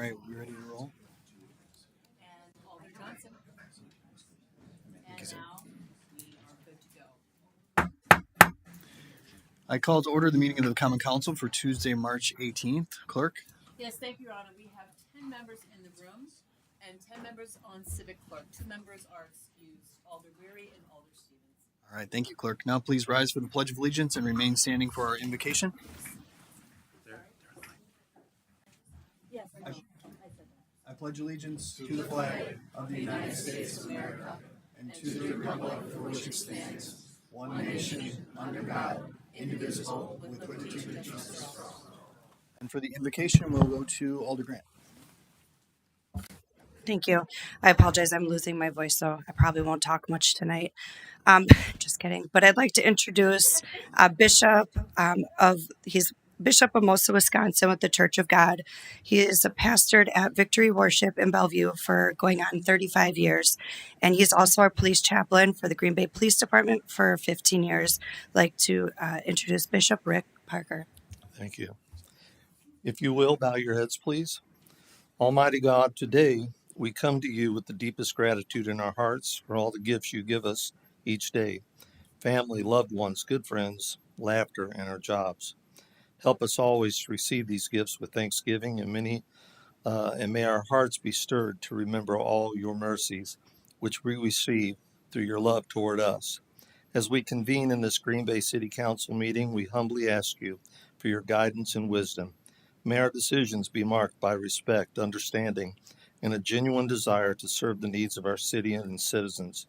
right, we ready to roll? And Alder Johnson. And now we are good to go. I call to order the meeting of the Common Council for Tuesday, March 18th. Clerk? Yes, thank you, Your Honor. We have 10 members in the room and 10 members on civic clerk. 2 members are excused, Alder Weary and Alder Stevens. All right, thank you, Clerk. Now please rise for the Pledge of Allegiance and remain standing for our invocation. Yes, I said that. I pledge allegiance to the flag of the United States of America and to the republic for which it stands, one nation, under God, indivisible, with liberty and justice for all. And for the invocation, we'll go to Alder Grant. Thank you. I apologize. I'm losing my voice, so I probably won't talk much tonight. Just kidding. But I'd like to introduce he's Bishop of Mosa, Wisconsin with the Church of God. He is a pastored at Victory Worship in Bellevue for going on 35 years. And he's also our police chaplain for the Green Bay Police Department for 15 years. I'd like to introduce Bishop Rick Parker. Thank you. If you will, bow your heads, please. Almighty God, today we come to you with the deepest gratitude in our hearts for all the gifts you give us each day. Family, loved ones, good friends, laughter, and our jobs. Help us always to receive these gifts with thanksgiving and may our hearts be stirred to remember all your mercies, which we receive through your love toward us. As we convene in this Green Bay City Council meeting, we humbly ask you for your guidance and wisdom. May our decisions be marked by respect, understanding, and a genuine desire to serve the needs of our city and citizens.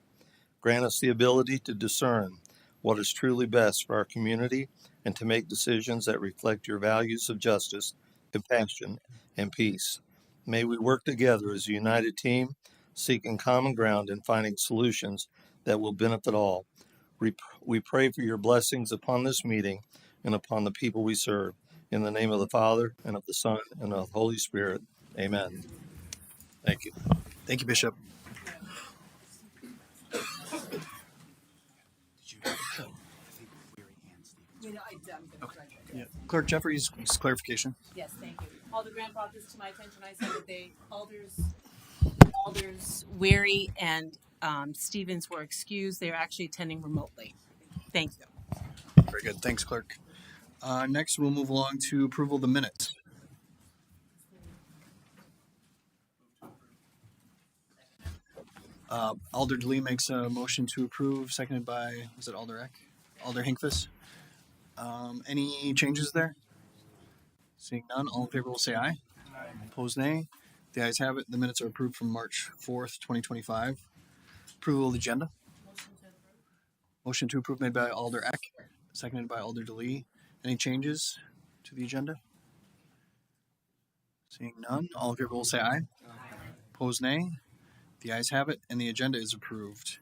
Grant us the ability to discern what is truly best for our community and to make decisions that reflect your values of justice, compassion, and peace. May we work together as a united team, seeking common ground and finding solutions that will benefit all. We pray for your blessings upon this meeting and upon the people we serve. In the name of the Father, and of the Son, and of the Holy Spirit. Amen. Thank you. Thank you, Bishop. Clerk Jeffries, clarification. Yes, thank you. Alder Grant brought this to my attention. I said that Alders Weary and Stevens were excused. They are actually attending remotely. Thank you. Very good. Thanks, Clerk. Next, we'll move along to approval of the minutes. Alder DeLee makes a motion to approve, seconded by, was it Alder Eck? Alder Hinkfus. Any changes there? Seeing none, all in favor will say aye. Aye. Opposed, nay. The ayes have it. The minutes are approved from March 4th, 2025. Approval of the agenda. Motion to approve made by Alder Eck, seconded by Alder DeLee. Any changes to the agenda? Seeing none, all in favor will say aye. Aye. Opposed, nay. The ayes have it, and the agenda is approved.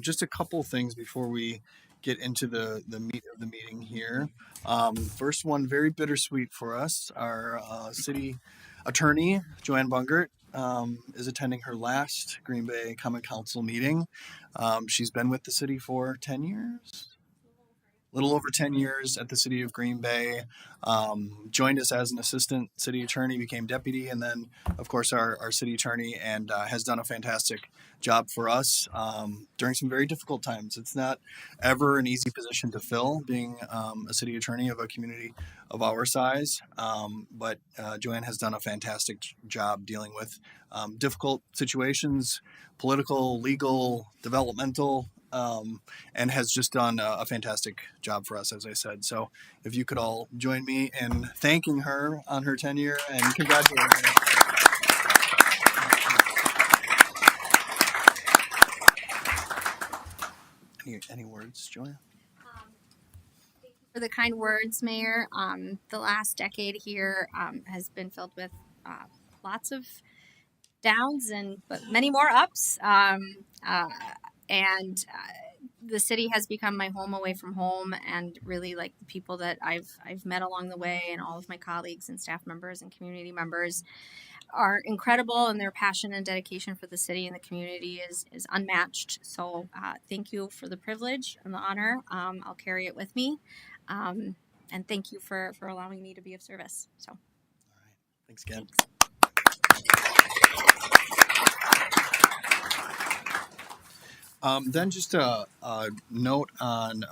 Just a couple things before we get into the meat of the meeting here. First one, very bittersweet for us. Our city attorney, Joanne Bungert, is attending her last Green Bay Common Council meeting. She's been with the city for 10 years. A little over 10 years at the city of Green Bay, joined us as an assistant city attorney, became deputy, and then, of course, our city attorney, and has done a fantastic job for us during some very difficult times. It's not ever an easy position to fill, being a city attorney of a community of our size, but Joanne has done a fantastic job dealing with difficult situations, political, legal, developmental, and has just done a fantastic job for us, as I said. So if you could all join me in thanking her on her tenure and congratulating her. Any words, Joanne? Thank you for the kind words, Mayor. The last decade here has been filled with lots of downs but many more ups. And the city has become my home away from home, and really like the people that I've met along the way, and all of my colleagues and staff members and community members are incredible, and their passion and dedication for the city and the community is unmatched. So thank you for the privilege and the honor. I'll carry it with me, and thank you for allowing me to be of service. So, all right, thanks again. Then just a note on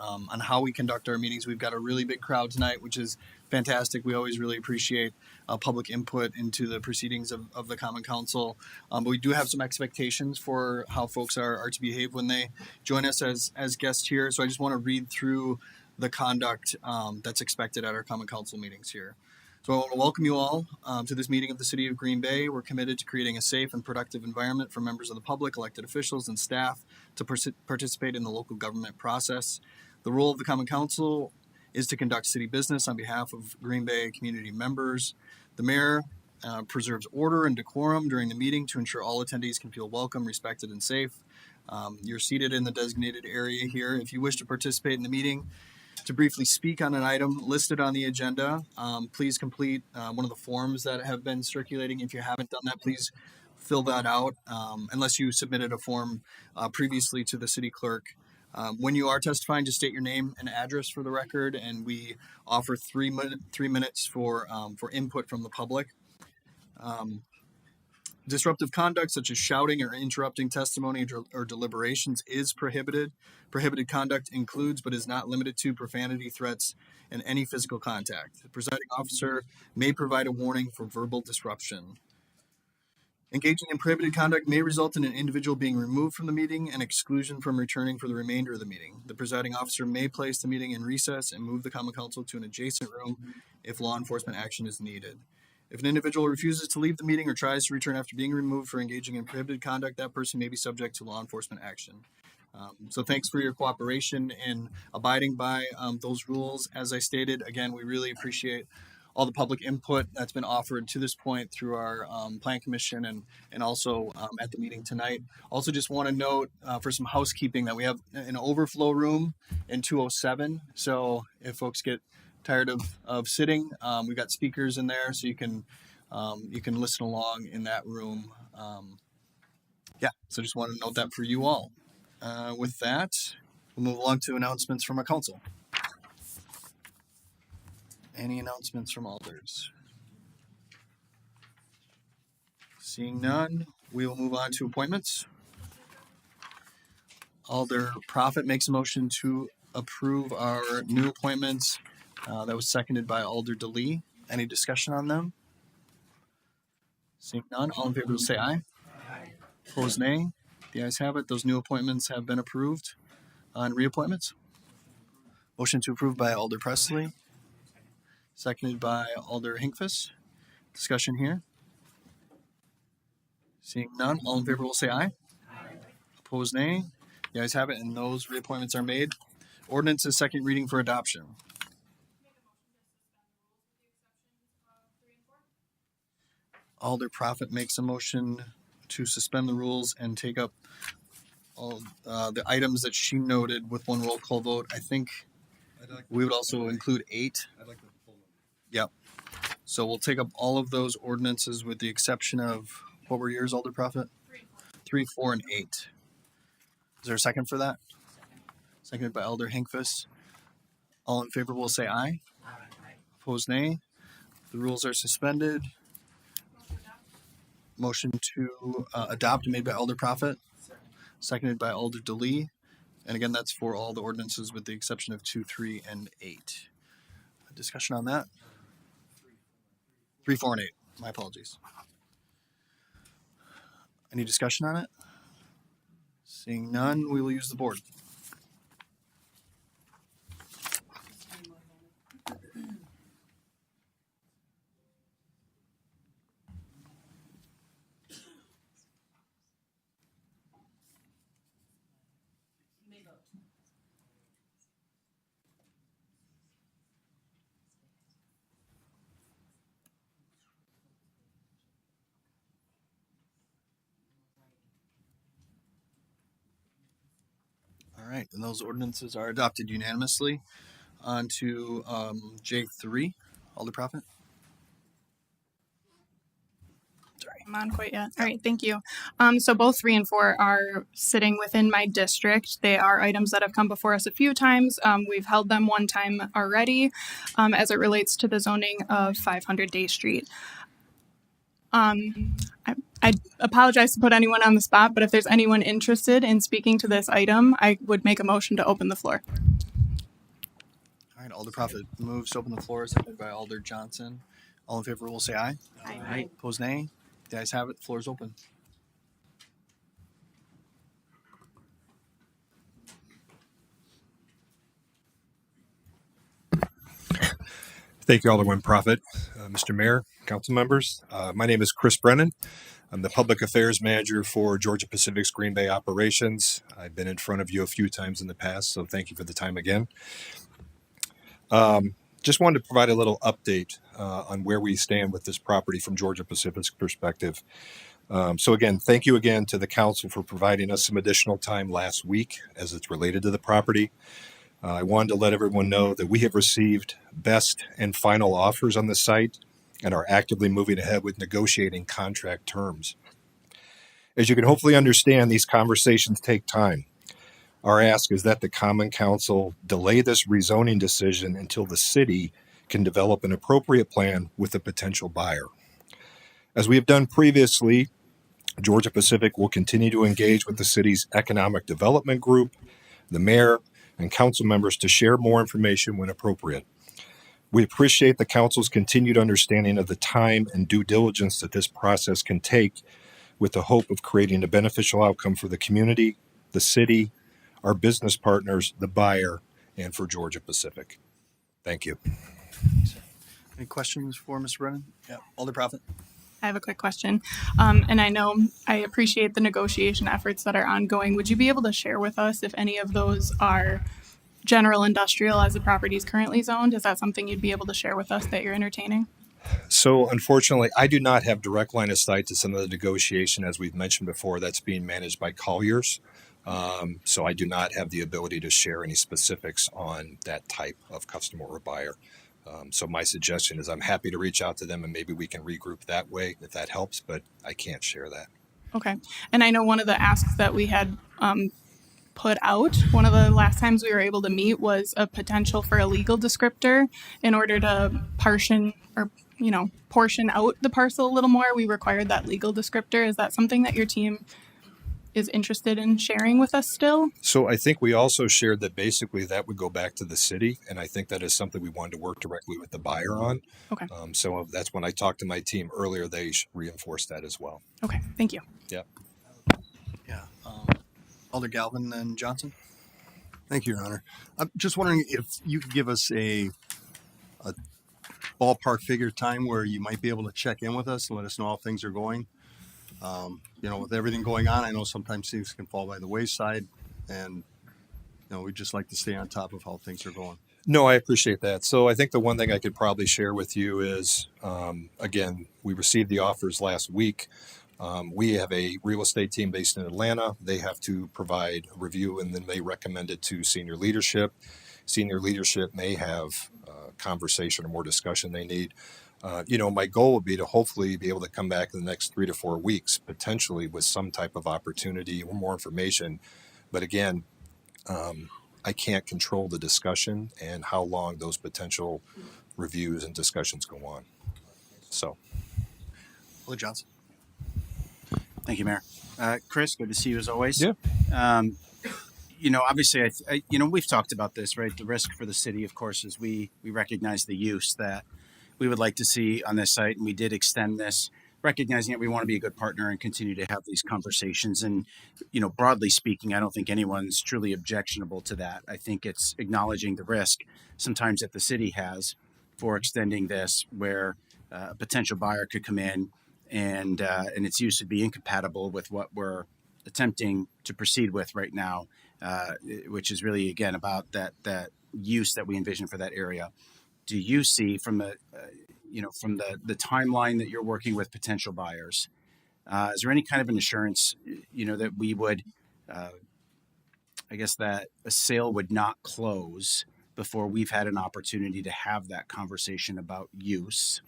how we conduct our meetings. We've got a really big crowd tonight, which is fantastic. We always really appreciate public input into the proceedings of the Common Council. But we do have some expectations for how folks are to behave when they join us as guests here. So I just want to read through the conduct that's expected at our Common Council meetings here. So I want to welcome you all to this meeting of the City of Green Bay. We're committed to creating a safe and productive environment for members of the public, elected officials, and staff to participate in the local government process. The role of the Common Council is to conduct city business on behalf of Green Bay community members. The mayor preserves order and decorum during the meeting to ensure all attendees can feel welcome, respected, and safe. You're seated in the designated area here. If you wish to participate in the meeting, to briefly speak on an item listed on the agenda, please complete one of the forms that have been circulating. If you haven't done that, please fill that out unless you submitted a form previously to the city clerk. When you are testifying, just state your name and address for the record, and we offer 3 minutes for input from the public. Disruptive conduct such as shouting or interrupting testimony or deliberations is prohibited. Prohibited conduct includes but is not limited to profanity, threats, and any physical contact. The presiding officer may provide a warning for verbal disruption. Engaging in prohibited conduct may result in an individual being removed from the meeting and exclusion from returning for the remainder of the meeting. The presiding officer may place the meeting in recess and move the Common Council to an adjacent room if law enforcement action is needed. If an individual refuses to leave the meeting or tries to return after being removed for engaging in prohibited conduct, that person may be subject to law enforcement action. So thanks for your cooperation in abiding by those rules. As I stated, again, we really appreciate all the public input that's been offered to this point through our Plan Commission and also at the meeting tonight. Also just want to note for some housekeeping that we have an overflow room in 207. So if folks get tired of sitting, we've got speakers in there so you can listen along in that room. So just want to note that for you all. With that, we'll move along to announcements from our council. Any announcements from alders? Seeing none, we will move on to appointments. Alder Profit makes a motion to approve our new appointments. That was seconded by Alder DeLee. Any discussion on them? Seeing none, all in favor will say aye. Opposed, nay. The ayes have it. Those new appointments have been approved. On reappointments, motion to approve by Alder Presley, seconded by Alder Hinkfus. Discussion here. Seeing none, all in favor will say aye. Opposed, nay. The ayes have it, and those reappointments are made. Ordinance is second reading for adoption. Alder Profit makes a motion to suspend the rules and take up all the items that she noted with one roll call vote. I think we would also include 8. I'd like the full number. Yep. So we'll take up all of those ordinances with the exception of, what were yours, Alder Profit? 3, 4, and 8. Is there a second for that? Seconded by Alder Hinkfus. All in favor will say aye. Opposed, nay. The rules are suspended. Motion to adopt made by Alder Profit, seconded by Alder DeLee. And again, that's for all the ordinances with the exception of 2, 3, and 8. Discussion on that? 3, 4, and 8. My apologies. Any discussion on it? Seeing none, we will use the board. You may vote. All right, and those ordinances are adopted unanimously. On to J3, Alder Profit. Sorry. I'm on quite yet. All right, thank you. So both 3 and 4 are sitting within my district. They are items that have come before us a few times. We've held them one time already as it relates to the zoning of 500 Day Street. I apologize to put anyone on the spot, but if there's anyone interested in speaking to this item, I would make a motion to open the floor. All right, Alder Prophet moves to open the floor, seconded by Alder Johnson. All in favor will say aye. Aye. Opposed, nay. The ayes have it. The floor is open. Thank you, Alderman Prophet, Mr. Mayor, council members. My name is Chris Brennan. I'm the Public Affairs Manager for Georgia Pacific's Green Bay operations. I've been in front of you a few times in the past, so thank you for the time again. Just wanted to provide a little update on where we stand with this property from Georgia Pacific's perspective. So again, thank you again to the council for providing us some additional time last week as it's related to the property. I wanted to let everyone know that we have received best and final offers on the site and are actively moving ahead with negotiating contract terms. As you can hopefully understand, these conversations take time. Our ask is that the Common Council delay this rezoning decision until the city can develop an appropriate plan with a potential buyer. As we have done previously, Georgia Pacific will continue to engage with the city's economic development group, the mayor, and council members to share more information when appropriate. We appreciate the council's continued understanding of the time and due diligence that this process can take, with the hope of creating a beneficial outcome for the community, the city, our business partners, the buyer, and for Georgia Pacific. Thank you. Any questions for Mr. Brennan? Yeah, Alder Prophet. I have a quick question. And I know I appreciate the negotiation efforts that are ongoing. Would you be able to share with us if any of those are general industrial as the property is currently zoned? Is that something you'd be able to share with us that you're entertaining? So unfortunately, I do not have direct line of sight to some of the negotiation, as we've mentioned before, that's being managed by Colliers. So I do not have the ability to share any specifics on that type of customer or buyer. So my suggestion is I'm happy to reach out to them and maybe we can regroup that way if that helps, but I can't share that. Okay. And I know one of the asks that we had put out, one of the last times we were able to meet, was a potential for a legal descriptor in order to portion out the parcel a little more. We required that legal descriptor. Is that something that your team is interested in sharing with us still? So I think we also shared that basically that would go back to the city, and I think that is something we wanted to work directly with the buyer on. Okay. So that's when I talked to my team earlier, they reinforced that as well. Okay. Thank you. Yeah. Yeah. Alder Galvin and Johnson. Thank you, Your Honor. I'm just wondering if you could give us a ballpark figure time where you might be able to check in with us and let us know how things are going. With everything going on, I know sometimes things can fall by the wayside, and we'd just like to stay on top of how things are going. No, I appreciate that. So I think the one thing I could probably share with you is, again, we received the offers last week. We have a real estate team based in Atlanta. They have to provide a review, and then they recommend it to senior leadership. Senior leadership may have conversation or more discussion they need. My goal would be to hopefully be able to come back in the next 3 to 4 weeks, potentially with some type of opportunity or more information. But again, I can't control the discussion and how long those potential reviews and discussions go on. So, Alder Johnson. Thank you, Mayor. Chris, good to see you as always. Yeah. Obviously, we've talked about this, right? The risk for the city, of course, is we recognize the use that we would like to see on this site, and we did extend this, recognizing that we want to be a good partner and continue to have these conversations. And, broadly speaking, I don't think anyone's truly objectionable to that. I think it's acknowledging the risk sometimes that the city has for extending this, where a potential buyer could come in and its use would be incompatible with what we're attempting to proceed with right now, which is really, again, about that use that we envision for that area. Do you see from the timeline that you're working with potential buyers, is there any kind of an assurance, that we would, that a sale would not close before we've had an opportunity to have that conversation about use?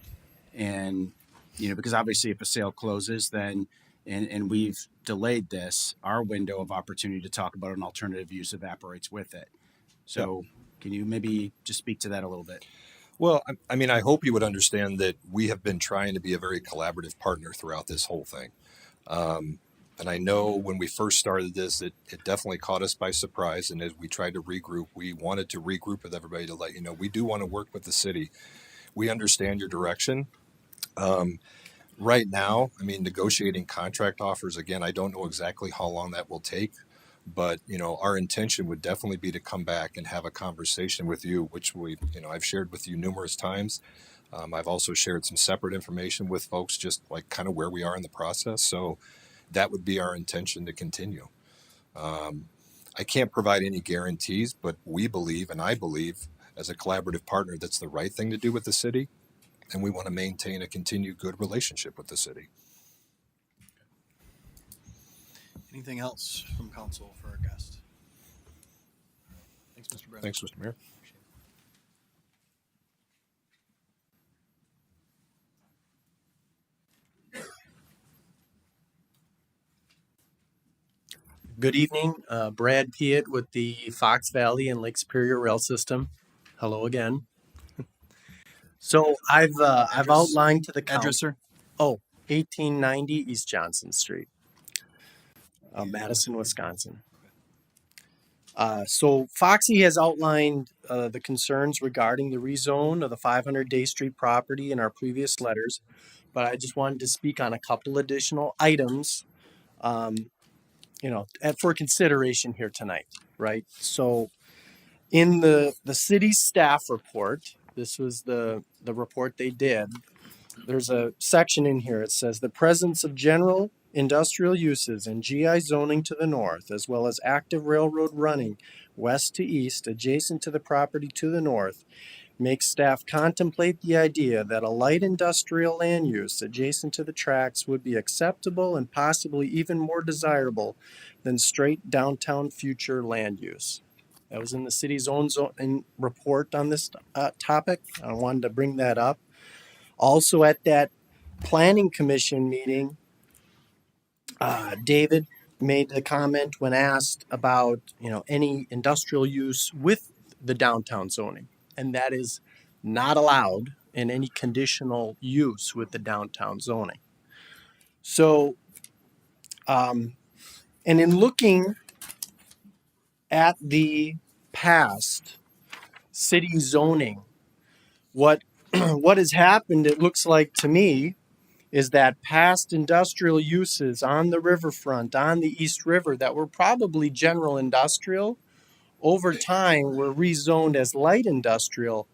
And, because obviously if a sale closes, then, and we've delayed this, our window of opportunity to talk about an alternative use evaporates with it. So can you maybe just speak to that a little bit? Well, I mean, I hope you would understand that we have been trying to be a very collaborative partner throughout this whole thing. And I know when we first started this, it definitely caught us by surprise. And as we tried to regroup, we wanted to regroup with everybody to let you know we do want to work with the city. We understand your direction. Right now, I mean, negotiating contract offers, again, I don't know exactly how long that will take. But, our intention would definitely be to come back and have a conversation with you, which I've shared with you numerous times. I've also shared some separate information with folks, just like kind of where we are in the process. So that would be our intention to continue. I can't provide any guarantees, but we believe, and I believe as a collaborative partner, that's the right thing to do with the city. And we want to maintain a continued good relationship with the city. Anything else from council for our guest? Thanks, Mr. Brennan. Thanks, Mr. Mayor. Good evening, Brad Piet with the Fox Valley and Lake Superior Rail System. Hello again. So I've outlined to the council. Address, sir? 1890 East Johnson Street, Madison, Wisconsin. So Foxy has outlined the concerns regarding the rezone of the 500 Day Street property in our previous letters, but I just wanted to speak on a couple additional items, for consideration here tonight, right? So in the city's staff report, this was the report they did, there's a section in here. It says the presence of general industrial uses and GI zoning to the north, as well as active railroad running west to east adjacent to the property to the north, makes staff contemplate the idea that a light industrial land use adjacent to the tracks would be acceptable and possibly even more desirable than straight downtown future land use. That was in the city's own report on this topic. I wanted to bring that up. Also at that planning commission meeting, David made the comment when asked about, any industrial use with the downtown zoning, and that is not allowed in any conditional use with the downtown zoning. So, and in looking at the past city zoning, what has happened, it looks like to me, is that past industrial uses on the riverfront, on the East River, that were probably general industrial, over time were rezoned as light industrial,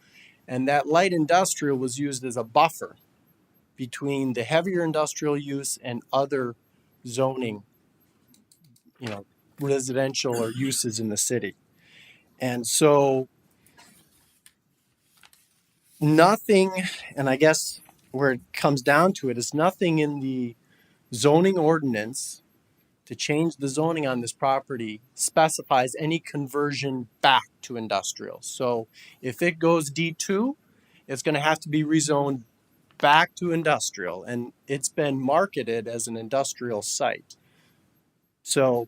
and that light industrial was used as a buffer between the heavier industrial use and other zoning, residential or uses in the city. And so nothing, and I guess where it comes down to it is nothing in the zoning ordinance to change the zoning on this property specifies any conversion back to industrial. So if it goes D2, it's going to have to be rezoned back to industrial, and it's been marketed as an industrial site. So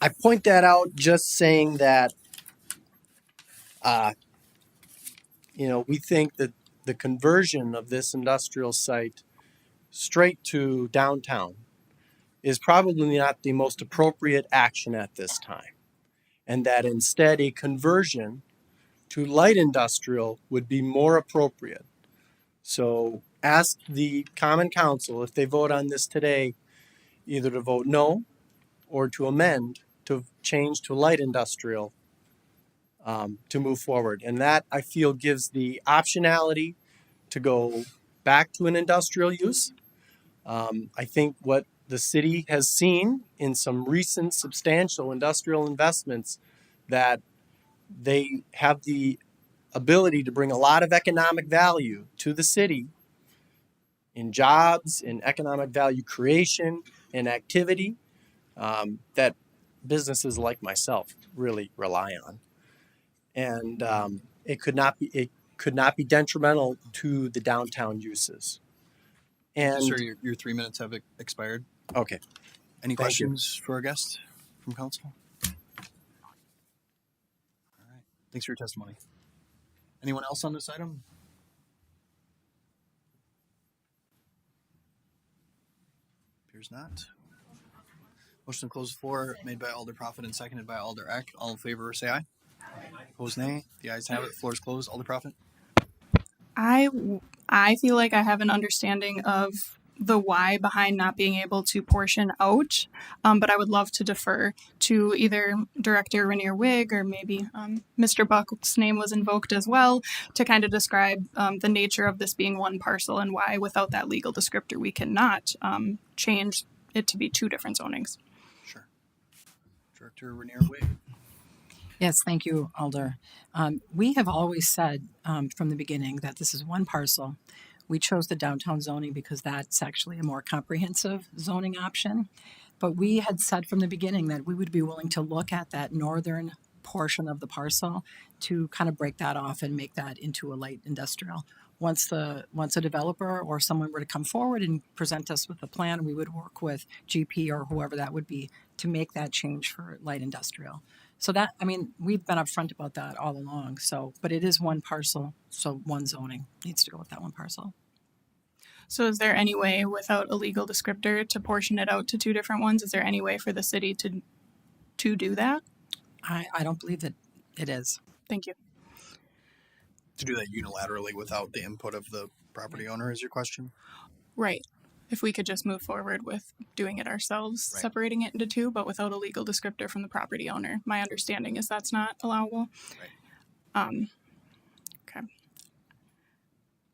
I point that out just saying that, we think that the conversion of this industrial site straight to downtown is probably not the most appropriate action at this time, and that instead a conversion to light industrial would be more appropriate. So ask the Common Council, if they vote on this today, either to vote no or to amend to change to light industrial to move forward. And that, I feel, gives the optionality to go back to an industrial use. I think what the city has seen in some recent substantial industrial investments, that they have the ability to bring a lot of economic value to the city in jobs, in economic value creation, in activity that businesses like myself really rely on. And it could not be detrimental to the downtown uses. And Sir, your 3 minutes have expired. okay. Any Thank you. questions for our guest from council? All right. Thanks for your testimony. Anyone else on this item? Appears not. Motion to close the floor made by Alder Prophet and seconded by Alder Eck. All in favor say aye. Opposed nay. The ayes have it. Floor is closed. Alder Prophet. I feel like I have an understanding of the why behind not being able to portion out, but I would love to defer to either Director Rainier Wig or maybe Mr. Buck's name was invoked as well to kind of describe the nature of this being one parcel and why without that legal descriptor we cannot change it to be two different zonings. Sure. Director Rainier Wig. Yes, thank you, Alder. We have always said from the beginning that this is one parcel. We chose the downtown zoning because that's actually a more comprehensive zoning option. But we had said from the beginning that we would be willing to look at that northern portion of the parcel to kind of break that off and make that into a light industrial. Once a developer or someone were to come forward and present us with a plan, we would work with GP or whoever that would be to make that change for light industrial. So that, I mean, we've been upfront about that all along. So, but it is one parcel, so one zoning needs to go with that one parcel. So is there any way without a legal descriptor to portion it out to two different ones? Is there any way for the city to do that? I don't believe that it is. Thank you. To do that unilaterally without the input of the property owner is your question? Right. If we could just move forward with doing it ourselves, Right. separating it into two, but without a legal descriptor from the property owner. My understanding is that's not allowable. Right. Okay.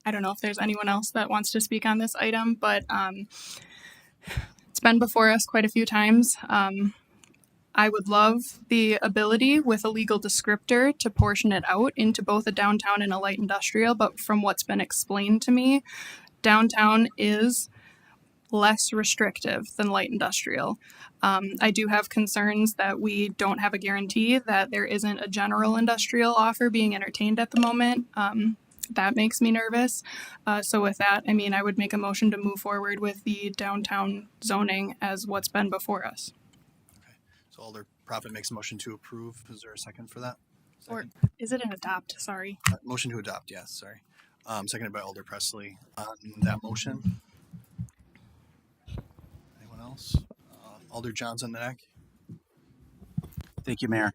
I don't know if there's anyone else that wants to speak on this item, but it's been before us quite a few times. I would love the ability with a legal descriptor to portion it out into both a downtown and a light industrial, but from what's been explained to me, downtown is less restrictive than light industrial. I do have concerns that we don't have a guarantee that there isn't a general industrial offer being entertained at the moment. That makes me nervous. So with that, I mean, I would make a motion to move forward with the downtown zoning as what's been before us. Okay. So Alder Prophet makes a motion to approve. Is there a second for that? Or Second. is it an adopt? Sorry. Motion to adopt, yes, sorry. Seconded by Alder Presley. On that motion. Anyone else? Alder Johnson, the neck. Thank you, Mayor.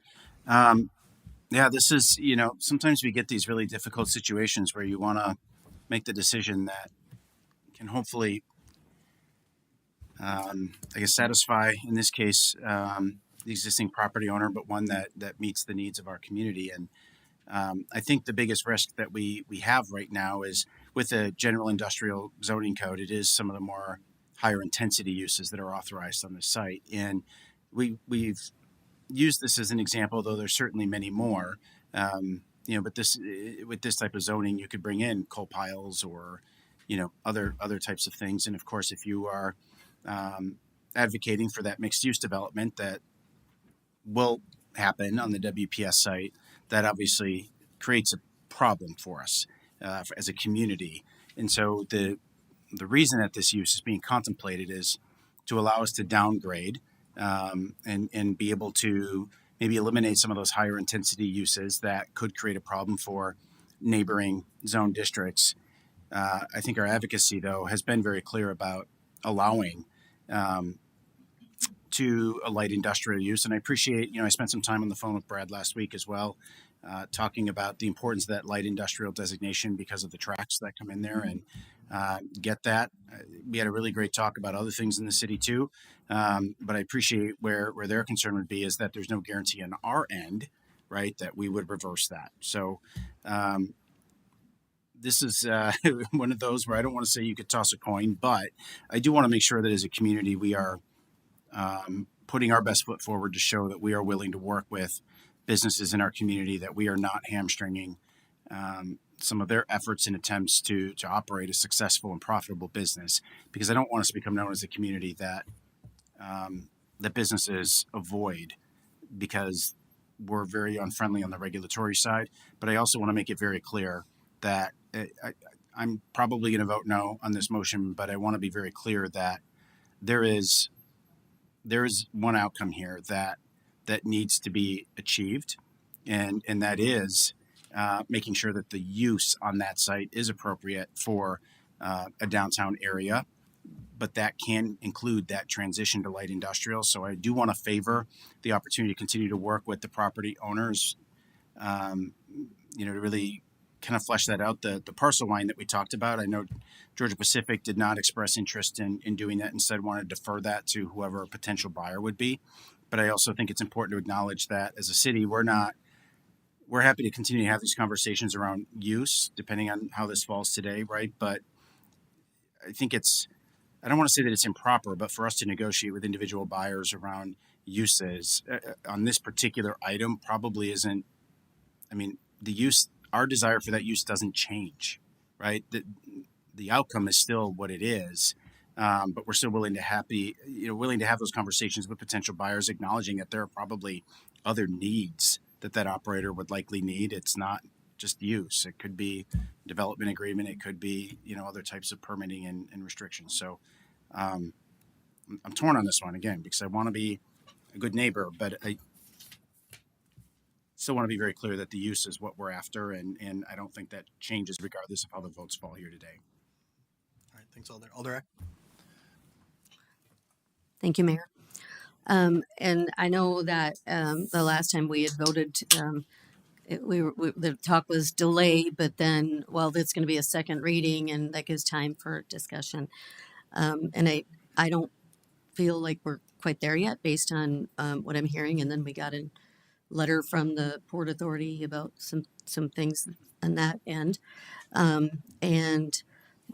Yeah, this is, sometimes we get these really difficult situations where you want to make the decision that can hopefully, satisfy, in this case, the existing property owner, but one that meets the needs of our community. And I think the biggest risk that we have right now is with the general industrial zoning code, it is some of the more higher intensity uses that are authorized on the site. And we've used this as an example, though there's certainly many more. But with this type of zoning, you could bring in coal piles or, other types of things. And of course, if you are advocating for that mixed use development that will happen on the WPS site, that obviously creates a problem for us as a community. And so the reason that this use is being contemplated is to allow us to downgrade and be able to maybe eliminate some of those higher intensity uses that could create a problem for neighboring zone districts. I think our advocacy, though, has been very clear about allowing to a light industrial use. And I appreciate, I spent some time on the phone with Brad last week as well, talking about the importance of that light industrial designation because of the tracks that come in there and get that. We had a really great talk about other things in the city too. But I appreciate where their concern would be is that there's no guarantee on our end, right, that we would reverse that. So this is one of those where I don't want to say you could toss a coin, but I do want to make sure that as a community, we are putting our best foot forward to show that we are willing to work with businesses in our community, that we are not hamstringing some of their efforts and attempts to operate a successful and profitable business, because I don't want us to become known as a community that that businesses avoid because we're very unfriendly on the regulatory side. But I also want to make it very clear that I'm probably going to vote no on this motion, but I want to be very clear that there is one outcome here that needs to be achieved, and that is making sure that the use on that site is appropriate for a downtown area, but that can include that transition to light industrial. So I do want to favor the opportunity to continue to work with the property owners, to really kind of flesh that out. The parcel line that we talked about, I know Georgia Pacific did not express interest in doing that, instead wanted to defer that to whoever a potential buyer would be. But I also think it's important to acknowledge that as a city, we're happy to continue to have these conversations around use, depending on how this falls today, right? But I think I don't want to say that it's improper, but for us to negotiate with individual buyers around uses on this particular item probably isn't, the use, our desire for that use doesn't change, right? The outcome is still what it is. But we're still willing to have those conversations with potential buyers, acknowledging that there are probably other needs that operator would likely need. It's not just use. It could be development agreement. It could be, other types of permitting and restrictions. So I'm torn on this one again, because I want to be a good neighbor, but I still want to be very clear that the use is what we're after. And I don't think that changes regardless of how the votes fall here today. All right, thanks, Alder. Alder. Thank you, Mayor. And I know that the last time we had voted, the talk was delayed, but then, it's going to be a second reading, and that gives time for discussion. And I don't feel like we're quite there yet, based on what I'm hearing. And then we got a letter from the Port Authority about some things on that end. And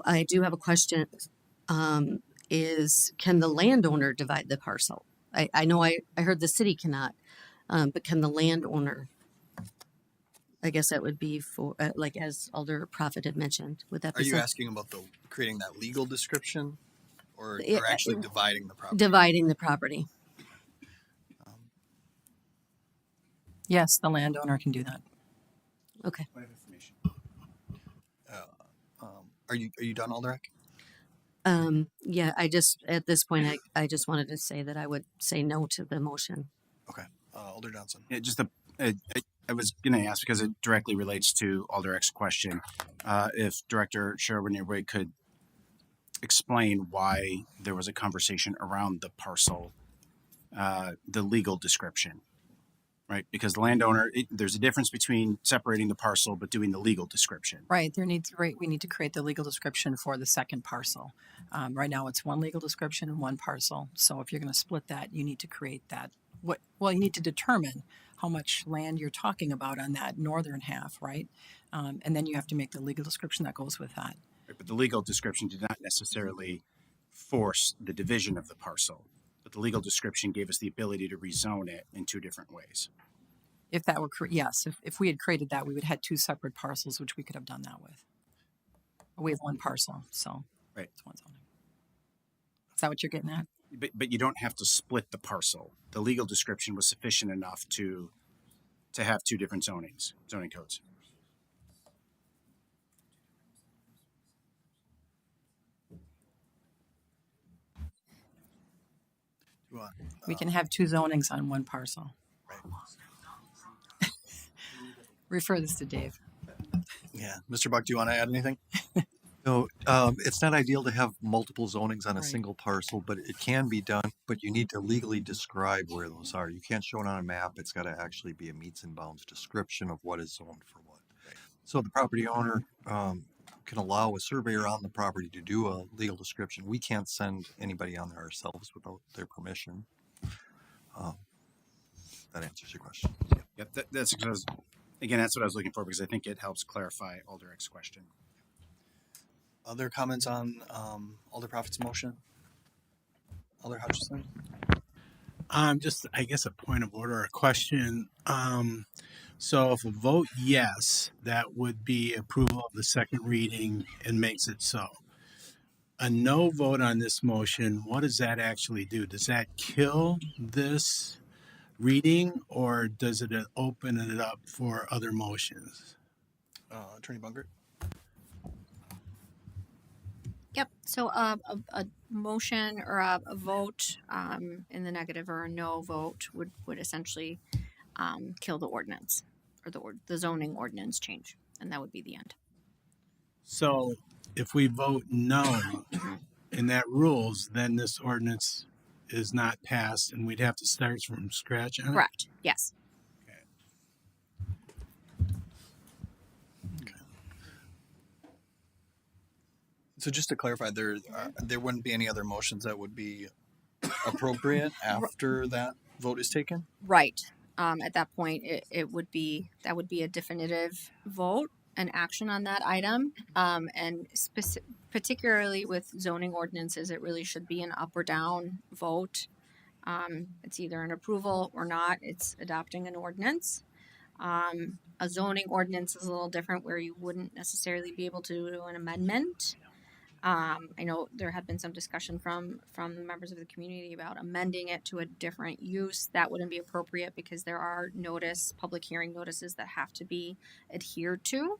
I do have a question. Can the landowner divide the parcel? I know I heard the city cannot, but can the landowner? I guess that would be for, like as Alder Prophet had mentioned. Would that be? Are you asking about creating that legal description, or actually dividing the property? Dividing the property. Yes, the landowner can do that. Okay. Are you done, Alderek? Yeah, at this point, I just wanted to say that I would say no to the motion. Okay. Alder Johnson. Yeah, I was going to ask, because it directly relates to Alderek's question, if Director Sherwin-Wade could explain why there was a conversation around the parcel, the legal description, right? Because the landowner, there's a difference between separating the parcel but doing the legal description. Right. We need to create the legal description for the second parcel. Right now, it's one legal description and one parcel. So if you're going to split that, you need to create that. You need to determine how much land you're talking about on that northern half, right? And then you have to make the legal description that goes with that. Right, but the legal description did not necessarily force the division of the parcel, but the legal description gave us the ability to rezone it in two different ways. If that were yes, if we had created that, we would have had two separate parcels, which we could have done that with. We have one parcel, so right. It's one zoning. Is that what you're getting at? But you don't have to split the parcel. The legal description was sufficient enough to have two different zoning codes. We can have two zonings on one parcel. Right. Refer this to Dave. Yeah. Mr. Buck, do you want to add anything? No, it's not ideal to have multiple zonings on a Right. single parcel, but it can be done. But you need to legally describe where those are. You can't show it on a map. It's got to actually be a meets and bounds description of what is zoned for what. So the property owner can allow a surveyor on the property to do a legal description. We can't send anybody on there ourselves without their permission. That answers your question. Yep, that's because, again, that's what I was looking for, because I think it helps clarify Alderek's question. Other comments on Alder Prophet's motion? Alder Hutchison? Just, I guess, a point of order, a question. So if a vote yes, that would be approval of the second reading and makes it so. A no vote on this motion, what does that actually do? Does that kill this reading, or does it open it up for other motions? Attorney Bungert? Yep. So a motion or a vote in the negative, or a no vote would essentially kill the ordinance. or the zoning ordinance change, and that would be the end. So if we vote no and that rules, then this ordinance is not passed and we'd have to start from scratch on it? Correct. Yes. So just to clarify, there wouldn't be any other motions that would be appropriate after that vote is taken? Right. At that point, it would be a definitive vote and action on that item. And particularly with zoning ordinances, it really should be an up or down vote. It's either an approval or not. It's adopting an ordinance. A zoning ordinance is a little different, where you wouldn't necessarily be able to do an amendment. I know there had been some discussion from members of the community about amending it to a different use. That wouldn't be appropriate because there are public hearing notices that have to be adhered to.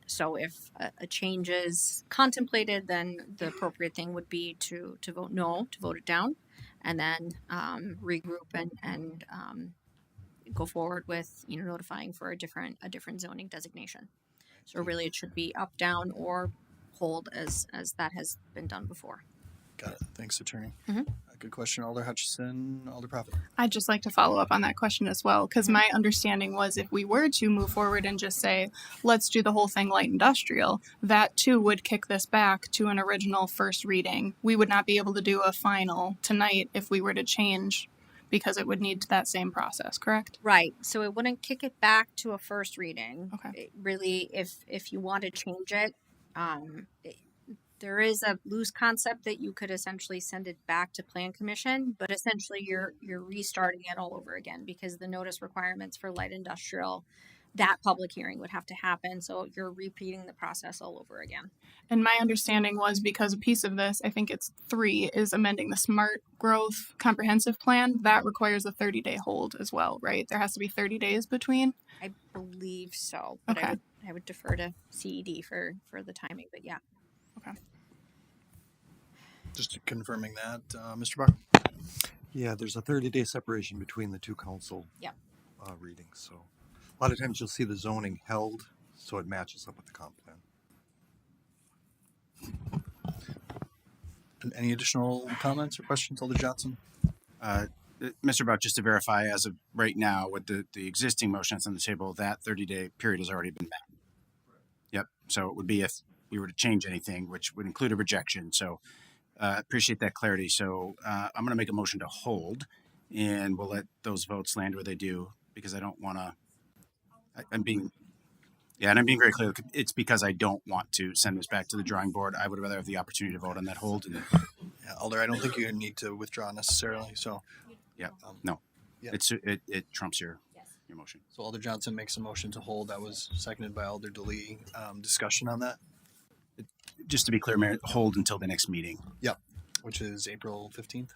So if a change is contemplated, then the appropriate thing would be to vote no, to vote it down, and then regroup and go forward with notifying for a different zoning designation. So really, it should be up, down, or hold as that has been done before. Got it. Thanks, Attorney. Mhm. Good question, Alder Hutchison, Alder Prophet. I'd just like to follow up on that question as well, because my understanding was if we were to move forward and just say, let's do the whole thing light industrial, that too would kick this back to an original first reading. We would not be able to do a final tonight if we were to change, because it would need that same process, correct? Right. So it wouldn't kick it back to a first reading. Okay. It really, if you want to change it, there is a loose concept that you could essentially send it back to Plan Commission, but essentially you're restarting it all over again, because the notice requirements for light industrial, that public hearing would have to happen. So you're repeating the process all over again. And my understanding was, because a piece of this, I think it's 3, is amending the Smart Growth Comprehensive Plan. That requires a 30-day hold as well, right? There has to be 30 days between. I believe so, but Okay. I would defer to CED for the timing, but yeah. Okay. Just confirming that, Mr. Barr. Yeah, there's a 30-day separation between the two council Yep. readings. So a lot of times you'll see the zoning held, so it matches up with the comp plan. And any additional comments or questions, Alder Johnson? Mr. Buck, just to verify, as of right now, with the existing motion that's on the table, that 30-day period has already been met. Yep. So it would be if we were to change anything, which would include a rejection. So appreciate that clarity. So I'm going to make a motion to hold, and we'll let those votes land where they do, because I don't want to. I'm being very clear. It's because I don't want to send this back to the drawing board. I would rather have the opportunity to vote on that hold. And Yeah, Alder, I don't think you need to withdraw necessarily. So, yeah, yeah. it trumps your motion. So Alder Johnson makes a motion to hold. That was seconded by Alder DeLee. Discussion on that? Just to be clear, Mayor, hold until the next meeting. Yep. Which is April 15th.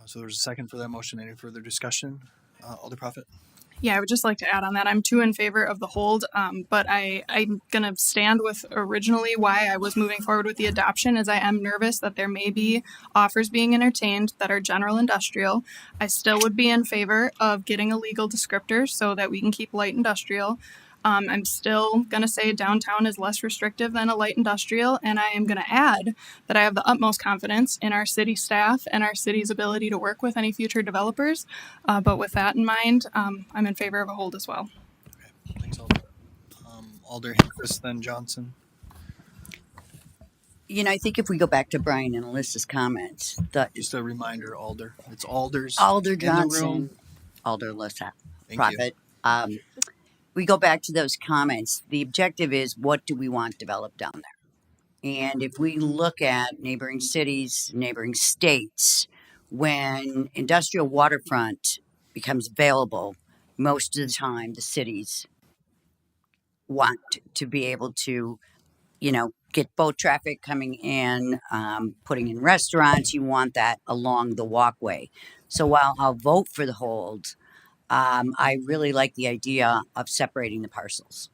So there's a second for that motion. Any further discussion? Alder Prophet? Yeah, I would just like to add on that. I'm too in favor of the hold, but I'm going to stand with originally why I was moving forward with the adoption, as I am nervous that there may be offers being entertained that are general industrial. I still would be in favor of getting a legal descriptor so that we can keep light industrial. I'm still going to say downtown is less restrictive than a light industrial, and I am going to add that I have the utmost confidence in our city staff and our city's ability to work with any future developers. But with that in mind, I'm in favor of a hold as well. Okay. Thanks, Alder. Alder Hinquist, then Johnson. I think if we go back to Brian and Alyssa's comments, Just a reminder, Alder. It's Alder's Alder in the Johnson, room. Alder Alyssa, Thank Prophet. We go back to those comments. The objective is, what do we want developed down there? And if we look at neighboring cities, neighboring states, when industrial waterfront becomes available, most of the time the cities want to be able to, get boat traffic coming in, putting in restaurants. You want that along the walkway. So while I'll vote for the hold, I really like the idea of separating the parcels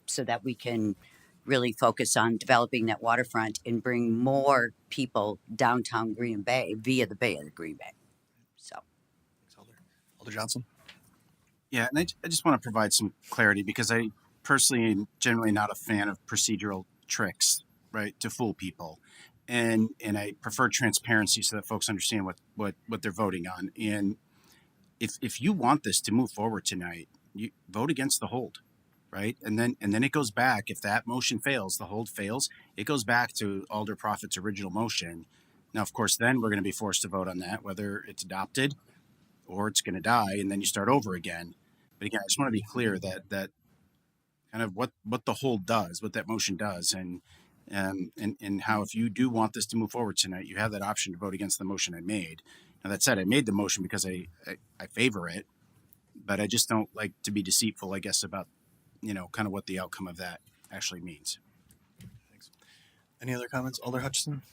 so that we can really focus on developing that waterfront and bring more people downtown Green Bay via the Bay of the Green Bay. So, Thanks, Alder. Alder Johnson. Yeah, and I just want to provide some clarity because I personally am generally not a fan of procedural tricks, right, to fool people. And I prefer transparency so that folks understand what they're voting on. And if you want this to move forward tonight, you vote against the hold, right? And then it goes back. If that motion fails, the hold fails, it goes back to Alder Proffitt's original motion. Now, of course, then we're going to be forced to vote on that, whether it's adopted or it's going to die, and then you start over again. But again, I just want to be clear that kind of what the hold does, what that motion does, and how if you do want this to move forward tonight, you have that option to vote against the motion I made. Now that said, I made the motion because I favor it, but I just don't like to be deceitful, I guess, about kind of what the outcome of that actually means. Thanks. Any other comments, Alder Hutchison?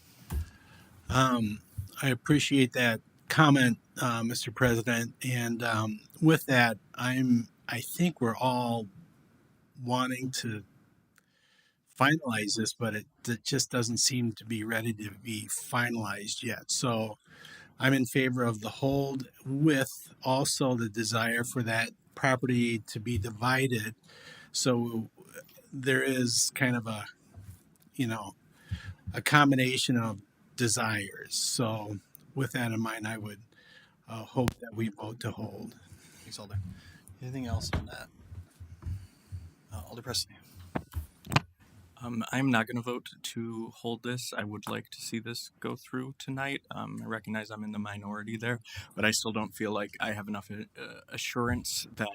I appreciate that comment, Mr. President. And with that, I think we're all wanting to finalize this, but it just doesn't seem to be ready to be finalized yet. So I'm in favor of the hold, with also the desire for that property to be divided. So there is kind of a combination of desires. So with that in mind, I would hope that we vote to hold. Thanks, Alder. Anything else on that? Alder Presley. I'm not going to vote to hold this. I would like to see this go through tonight. I recognize I'm in the minority there, but I still don't feel like I have enough assurance that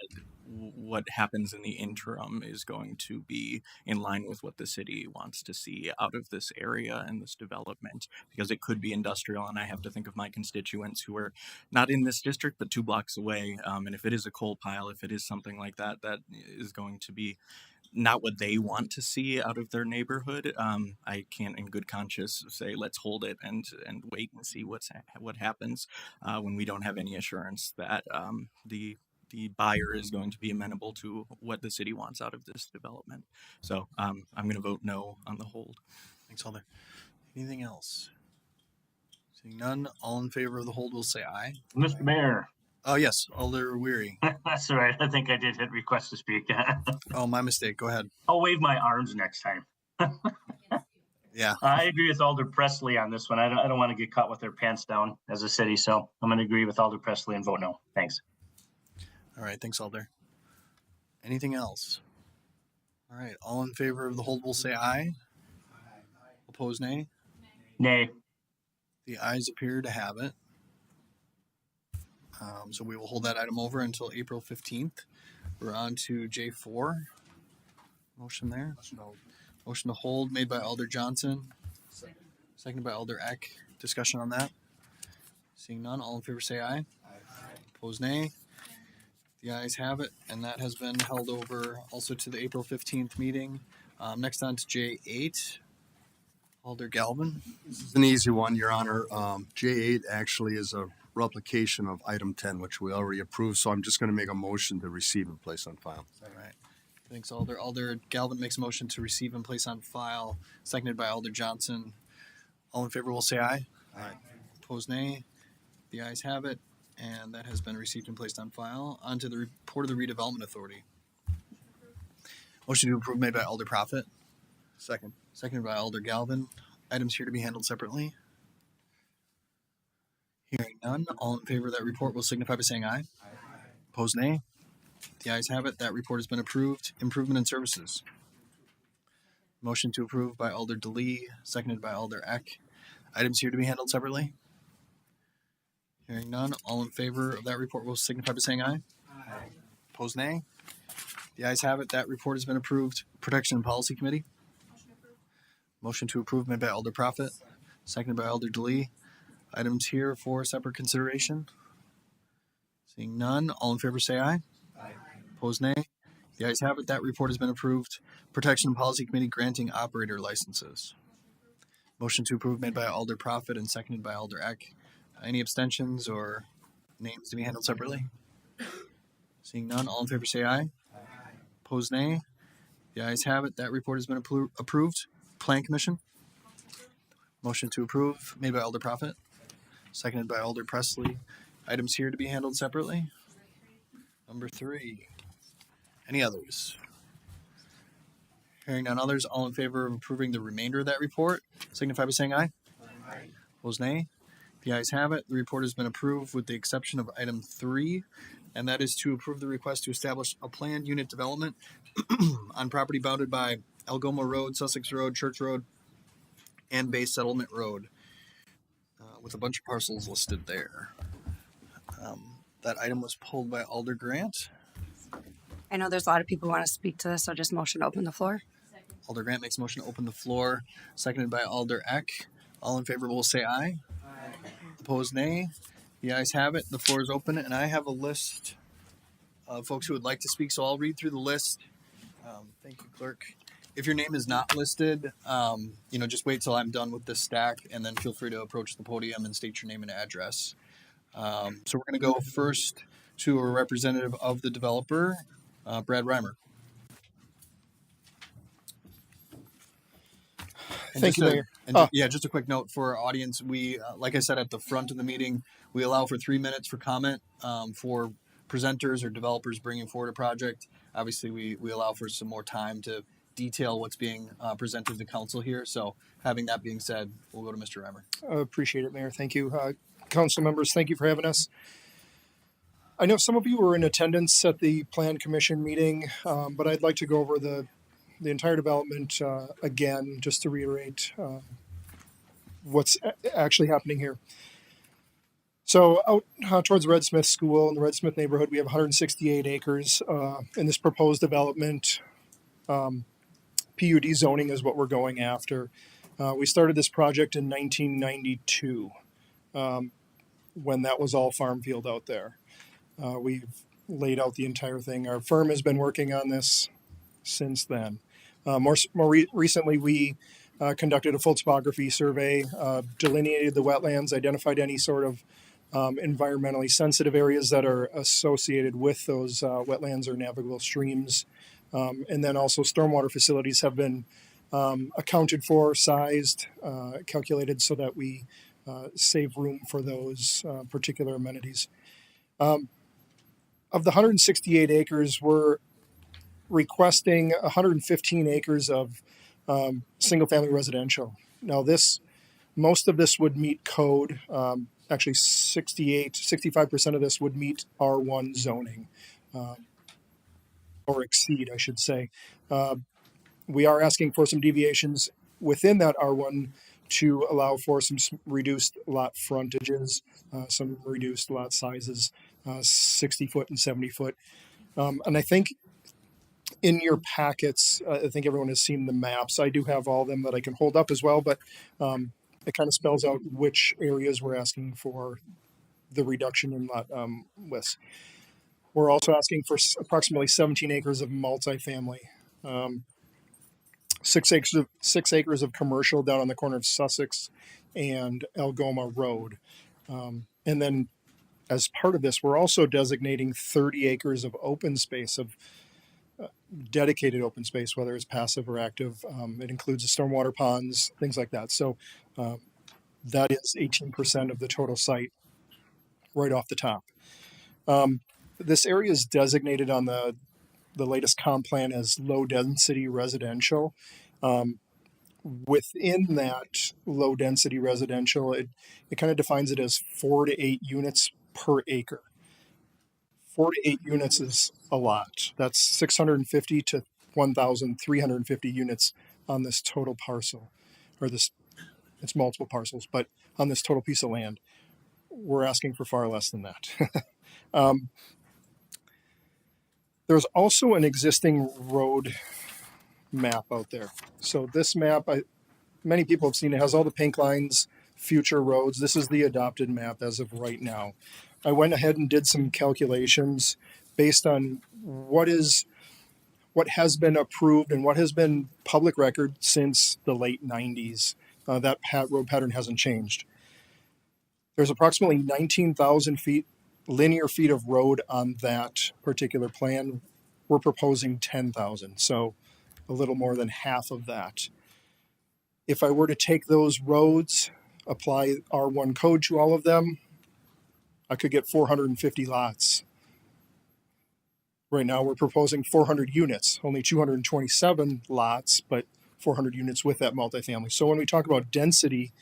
what happens in the interim is going to be in line with what the city wants to see out of this area and this development, because it could be industrial, and I have to think of my constituents who are not in this district but 2 blocks away, and if it is a coal pile, if it is something like that, that is going to be not what they want to see out of their neighborhood. I can't in good conscience say let's hold it and wait and see what happens when we don't have any assurance that the buyer is going to be amenable to what the city wants out of this development. So I'm going to vote no on the hold. Thanks, Alder. Anything else? Seeing none, all in favor of the hold will say aye. Mr. Mayor. Oh, yes, Alder Weary. That's all right. I think I did hit request to speak. Oh, my mistake. Go ahead. I'll wave my arms next time. Yeah. I agree with Alder Presley on this one. I don't want to get caught with their pants down as a city, so I'm going to agree with Alder Presley and vote no. Thanks. All right. Thanks, Alder. Anything else? All right. All in favor of the hold will say aye. Opposed, nay. Nay. The ayes appear to have it. So we will hold that item over until April 15th. We're on to J4. Motion there. Motion to hold made by Alder Johnson. Seconded by Alder Eck. Discussion on that. Seeing none, all in favor say aye. Opposed, nay. The ayes have it, and that has been held over also to the April 15th meeting. Next on to J8. Alder Galvin. This is an easy one, Your Honor. J8 actually is a replication of item 10, which we already approved, so I'm just going to make a motion to receive and place on file. All right. Thanks, Alder. Alder Galvin makes a motion to receive and place on file, seconded by Alder Johnson. All in favor will say aye. Aye. Opposed, nay. The ayes have it, and that has been received and placed on file. On to the report of the Redevelopment Authority. Motion to approve made by Alder Proffitt. Second. Seconded by Alder Galvin. Items here to be handled separately. Hearing none, all in favor of that report will signify by saying aye. Aye. Opposed, nay. The ayes have it. That report has been approved. Improvement in services. Motion to approve by Alder DeLee, seconded by Alder Eck. Items here to be handled separately. Hearing none, all in favor of that report will signify by saying aye. Aye. Opposed, nay. The ayes have it. That report has been approved. Protection and Policy Committee. Motion to approve made by Alder Proffitt, seconded by Alder DeLee. Items here for separate consideration. Seeing none, all in favor say aye. Aye. Opposed, nay. The ayes have it. That report has been approved. Protection and Policy Committee granting operator licenses. Motion to approve made by Alder Proffitt and seconded by Alder Eck. Any abstentions or names to be handled separately? Seeing none, all in favor say aye. Aye. Opposed, nay. The ayes have it. That report has been approved. Plan Commission. Motion to approve made by Alder Proffitt, seconded by Alder Presley. Items here to be handled separately. Number 3. Any others? Hearing none others, all in favor of approving the remainder of that report, signify by saying aye. Aye. Opposed, nay. The ayes have it. The report has been approved with the exception of item 3, and that is to approve the request to establish a planned unit development on property bounded by Algoma Road, Sussex Road, Church Road, and Bay Settlement Road, with a bunch of parcels listed there. That item was pulled by Alder Grant. I know there's a lot of people who want to speak to this, so just motion to open the floor. Alder Grant makes motion to open the floor, seconded by Alder Eck. All in favor will say aye. Aye. Opposed, nay. The ayes have it. The floor is open, and I have a list of folks who would like to speak, so I'll read through the list. Thank you, clerk. If your name is not listed, just wait till I'm done with this stack, and then feel free to approach the podium and state your name and address. So we're going to go first to a representative of the developer, Brad Reimer. Thank you, Mayor. Just a quick note for our audience. We, like I said at the front of the meeting, we allow for 3 minutes for comment for presenters or developers bringing forward a project. Obviously, we allow for some more time to detail what's being presented to council here. So having that being said, we'll go to Mr. Reimer. Appreciate it, Mayor. Thank you. Council members, thank you for having us. I know some of you were in attendance at the Plan Commission meeting, but I'd like to go over the entire development again, just to reiterate what's actually happening here. So out towards Red Smith School in the Red Smith neighborhood, we have 168 acres in this proposed development. PUD zoning is what we're going after. We started this project in 1992 when that was all farm field out there. We've laid out the entire thing. Our firm has been working on this since then. More recently, we conducted a full topography survey, delineated the wetlands, identified any sort of environmentally sensitive areas that are associated with those wetlands or navigable streams. And then also stormwater facilities have been accounted for, sized, calculated so that we save room for those particular amenities. Of the 168 acres, we're requesting 115 acres of single-family residential. Now, most of this would meet code. Actually, 65% of this would meet R1 zoning, or exceed, I should say. We are asking for some deviations within that R1 to allow for some reduced lot frontages, some reduced lot sizes, 60 foot and 70 foot. And I think in your packets, I think everyone has seen the maps. I do have all of them that I can hold up as well, but it kind of spells out which areas we're asking for the reduction in lot widths. We're also asking for approximately 17 acres of multifamily, 6 acres of commercial down on the corner of Sussex and Algoma Road. And then as part of this, we're also designating 30 acres of open space, of dedicated open space, whether it's passive or active. It includes the stormwater ponds, things like that. So that is 18% of the total site right off the top. This area is designated on the latest comp plan as low density residential. Within that low density residential, it kind of defines it as 4 to 8 units per acre. 4 to 8 units is a lot. That's 650 to 1,350 units on this total parcel, or it's multiple parcels, but on this total piece of land. We're asking for far less than that. There's also an existing road map out there. So this map, many people have seen it, has all the pink lines, future roads. This is the adopted map as of right now. I went ahead and did some calculations based on what has been approved and what has been public record since the late 90s. That road pattern hasn't changed. There's approximately 19,000 linear feet of road on that particular plan. We're proposing 10,000, so a little more than half of that. If I were to take those roads, apply R1 code to all of them, I could get 450 lots. Right now, we're proposing 400 units, only 227 lots, but 400 units with that multifamily. So when we talk about density,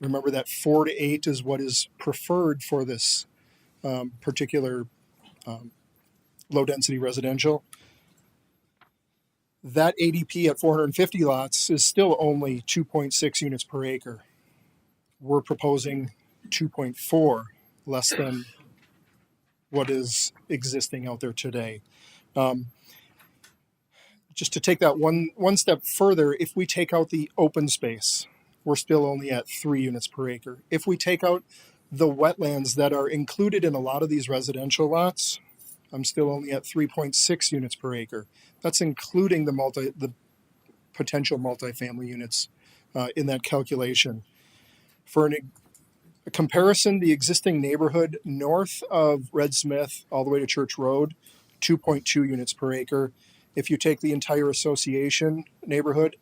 remember that 4 to 8 is what is preferred for this particular low density residential. That ADP at 450 lots is still only 2.6 units per acre. We're proposing 2.4, less than what is existing out there today. Just to take that one step further, if we take out the open space, we're still only at 3 units per acre. If we take out the wetlands that are included in a lot of these residential lots, I'm still only at 3.6 units per acre. That's including the potential multifamily units in that calculation. For a comparison, the existing neighborhood north of Red Smith all the way to Church Road, 2.2 units per acre. If you take the entire association neighborhood,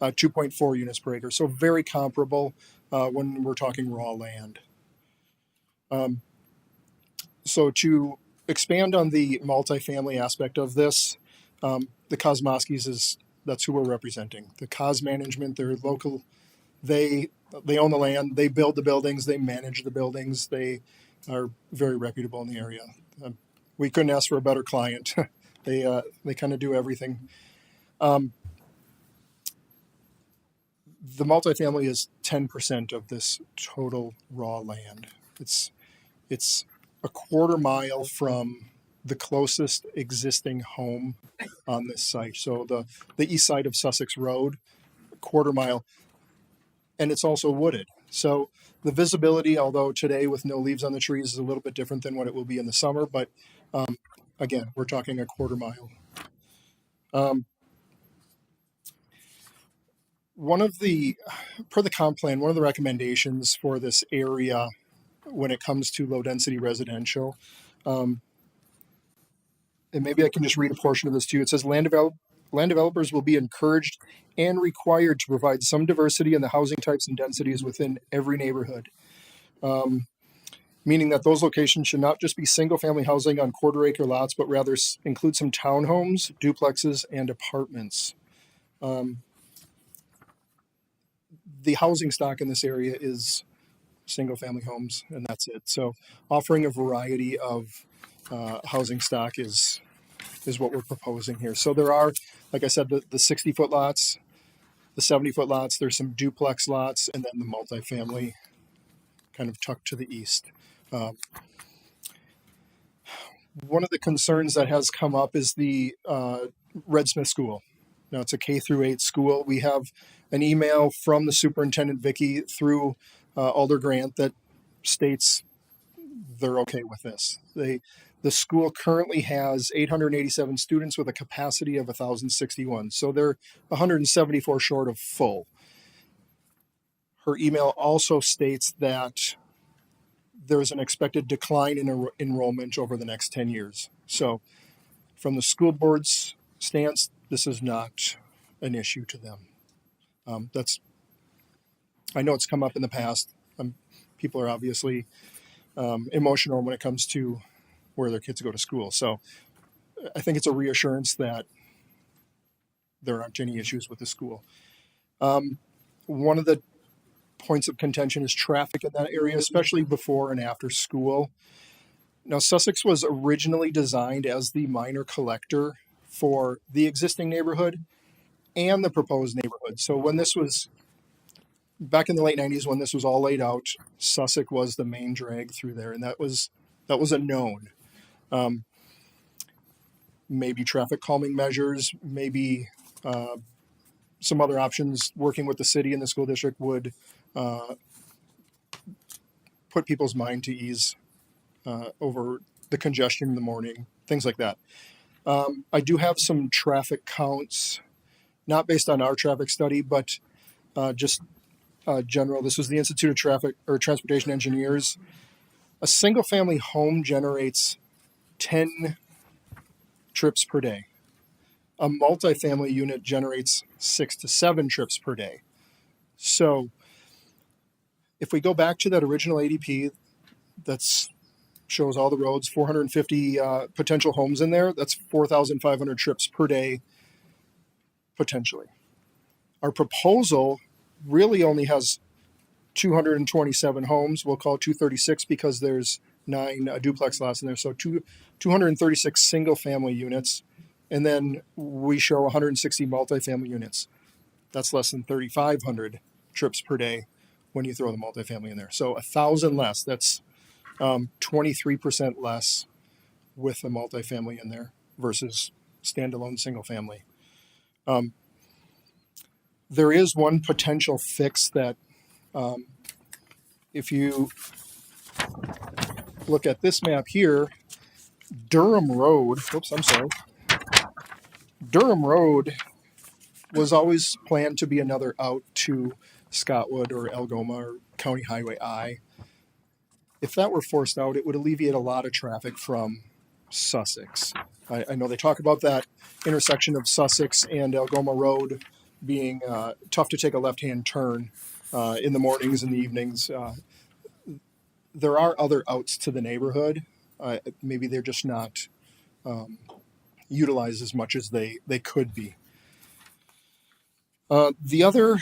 2.4 units per acre. So very comparable when we're talking raw land. So to expand on the multifamily aspect of this, the Kosmoskis that's who we're representing. The Kos Management, they're local. They own the land. They build the buildings. They manage the buildings. They are very reputable in the area. We couldn't ask for a better client. They kind of do everything. The multifamily is 10% of this total raw land. It's a quarter mile from the closest existing home on this site. So the east side of Sussex Road, a quarter mile, and it's also wooded. So the visibility, although today with no leaves on the trees, is a little bit different than what it will be in the summer. But again, we're talking a quarter mile. Per the comp plan, one of the recommendations for this area when it comes to low density residential, and maybe I can just read a portion of this to you. It says land developers will be encouraged and required to provide some diversity in the housing types and densities within every neighborhood. Meaning that those locations should not just be single family housing on quarter acre lots, but rather include some townhomes, duplexes, and apartments. The housing stock in this area is single family homes, and that's it. So offering a variety of housing stock is what we're proposing here. So there are, like I said, the 60-foot lots, the 70-foot lots, there's some duplex lots, and then the multifamily kind of tucked to the east. One of the concerns that has come up is the Red Smith School. Now it's a K-8 school. We have an email from the superintendent, Vicky, through Alder Grant that states they're okay with this. The school currently has 887 students with a capacity of 1,061. So they're 174 short of full. Her email also states that there's an expected decline in enrollment over the next 10 years. So from the school board's stance, this is not an issue to them. I know it's come up in the past. People are obviously emotional when it comes to where their kids go to school. So I think it's a reassurance that there aren't any issues with the school. One of the points of contention is traffic in that area, especially before and after school. Now, Sussex was originally designed as the minor collector for the existing neighborhood and the proposed neighborhood. So when this was back in the late 90s, when this was all laid out, Sussex was the main drag through there, and that was a known. Maybe traffic calming measures, maybe some other options working with the city and the school district would put people's mind to ease over the congestion in the morning, things like that. I do have some traffic counts, not based on our traffic study, but just general. This was the Institute of Transportation Engineers. A single family home generates 10 trips per day. A multifamily unit generates 6 to 7 trips per day. So if we go back to that original ADP, that's shows all the roads, 450 potential homes in there. That's 4,500 trips per day, potentially. Our proposal really only has 227 homes. We'll call it 236 because there's 9 duplex lots in there. So 236 single family units. And then we show 160 multifamily units. That's less than 3,500 trips per day when you throw the multifamily in there. So 1,000 less. That's 23% less with the multifamily in there versus standalone single family. There is one potential fix that if you look at this map here, Durham Road was always planned to be another out to Scottwood or Algoma or County Highway I. If that were forced out, it would alleviate a lot of traffic from Sussex. I know they talk about that intersection of Sussex and Algoma Road being tough to take a left-hand turn in the mornings and the evenings. There are other outs to the neighborhood. Maybe they're just not utilized as much as they could be. The other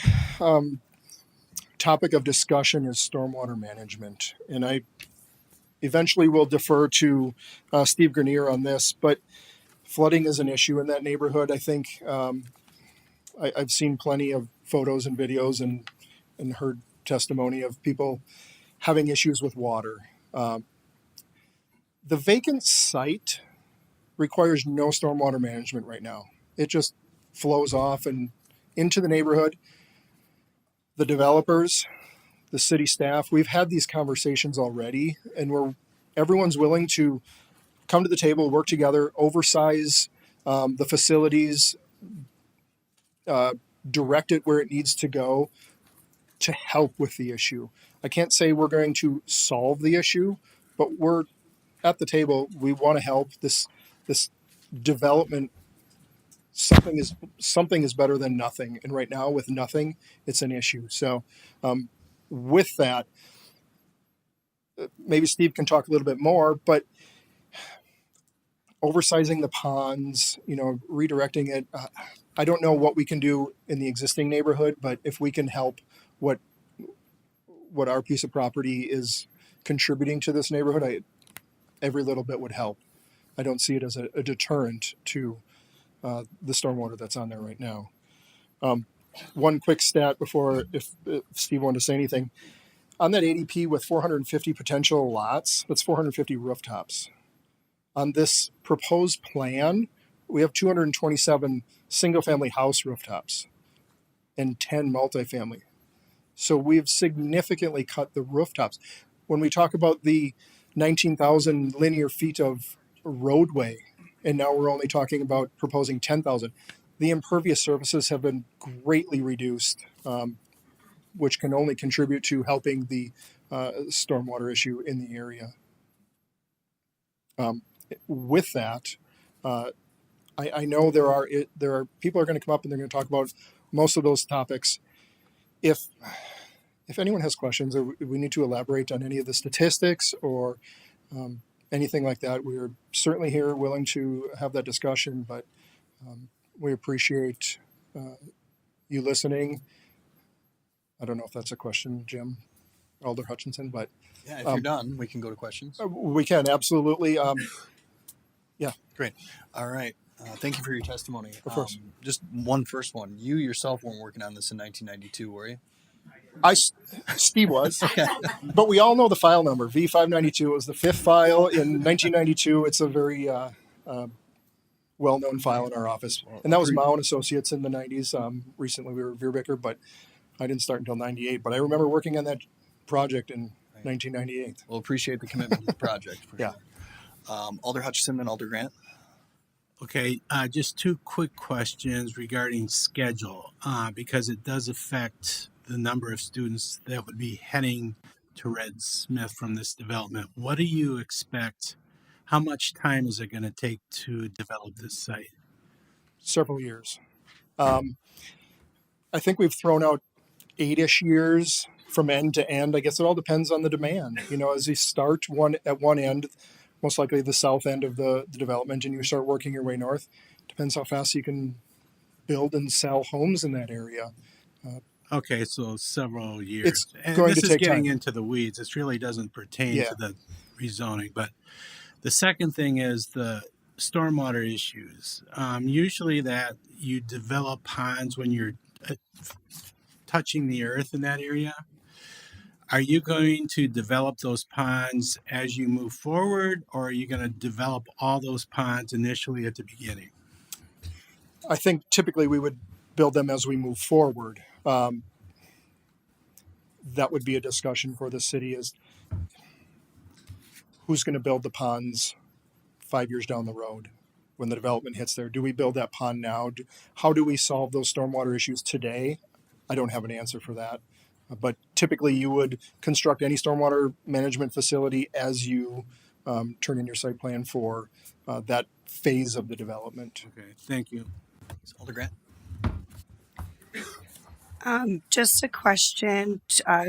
topic of discussion is stormwater management, and I eventually will defer to Steve Grenier on this, but flooding is an issue in that neighborhood. I think I've seen plenty of photos and videos and heard testimony of people having issues with water. The vacant site requires no stormwater management right now. It just flows off and into the neighborhood. The developers, the city staff, we've had these conversations already, and everyone's willing to come to the table, work together, oversize the facilities, direct it where it needs to go to help with the issue. I can't say we're going to solve the issue, but we're at the table. We want to help this development. Something is better than nothing, and right now with nothing, it's an issue. So with that, maybe Steve can talk a little bit more, but oversizing the ponds, redirecting it. I don't know what we can do in the existing neighborhood, but if we can help what our piece of property is contributing to this neighborhood, every little bit would help. I don't see it as a deterrent to the stormwater that's on there right now. One quick stat before, if Steve wanted to say anything. On that ADP with 450 potential lots, that's 450 rooftops. On this proposed plan, we have 227 single-family house rooftops and 10 multifamily. So we've significantly cut the rooftops. When we talk about the 19,000 linear feet of roadway, and now we're only talking about proposing 10,000, the impervious surfaces have been greatly reduced, which can only contribute to helping the stormwater issue in the area. With that, I know there are people are going to come up and they're going to talk about most of those topics. If anyone has questions or we need to elaborate on any of the statistics or anything like that, we are certainly here willing to have that discussion, but we appreciate you listening. I don't know if that's a question, Jim, Alder Hutchinson, but Yeah, if you're done, we can go to questions. we can absolutely. Yeah. Great. All right. Thank you for your testimony. Of course. Just first one. You yourself weren't working on this in 1992, were you? Steve was, but we all know the file number. V592 was the fifth file in 1992. It's a very well-known file in our office, and that was Mao and Associates in the 90s. Recently, we were Veerbecker, but I didn't start until 98. But I remember working on that project in 1998. We'll appreciate the commitment to the project. For Yeah. Sure. Alder Hutchison, then Alder Grant. Okay, just two quick questions regarding schedule, because it does affect the number of students that would be heading to Red Smith from this development. What do you expect? How much time is it going to take to develop this site? Several years. I think we've thrown out 8-ish years from end to end. I guess it all depends on the demand. You know, as you start at one end, most likely the south end of the development, and you start working your way north, depends how fast you can build and sell homes in that area. Okay, so several years. It's And going this to is take getting time. into the weeds. This really doesn't pertain Yeah. to the rezoning. But the second thing is the stormwater issues. Usually that you develop ponds when you're touching the earth in that area. Are you going to develop those ponds as you move forward, or are you going to develop all those ponds initially at the beginning? I think typically we would build them as we move forward. That would be a discussion for the city, is who's going to build the ponds 5 years down the road when the development hits there. Do we build that pond now? How do we solve those stormwater issues today? I don't have an answer for that. But typically you would construct any stormwater management facility as you turn in your site plan for that phase of the development. Okay, thank you. Alder Grant. Just a question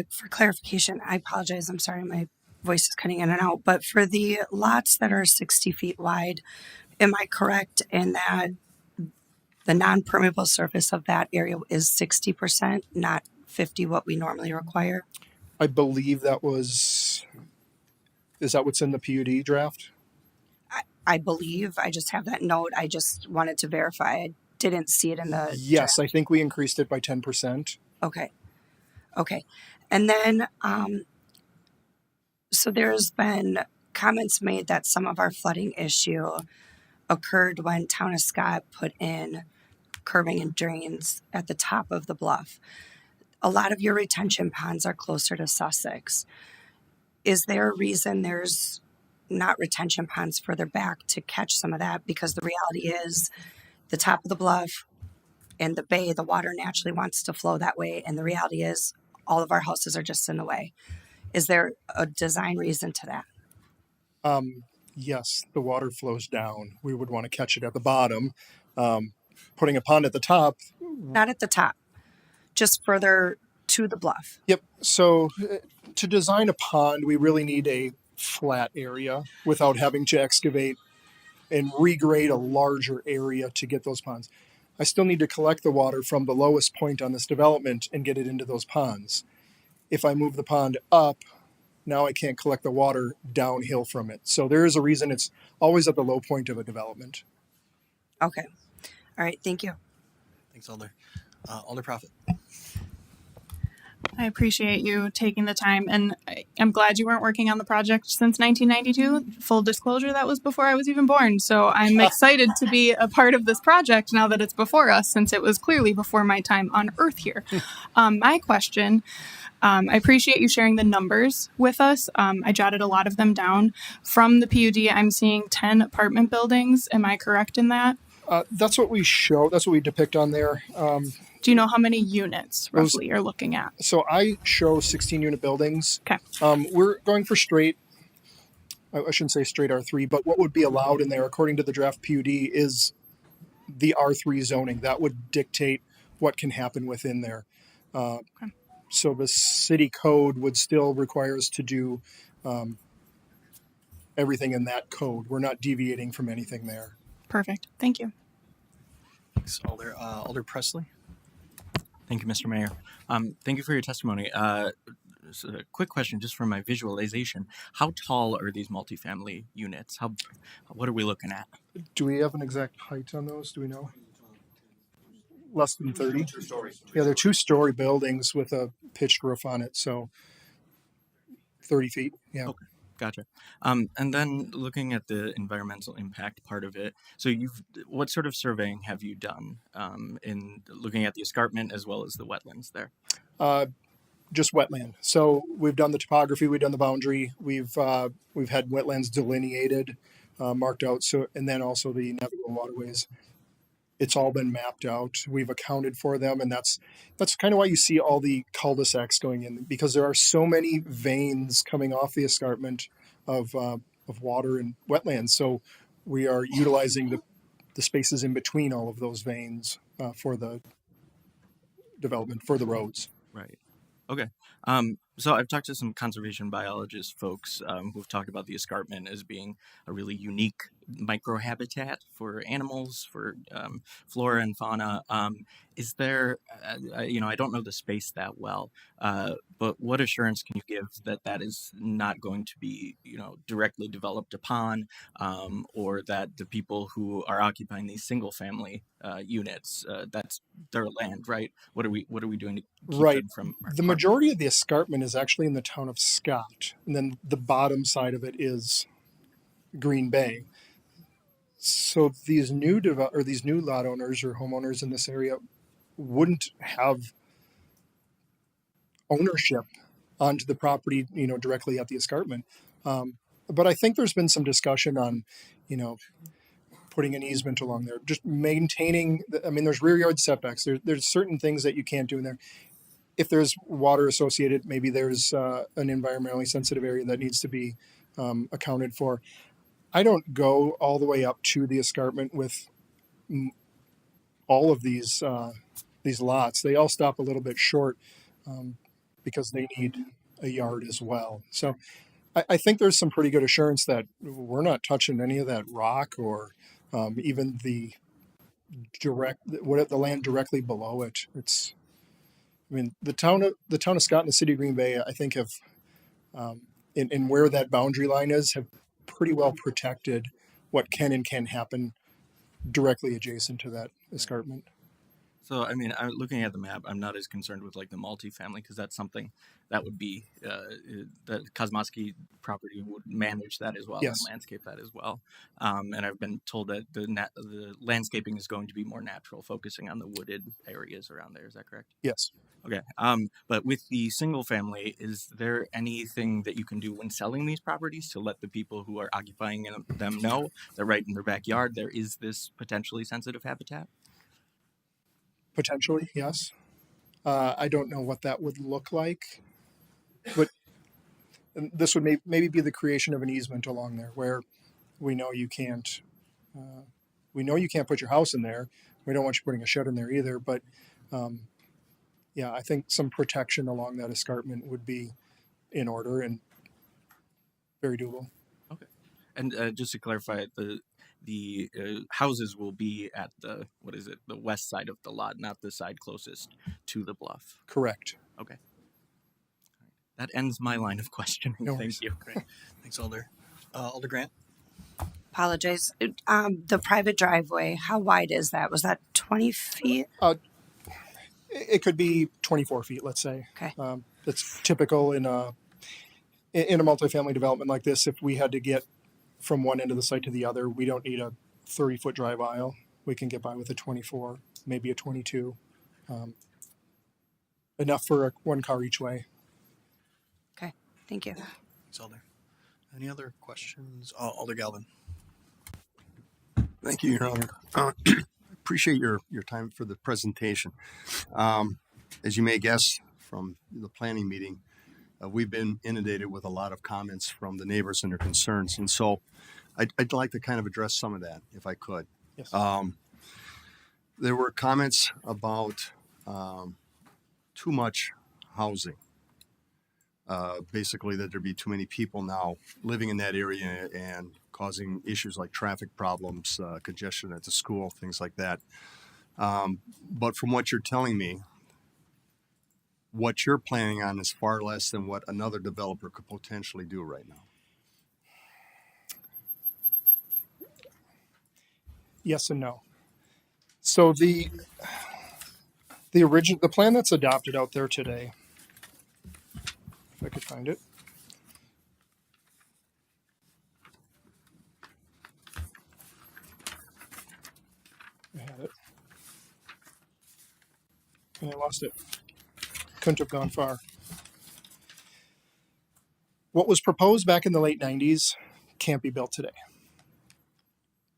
for clarification. I apologize. I'm sorry, my voice is cutting in and out. But for the lots that are 60 feet wide, am I correct in that the non-permeable surface of that area is 60%, not 50, what we normally require? I believe is that what's in the PUD draft? I believe. I just have that note. I just wanted to verify. I didn't see it in the Yes, draft. I think we increased it by 10%. Okay. And then, so there's been comments made that some of our flooding issue occurred when Town of Scott put in curbing and drains at the top of the bluff. A lot of your retention ponds are closer to Sussex. Is there a reason there's not retention ponds further back to catch some of that? Because the reality is the top of the bluff and the bay, the water naturally wants to flow that way. And the reality is all of our houses are just in the way. Is there a design reason to that? Yes, the water flows down. We would want to catch it at the bottom. Putting a pond at the top. Not at the top, just further to the bluff. Yep. So to design a pond, we really need a flat area without having to excavate and regrade a larger area to get those ponds. I still need to collect the water from the lowest point on this development and get it into those ponds. If I move the pond up, now I can't collect the water downhill from it. So there is a reason it's always at the low point of a development. Okay. All right. Thank you. Thanks, Alder. Alder Prophet. I appreciate you taking the time, and I'm glad you weren't working on the project since 1992. Full disclosure, that was before I was even born. So I'm excited to be a part of this project now that it's before us, since it was clearly before my time on Earth here. My question, I appreciate you sharing the numbers with us. I jotted a lot of them down. From the PUD, I'm seeing 10 apartment buildings. Am I correct in that? That's what we show. That's what we depict on there. Do you know how many units roughly you're looking at? So I show 16 unit buildings. Okay. We're going for straight. I shouldn't say straight R3, but what would be allowed in there, according to the draft PUD, is the R3 zoning. That would dictate what can happen within there. So the city code would still require us to do everything in that code. We're not deviating from anything there. Perfect. Thank you. Thanks, Alder. Alder Presley. Thank you, Mr. Mayor. Thank you for your testimony. So a quick question, just for my visualization. How tall are these multifamily units? What are we looking at? Do we have an exact height on those? Do we know? Less than 30? Yeah, they're 2-story buildings with a pitched roof on it, so 30 feet. Yeah. Okay, gotcha. And then looking at the environmental impact part of it, so what sort of surveying have you done in looking at the escarpment as well as the wetlands there? Just wetland. So we've done the topography, we've done the boundary, we've had wetlands delineated, marked out. So, and then also the navigable waterways. It's all been mapped out. We've accounted for them, and that's kind of why you see all the cul-de-sacs going in, because there are so many veins coming off the escarpment of water and wetlands. So we are utilizing the spaces in between all of those veins for the development, for the roads. Right. Okay. So I've talked to some conservation biologist folks who've talked about the escarpment as being a really unique microhabitat for animals, for flora and fauna. Is there, I don't know the space that well, but what assurance can you give that that is not going to be, directly developed upon, or that the people who are occupying these single family units, that's their land, right? What are we doing to keep Right. them from The majority of the escarpment is actually in the town of Scott, and then the bottom side of it is Green Bay. So these new these new lot owners or homeowners in this area wouldn't have ownership onto the property, directly at the escarpment. But I think there's been some discussion on, putting an easement along there, just maintaining. There's rear yard setbacks. There's certain things that you can't do in there. If there's water associated, maybe there's an environmentally sensitive area that needs to be accounted for. I don't go all the way up to the escarpment with all of these lots. They all stop a little bit short because they need a yard as well. So I think there's some pretty good assurance that we're not touching any of that rock or even the land directly below it. The town of Scott and the city of Green Bay, I think, have in where that boundary line is, have pretty well protected what can and can't happen directly adjacent to that escarpment. So, I'm looking at the map. I'm not as concerned with like the multifamily because that's something that would be the Kosmosky property would manage that as well, Yes. and landscape that as well. And I've been told that the landscaping is going to be more natural, focusing on the wooded areas around there. Is that correct? Yes. Okay. But with the single family, is there anything that you can do when selling these properties to let the people who are occupying them know that right in their backyard there is this potentially sensitive habitat? Potentially, yes. I don't know what that would look like, but this would maybe be the creation of an easement along there where we know you can't put your house in there. We don't want you putting a shed in there either, but I think some protection along that escarpment would be in order and very doable. Okay. And just to clarify, the houses will be at the west side of the lot, not the side closest to the bluff. Correct. Okay. That ends my line of questioning. No Thank worries. you. Great. Thanks, Alder. Alder Grant? Apologize. The private driveway, how wide is that? Was that 20 feet? It could be 24 feet, let's say. Okay. That's typical in a multifamily development like this. If we had to get from one end of the site to the other, we don't need a 30-foot drive aisle. We can get by with a 24, maybe a 22. Enough for one car each way. Okay. Thank you. Thanks, Alder. Any other questions? Alder Galvin. Thank you, Your Honor. Appreciate your time for the presentation. As you may guess from the planning meeting, we've been inundated with a lot of comments from the neighbors and their concerns. And so I'd like to kind of address some of that if I could. Yes. There were comments about too much housing. Basically that there'd be too many people now living in that area and causing issues like traffic problems, congestion at the school, things like that. But from what you're telling me, what you're planning on is far less than what another developer could potentially do right now. Yes and no. So the plan that's adopted out there today, if I could find it. I had it. And I lost it. Couldn't have gone far. What was proposed back in the late 90s can't be built today.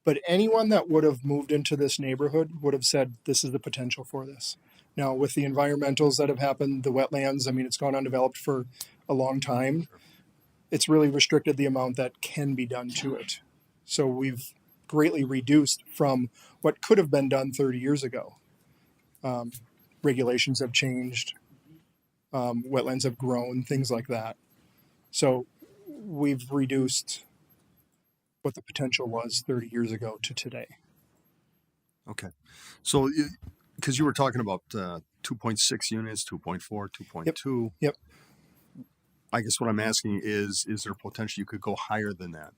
But anyone that would have moved into this neighborhood would have said, this is the potential for this. Now, with the environmentals that have happened, the wetlands, it's gone undeveloped for a long time. It's really restricted the amount that can be done to it. So we've greatly reduced from what could have been done 30 years ago. Regulations have changed. Wetlands have grown, things like that. So we've reduced what the potential was 30 years ago to today. Okay. So, because you were talking about 2.6 units, 2.4, 2.2. Yep. I guess what I'm asking is there potential you could go higher than that,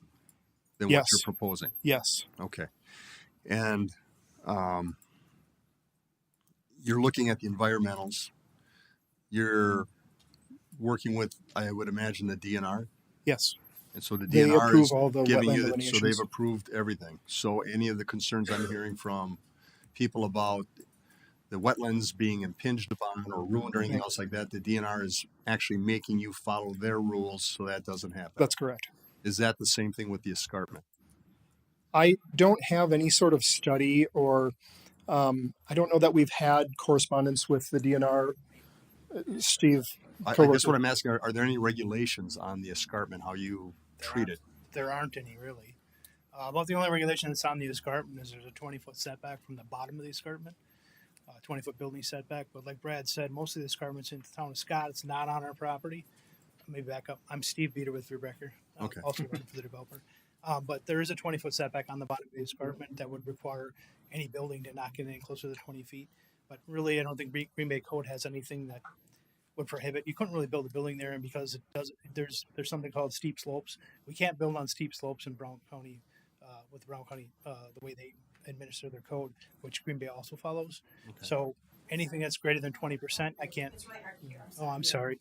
than Yes. what you're proposing? Yes. Okay. And you're looking at the environmentals. You're working with, I would imagine, the DNR. Yes. And so the They DNR approve is all the giving wetland you, so delineations. they've approved everything. So any of the concerns I'm hearing from people about the wetlands being impinged upon or ruined or anything else like that, the DNR is actually making you follow their rules so that doesn't happen. That's correct. Is that the same thing with the escarpment? I don't have any sort of study or I don't know that we've had correspondence with the DNR. Steve, I coworker. guess what I'm asking, are there any regulations on the escarpment, how you treat it? There aren't any really. About the only regulation that's on the escarpment is there's a 20-foot setback from the bottom of the escarpment, 20-foot building setback. But like Brad said, most of the escarpment's in the town of Scott. It's not on our property. Let me back up. I'm Steve Beater with Rebecca, Okay. also running for the developer. But there is a 20-foot setback on the bottom of the escarpment that would require any building to not get any closer to 20 feet. But really, I don't think Green Bay Code has anything that would prohibit. You couldn't really build a building there, and because it does, there's something called steep slopes. We can't build on steep slopes in Brown County with Brown County the way they administer their code, which Green Bay also follows. Okay. So anything that's greater than 20%, I can't. Oh, I'm sorry.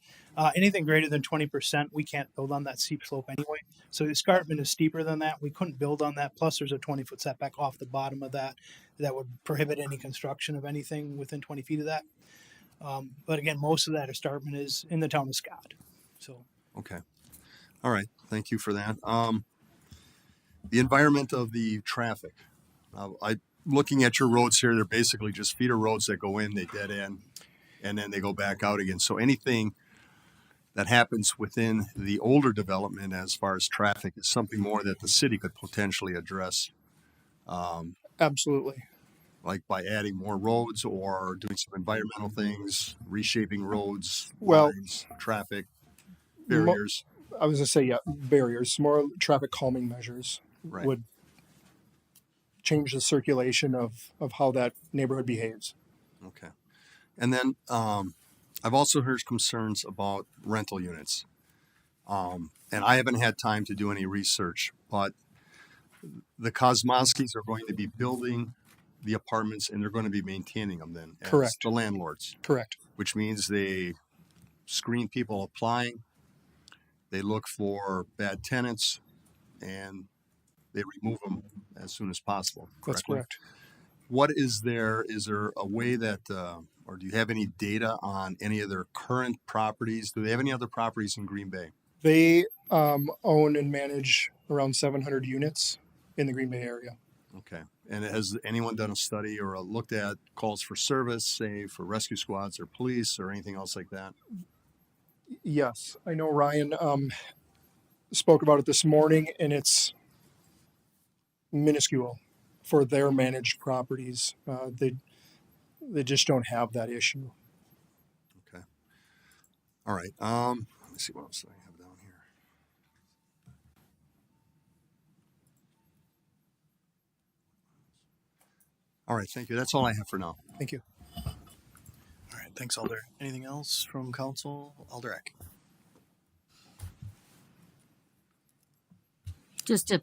Anything greater than 20%, we can't build on that steep slope anyway. So the escarpment is steeper than that. We couldn't build on that. Plus, there's a 20-foot setback off the bottom of that would prohibit any construction of anything within 20 feet of that. But again, most of that escarpment is in the town of Scott. So Okay. All right. Thank you for that. The environment of the traffic. Looking at your roads here, they're basically just feeder roads that go in, they dead end, and then they go back out again. So anything that happens within the older development as far as traffic is something more that the city could potentially address. Absolutely. Like by adding more roads or doing some environmental things, reshaping roads, Well, lines, traffic, barriers. I was going to say, yeah, barriers, more traffic calming measures Right. would change the circulation of how that neighborhood behaves. Okay. And then I've also heard concerns about rental units. And I haven't had time to do any research, but the Kosmowskis are going to be building the apartments and they're going to be maintaining them then as Correct. the landlords. Correct. Which means they screen people applying, they look for bad tenants, and they remove them as soon as possible. That's correctly? correct. What is there a way that, or do you have any data on any of their current properties? Do they have any other properties in Green Bay? They own and manage around 700 units in the Green Bay area. Okay. And has anyone done a study or looked at calls for service, say for rescue squads or police or anything else like that? Yes, I know Ryan spoke about it this morning, and it's minuscule for their managed properties. They just don't have that issue. Okay. All right. Let me see what else I have down here. All right. Thank you. That's all I have for now. Thank you. All right, thanks, Alder. Anything else from council? Alder Eck. Just to,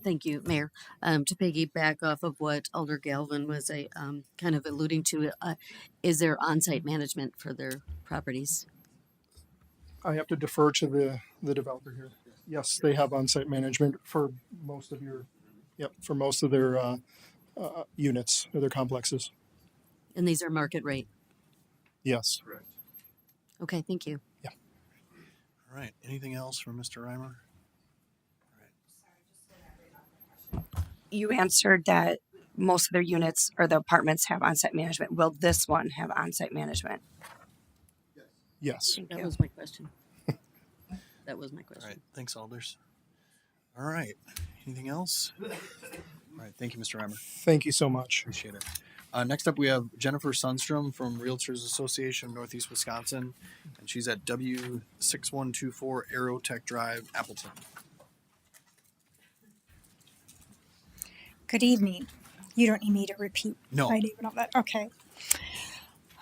thank you, Mayor, to piggyback off of what Alder Galvin was kind of alluding to, is there on-site management for their properties? I have to defer to the developer here. Yes, they have on-site management for most of for most of their units or their complexes. And these are market rate? Yes. Correct. Okay, thank you. Yeah. All right, anything else from Mr. Reimer? You answered that most of their units or the apartments have on-site management. Will this one have on-site management? Yes. That was my question. That was my question. All right, thanks, Alders. All right, anything else? All right, thank you, Mr. Reimer. Thank you so much. Appreciate it. Next up, we have Jennifer Sundstrom from Realtors Association of Northeast Wisconsin, and she's at W6124 Aerotech Drive, Appleton. Good evening. You don't need me to repeat No. my name and all that. Okay.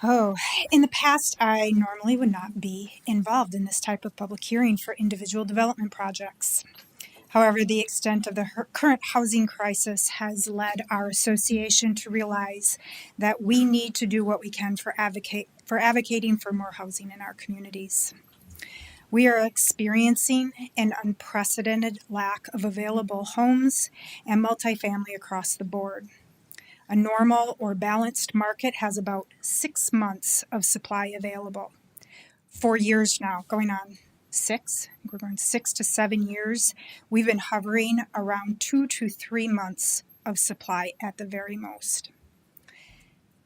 Oh, in the past, I normally would not be involved in this type of public hearing for individual development projects. However, the extent of the current housing crisis has led our association to realize that we need to do what we can for advocating for more housing in our communities. We are experiencing an unprecedented lack of available homes and multifamily across the board. A normal or balanced market has about 6 months of supply available. 4 years now, going on 6, we're going 6 to 7 years, we've been hovering around 2 to 3 months of supply at the very most.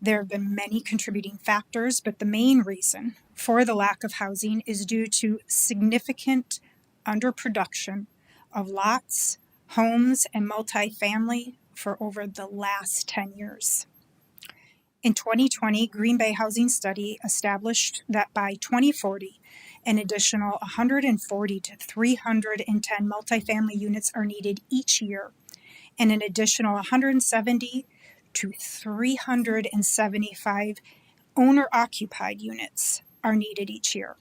There have been many contributing factors, but the main reason for the lack of housing is due to significant underproduction of lots, homes, and multifamily for over the last 10 years. In 2020, Green Bay Housing Study established that by 2040, an additional 140 to 310 multifamily units are needed each year, and an additional 170 to 375 owner-occupied units are needed each year.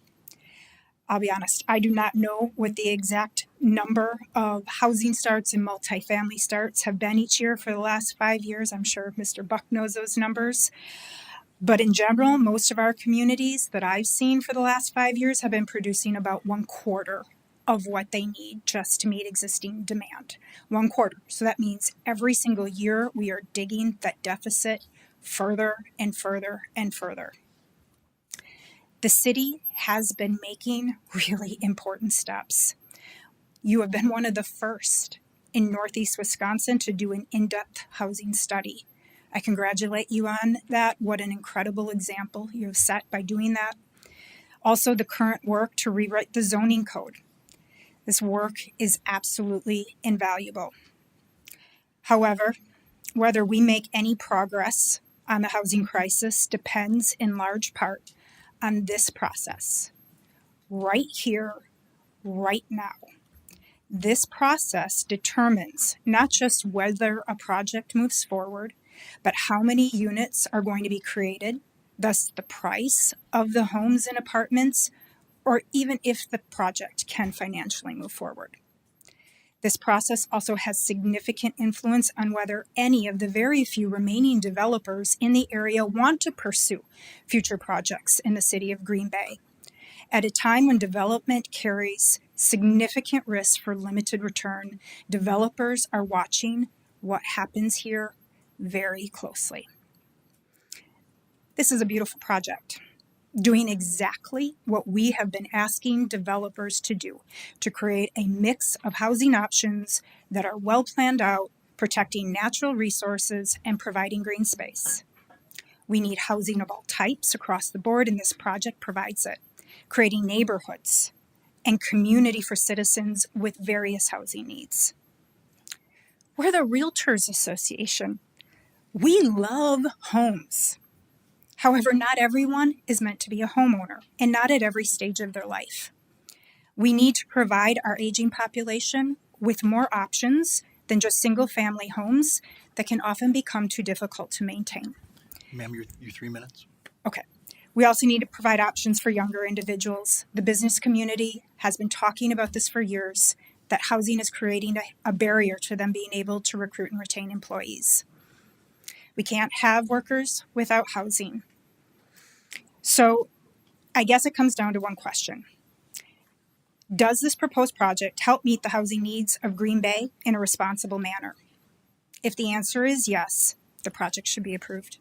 I'll be honest, I do not know what the exact number of housing starts and multifamily starts have been each year for the last 5 years. I'm sure Mr. Buck knows those numbers. But in general, most of our communities that I've seen for the last 5 years have been producing about 1/4 of what they need just to meet existing demand. 1/4. So that means every single year we are digging that deficit further and further and further. The city has been making really important steps. You have been one of the first in Northeast Wisconsin to do an in-depth housing study. I congratulate you on that. What an incredible example you have set by doing that. Also, the current work to rewrite the zoning code. This work is absolutely invaluable. However, whether we make any progress on the housing crisis depends in large part on this process. Right here, right now. This process determines not just whether a project moves forward, but how many units are going to be created, thus the price of the homes and apartments, or even if the project can financially move forward. This process also has significant influence on whether any of the very few remaining developers in the area want to pursue future projects in the city of Green Bay. At a time when development carries significant risk for limited return, developers are watching what happens here very closely. This is a beautiful project, doing exactly what we have been asking developers to do, to create a mix of housing options that are well planned out, protecting natural resources and providing green space. We need housing of all types across the board, and this project provides it, creating neighborhoods and community for citizens with various housing needs. We're the Realtors Association. We love homes. However, not everyone is meant to be a homeowner, and not at every stage of their life. We need to provide our aging population with more options than just single-family homes that can often become too difficult to maintain. Ma'am, your 3 minutes. Okay. We also need to provide options for younger individuals. The business community has been talking about this for years, that housing is creating a barrier to them being able to recruit and retain employees. We can't have workers without housing. So I guess it comes down to one question. Does this proposed project help meet the housing needs of Green Bay in a responsible manner? If the answer is yes, the project should be approved.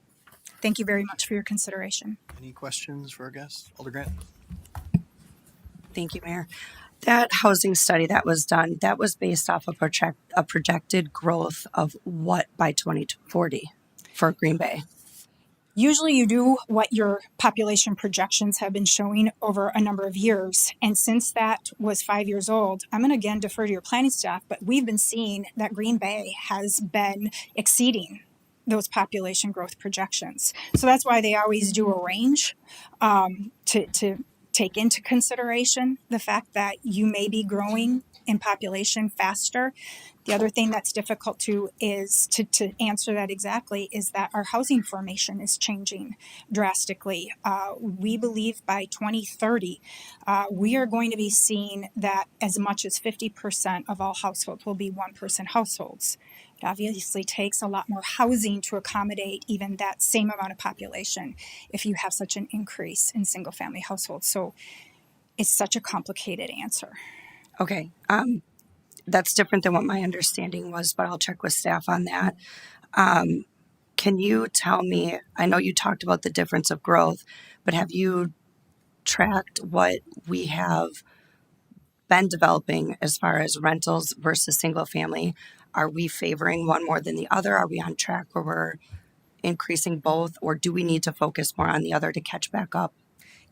Thank you very much for your consideration. Any questions for our guests? Alder Grant? Thank you, Mayor. That housing study that was done, that was based off of a projected growth of what by 2040 for Green Bay? Usually you do what your population projections have been showing over a number of years. And since that was 5 years old, I'm going to again defer to your planning staff, but we've been seeing that Green Bay has been exceeding those population growth projections. So that's why they always do a range to take into consideration the fact that you may be growing in population faster. The other thing that's difficult to is to answer that exactly is that our housing formation is changing drastically. We believe by 2030, we are going to be seeing that as much as 50% of all households will be one-person households. It obviously takes a lot more housing to accommodate even that same amount of population if you have such an increase in single-family households. So it's such a complicated answer. Okay. That's different than what my understanding was, but I'll check with staff on that. Can you tell me, I know you talked about the difference of growth, but have you tracked what we have been developing as far as rentals versus single family? Are we favoring one more than the other? Are we on track where we're increasing both, or do we need to focus more on the other to catch back up?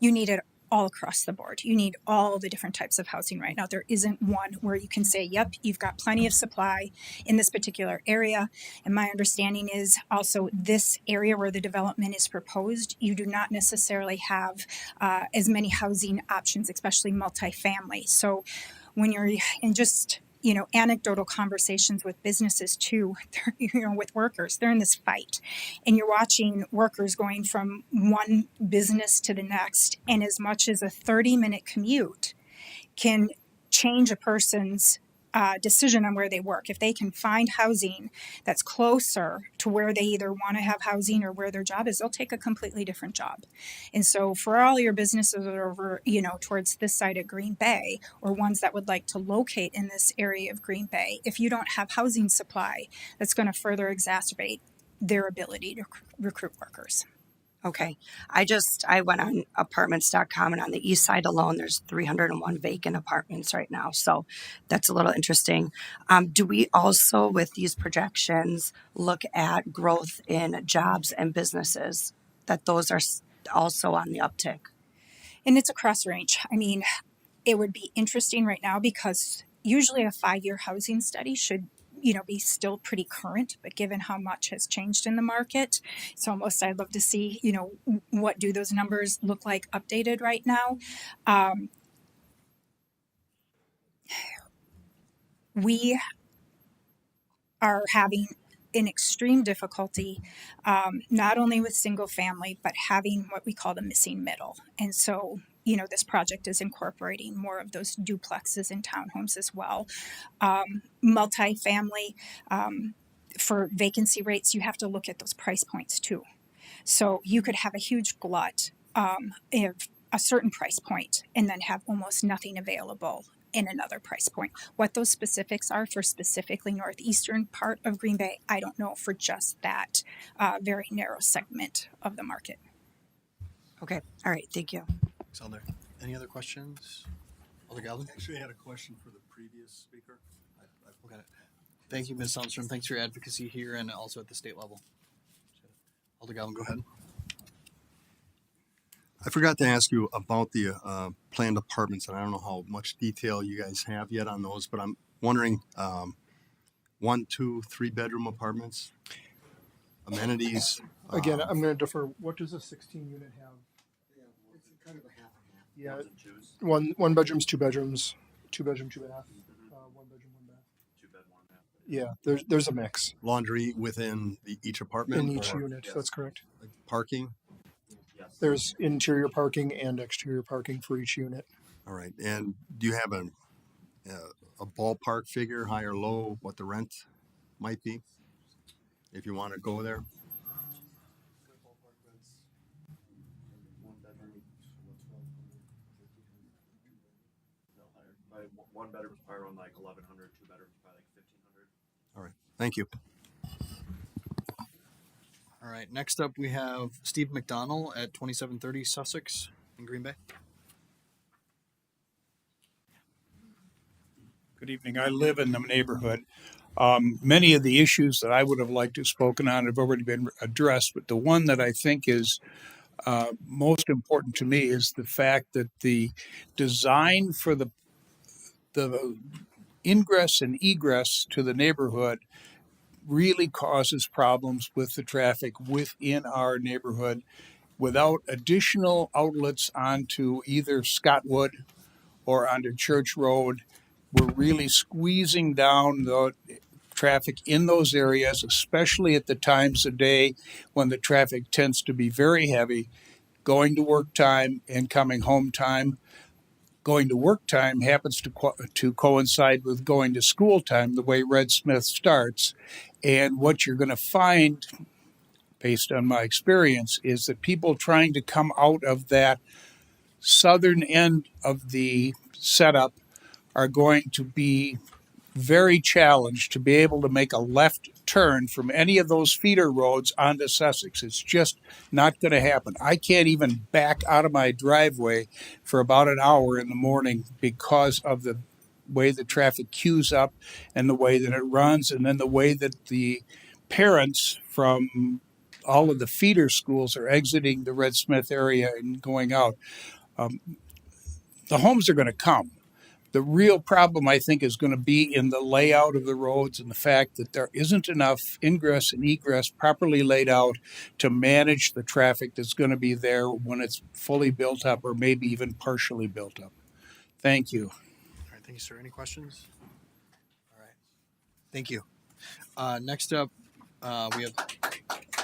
You need it all across the board. You need all the different types of housing right now. There isn't one where you can say, yep, you've got plenty of supply in this particular area. And my understanding is also this area where the development is proposed, you do not necessarily have as many housing options, especially multifamily. So when you're in just anecdotal conversations with businesses too, with workers, they're in this fight, and you're watching workers going from one business to the next, and as much as a 30-minute commute can change a person's decision on where they work. If they can find housing that's closer to where they either want to have housing or where their job is, they'll take a completely different job. And so for all your businesses that are over, towards this side of Green Bay, or ones that would like to locate in this area of Green Bay, if you don't have housing supply, that's going to further exacerbate their ability to recruit workers. Okay. I went on apartments.com, and on the east side alone, there's 301 vacant apartments right now. So that's a little interesting. Do we also, with these projections, look at growth in jobs and businesses, that those are also on the uptick? And it's across range. I mean, it would be interesting right now because usually a 5-year housing study should be still pretty current, but given how much has changed in the market, it's almost, I'd love to see, what do those numbers look like updated right now. We are having an extreme difficulty, not only with single family, but having what we call the missing middle. And so, this project is incorporating more of those duplexes and townhomes as well. Multifamily, for vacancy rates, you have to look at those price points too. So you could have a huge glut of a certain price point and then have almost nothing available in another price point. What those specifics are for specifically northeastern part of Green Bay, I don't know for just that very narrow segment of the market. Okay. All right. Thank you. Thanks, Alder. Any other questions? Alder Galvin? Actually, I had a question for the previous speaker. Got it. Thank you, Ms. Sundstrom. Thanks for your advocacy here and also at the state level. Alder Galvin, go ahead. I forgot to ask you about the planned apartments, and I don't know how much detail you guys have yet on those, but I'm wondering, 1, 2, 3 bedroom apartments, amenities. Again, I'm going to defer. What does a 16 unit have? It's kind of a half and half. Yeah, one bedrooms, 2 bedrooms, 2 bedroom, 2 bath, 1 bedroom, 1 bath. 2 bed, 1 bath. Yeah, there's a mix Laundry within each apartment? in each or- unit. Yes. That's correct. Like parking? There's interior parking and exterior parking for each unit. All right. And do you have a ballpark figure, high or low, what the rent might be, if you want to go there? One bedroom is probably around like 1,100. 2 bedrooms probably like 1,500. All right. Thank you. All right. Next up, we have Steve McDonnell at 2730 Sussex in Green Bay. Good evening. I live in the neighborhood. Many of the issues that I would have liked to have spoken on have already been addressed, but the one that I think is most important to me is the fact that the design for the ingress and egress to the neighborhood really causes problems with the traffic within our neighborhood. Without additional outlets onto either Scottwood or onto Church Road, we're really squeezing down the traffic in those areas, especially at the times of day when the traffic tends to be very heavy, going to work time and coming home time. Going to work time happens to coincide with going to school time, the way Red Smith starts. And what you're going to find, based on my experience, is that people trying to come out of that southern end of the setup are going to be very challenged to be able to make a left turn from any of those feeder roads onto Sussex. It's just not going to happen. I can't even back out of my driveway for about an hour in the morning because of the way the traffic queues up and the way that it runs, and then the way that the parents from all of the feeder schools are exiting the Red Smith area and going out. The homes are going to come. The real problem, I think, is going to be in the layout of the roads and the fact that there isn't enough ingress and egress properly laid out to manage the traffic that's going to be there when it's fully built up or maybe even partially built up. Thank you. All right, thank you, sir. Any questions? All right, thank you. Next up, we have,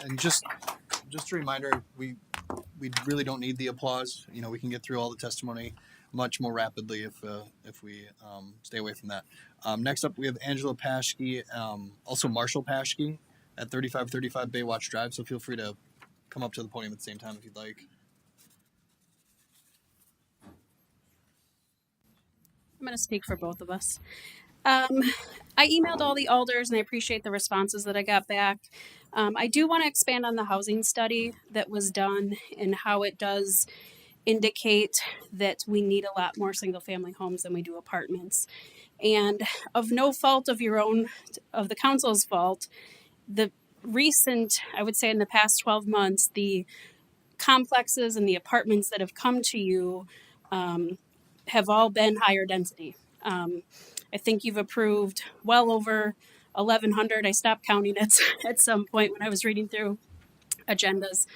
and just a reminder, we really don't need the applause. You know, we can get through all the testimony much more rapidly if we stay away from that. Next up, we have Angela Paschke, also Marshall Paschke at 3535 Baywatch Drive. So feel free to come up to the podium at the same time if you'd like. I'm going to speak for both of us. I emailed all the alders and I appreciate the responses that I got back. I do want to expand on the housing study that was done and how it does indicate that we need a lot more single family homes than we do apartments. And of no fault of your own, of the council's fault, the recent, I would say in the past 12 months, the complexes and the apartments that have come to you have all been higher density. I think you've approved well over 1,100. I stopped counting it at some point when I was reading through agendas.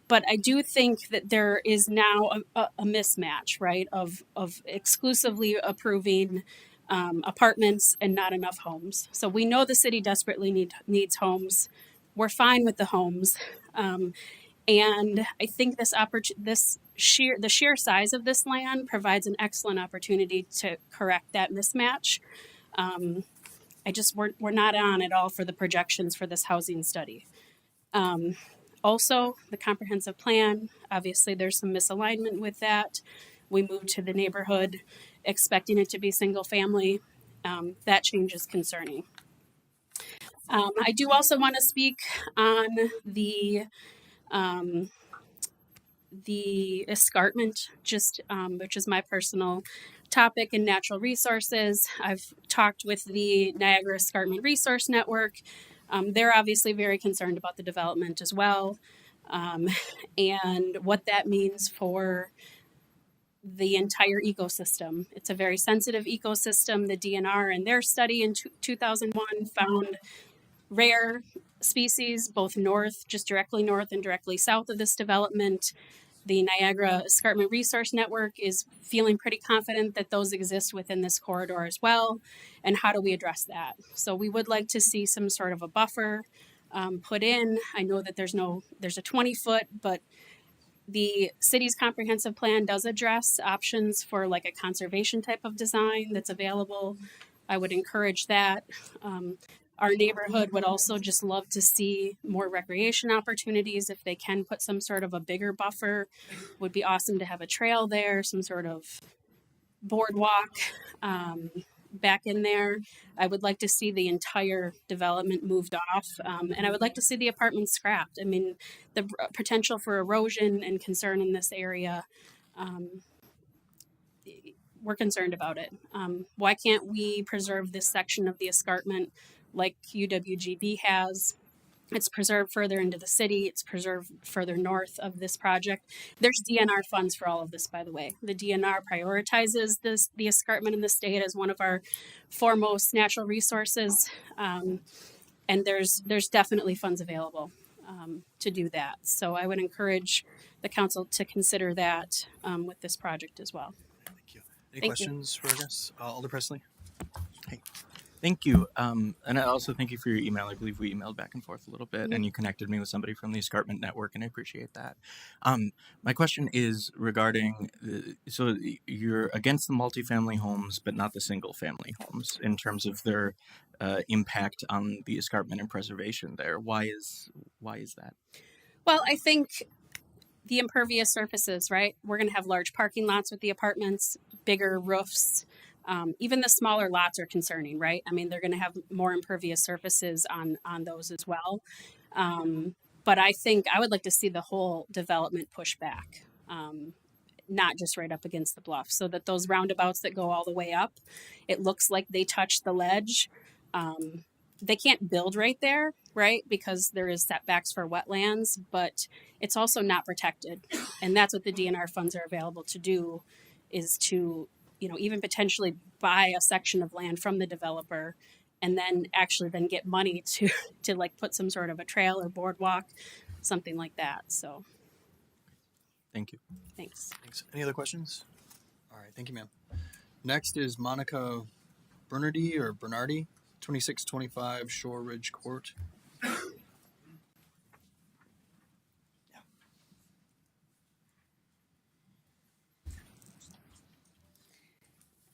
But I do think that there is now a mismatch, right, of exclusively approving apartments and not enough homes. So we know the city desperately needs homes. We're fine with the homes. And I think the sheer size of this land provides an excellent opportunity to correct that mismatch. We're not on at all for the projections for this housing study. Also, the comprehensive plan, obviously there's some misalignment with that. We moved to the neighborhood expecting it to be single family. That change is concerning. I do also want to speak on the escarpment, which is my personal topic in natural resources. I've talked with the Niagara Escarpment Resource Network. They're obviously very concerned about the development as well, and what that means for the entire ecosystem. It's a very sensitive ecosystem. The DNR in their study in 2001 found rare species both north, just directly north and directly south of this development. The Niagara Escarpment Resource Network is feeling pretty confident that those exist within this corridor as well. And how do we address that? So we would like to see some sort of a buffer put in. I know that there's a 20-foot, but the city's comprehensive plan does address options for like a conservation type of design that's available. I would encourage that. Our neighborhood would also just love to see more recreation opportunities. If they can put some sort of a bigger buffer, would be awesome to have a trail there, some sort of boardwalk back in there. I would like to see the entire development moved off, and I would like to see the apartments scrapped. I mean, the potential for erosion and concern in this area, we're concerned about it. Why can't we preserve this section of the escarpment like UWGB has? It's preserved further into the city. It's preserved further north of this project. There's DNR funds for all of this, by the way. The DNR prioritizes the escarpment in the state as one of our foremost natural resources, and there's definitely funds available to do that. So I would encourage the council to consider that with this project as well. Any Thank you. questions for us, Alder Presley? Hey. Thank you. And I also thank you for your email. I believe we emailed back and forth a little bit, and you connected me with somebody from the Escarpment Network, and I appreciate that. My question is regarding, so you're against the multifamily homes, but not the single family homes in terms of their impact on the escarpment and preservation there. Why is that? Well, I think the impervious surfaces, right? We're going to have large parking lots with the apartments, bigger roofs. Even the smaller lots are concerning, right? I mean, they're going to have more impervious surfaces on those as well. But I think I would like to see the whole development push back, not just right up against the bluff, so that those roundabouts that go all the way up, it looks like they touch the ledge. They can't build right there, right? Because there is setbacks for wetlands, but it's also not protected. And that's what the DNR funds are available to do, is to, even potentially buy a section of land from the developer and then actually then get money to like put some sort of a trail or boardwalk, something like that. So thank you. Thanks. Any other questions? All right, thank you, ma'am. Next is Monica Bernardi, 2625 Shore Ridge Court.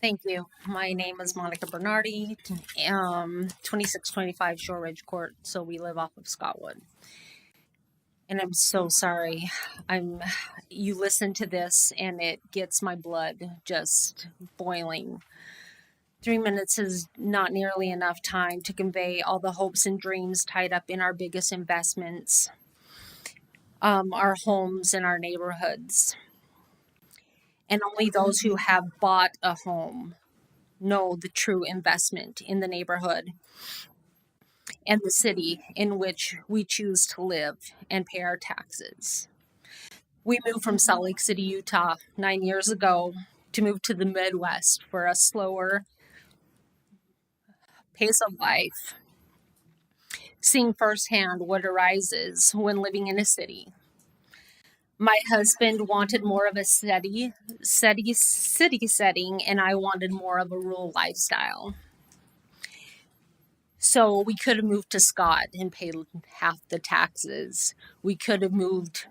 Thank you. My name is Monica Bernardi, 2625 Shore Ridge Court. So we live off of Scottwood. And I'm so sorry. You listen to this and it gets my blood just boiling. 3 minutes is not nearly enough time to convey all the hopes and dreams tied up in our biggest investments, our homes and our neighborhoods. And only those who have bought a home know the true investment in the neighborhood and the city in which we choose to live and pay our taxes. We moved from Salt Lake City, Utah 9 years ago to move to the Midwest for a slower pace of life, seeing firsthand what arises when living in a city. My husband wanted more of a city setting, and I wanted more of a rural lifestyle. So we could have moved to Scott and paid half the taxes. We could have moved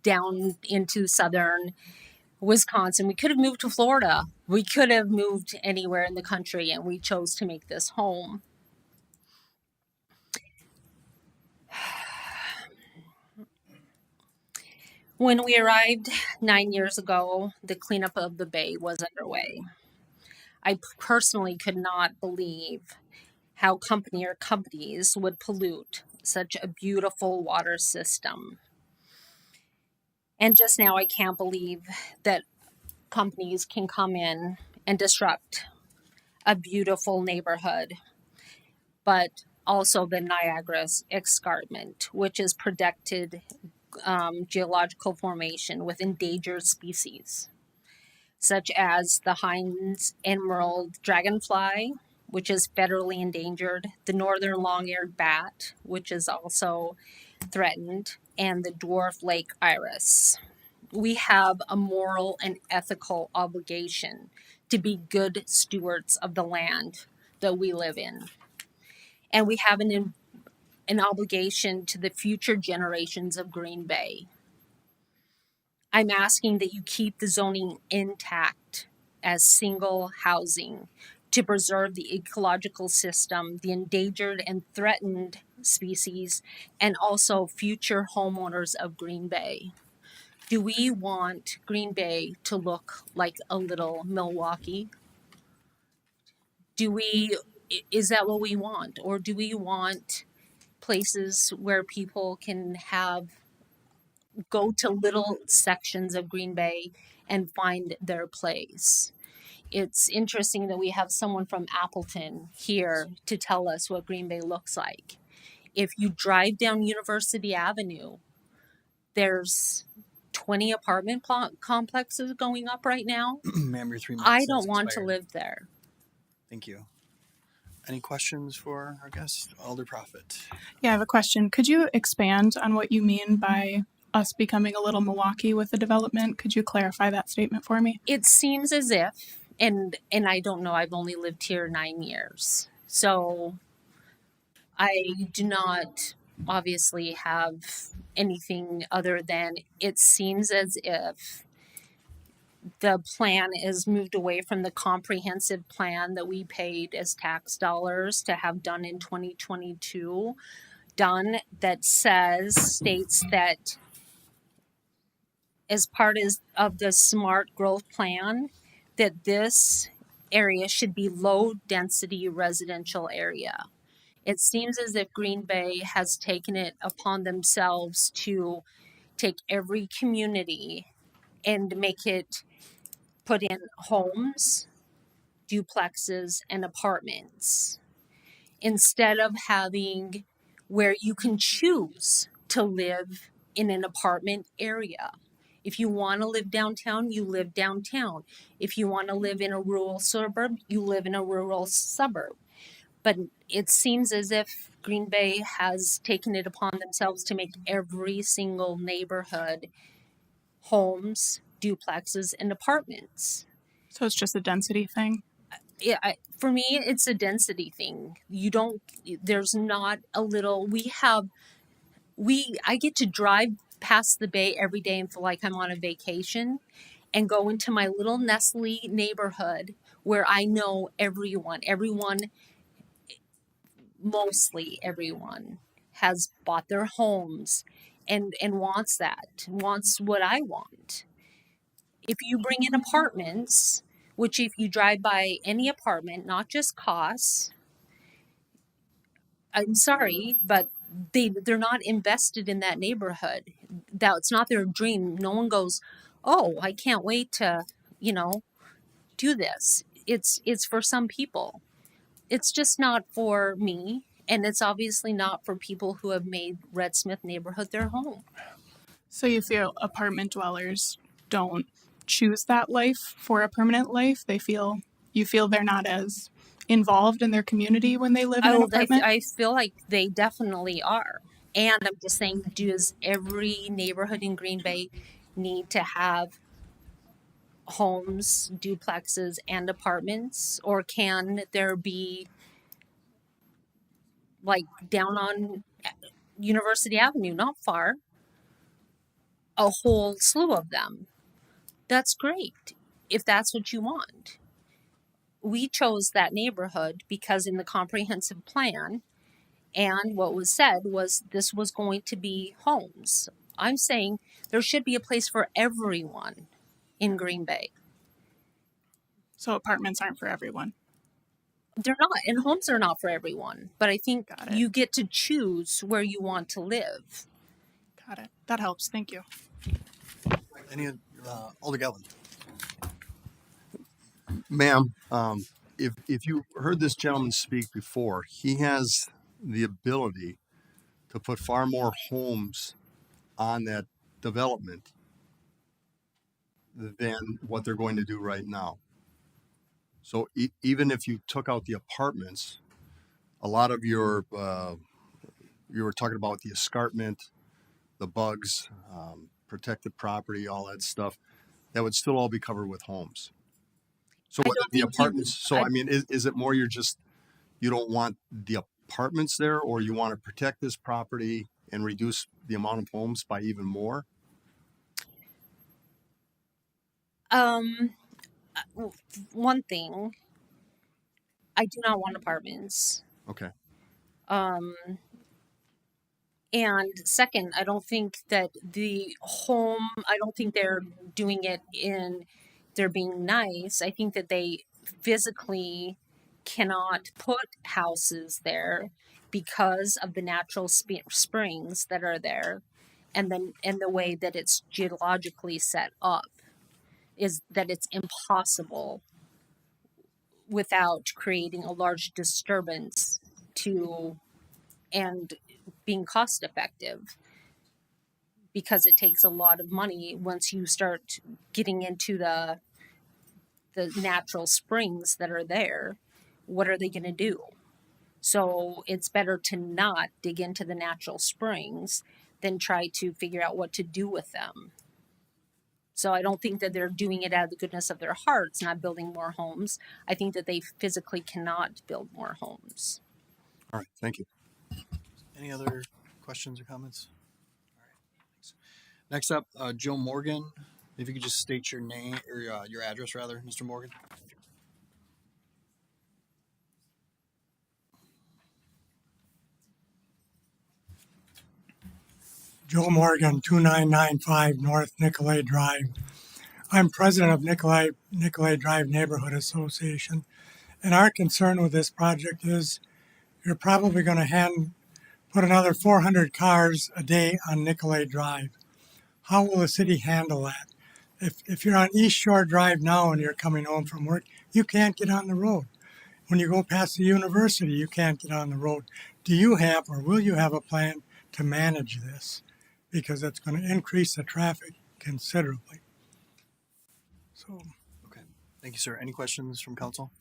down into southern Wisconsin. We could have moved to Florida. We could have moved anywhere in the country, and we chose to make this home. When we arrived 9 years ago, the cleanup of the bay was underway. I personally could not believe how companies would pollute such a beautiful water system. And just now, I can't believe that companies can come in and disrupt a beautiful neighborhood, but also the Niagara Escarpment, which is protected geological formation with endangered species, such as the Hines emerald dragonfly, which is federally endangered, the northern long-eared bat, which is also threatened, and the dwarf lake iris. We have a moral and ethical obligation to be good stewards of the land that we live in. And we have an obligation to the future generations of Green Bay. I'm asking that you keep the zoning intact as single housing to preserve the ecological system, the endangered and threatened species, and also future homeowners of Green Bay. Do we want Green Bay to look like a little Milwaukee? Is that what we want? Or do we want places where people can go to little sections of Green Bay and find their place? It's interesting that we have someone from Appleton here to tell us what Green Bay looks like. If you drive down University Avenue, there's 20 apartment complexes going up right now. Ma'am, your 3 minutes I has don't want to expired. live there. Thank you. Any questions for our guest, Alder Prophet? Yeah, I have a question. Could you expand on what you mean by us becoming a little Milwaukee with the development? Could you clarify that statement for me? It seems as if, and I don't know, I've only lived here 9 years. So I do not obviously have anything other than it seems as if the plan is moved away from the comprehensive plan that we paid as tax dollars to have done in 2022, done that states that as part of the smart growth plan, that this area should be low density residential area. It seems as if Green Bay has taken it upon themselves to take every community and make it put in homes, duplexes, and apartments instead of having where you can choose to live in an apartment area. If you want to live downtown, you live downtown. If you want to live in a rural suburb, you live in a rural suburb. But it seems as if Green Bay has taken it upon themselves to make every single neighborhood homes, duplexes, and apartments. So it's just a density thing? Yeah, for me, it's a density thing. There's not a little, I get to drive past the Bay every day and feel like I'm on a vacation and go into my little Nestle neighborhood where I know everyone, mostly everyone has bought their homes and wants what I want. If you bring in apartments, which if you drive by any apartment, not just costs, I'm sorry, but they're not invested in that neighborhood. That's not their dream. No one goes, oh, I can't wait to, do this. It's for some people. It's just not for me. And it's obviously not for people who have made Red Smith neighborhood their home. So you feel apartment dwellers don't choose that life for a permanent life? You feel they're not as involved in their community when they live in an apartment? I feel like they definitely are. And I'm just saying, does every neighborhood in Green Bay need to have homes, duplexes, and apartments? Or can there be, like down on University Avenue, not far, a whole slew of them? That's great if that's what you want. We chose that neighborhood because in the comprehensive plan, and what was said was this was going to be homes. I'm saying there should be a place for everyone in Green Bay. So apartments aren't for everyone? They're not, and homes are not for everyone. But I think you get to choose where you want to live. Got it. That helps. Thank you. Alder Galvin. Ma'am, if you heard this gentleman speak before, he has the ability to put far more homes on that development than what they're going to do right now. So even if you took out the apartments, a lot of you were talking about the escarpment, the bugs, protected property, all that stuff, that would still all be covered with homes. So whether the apartments, is it more you don't want the apartments there, or you want to protect this property and reduce the amount of homes by even more? One thing, I do not want apartments. Okay. And second, I don't think that I don't think they're doing it they're being nice. I think that they physically cannot put houses there because of the natural springs that are there, and the way that it's geologically set up is that it's impossible without creating a large disturbance and being cost effective, because it takes a lot of money once you start getting into the natural springs that are there. What are they going to do? So it's better to not dig into the natural springs than try to figure out what to do with them. So I don't think that they're doing it out of the goodness of their hearts, not building more homes. I think that they physically cannot build more homes. All right, thank you. Any other questions or comments? All right, thanks. Next up, Joe Morgan. If you could just state your name or your address, rather, Mr. Morgan. Joe Morgan, 2995 North Nicolay Drive. I'm president of Nicolay Drive Neighborhood Association, and our concern with this project is you're probably going to put another 400 cars a day on Nicolay Drive. How will the city handle that? If you're on East Shore Drive now and you're coming home from work, you can't get on the road. When you go past the university, you can't get on the road. Do you have or will you have a plan to manage this? Because it's going to increase the traffic considerably. So, okay. Thank you, sir. Any questions from council?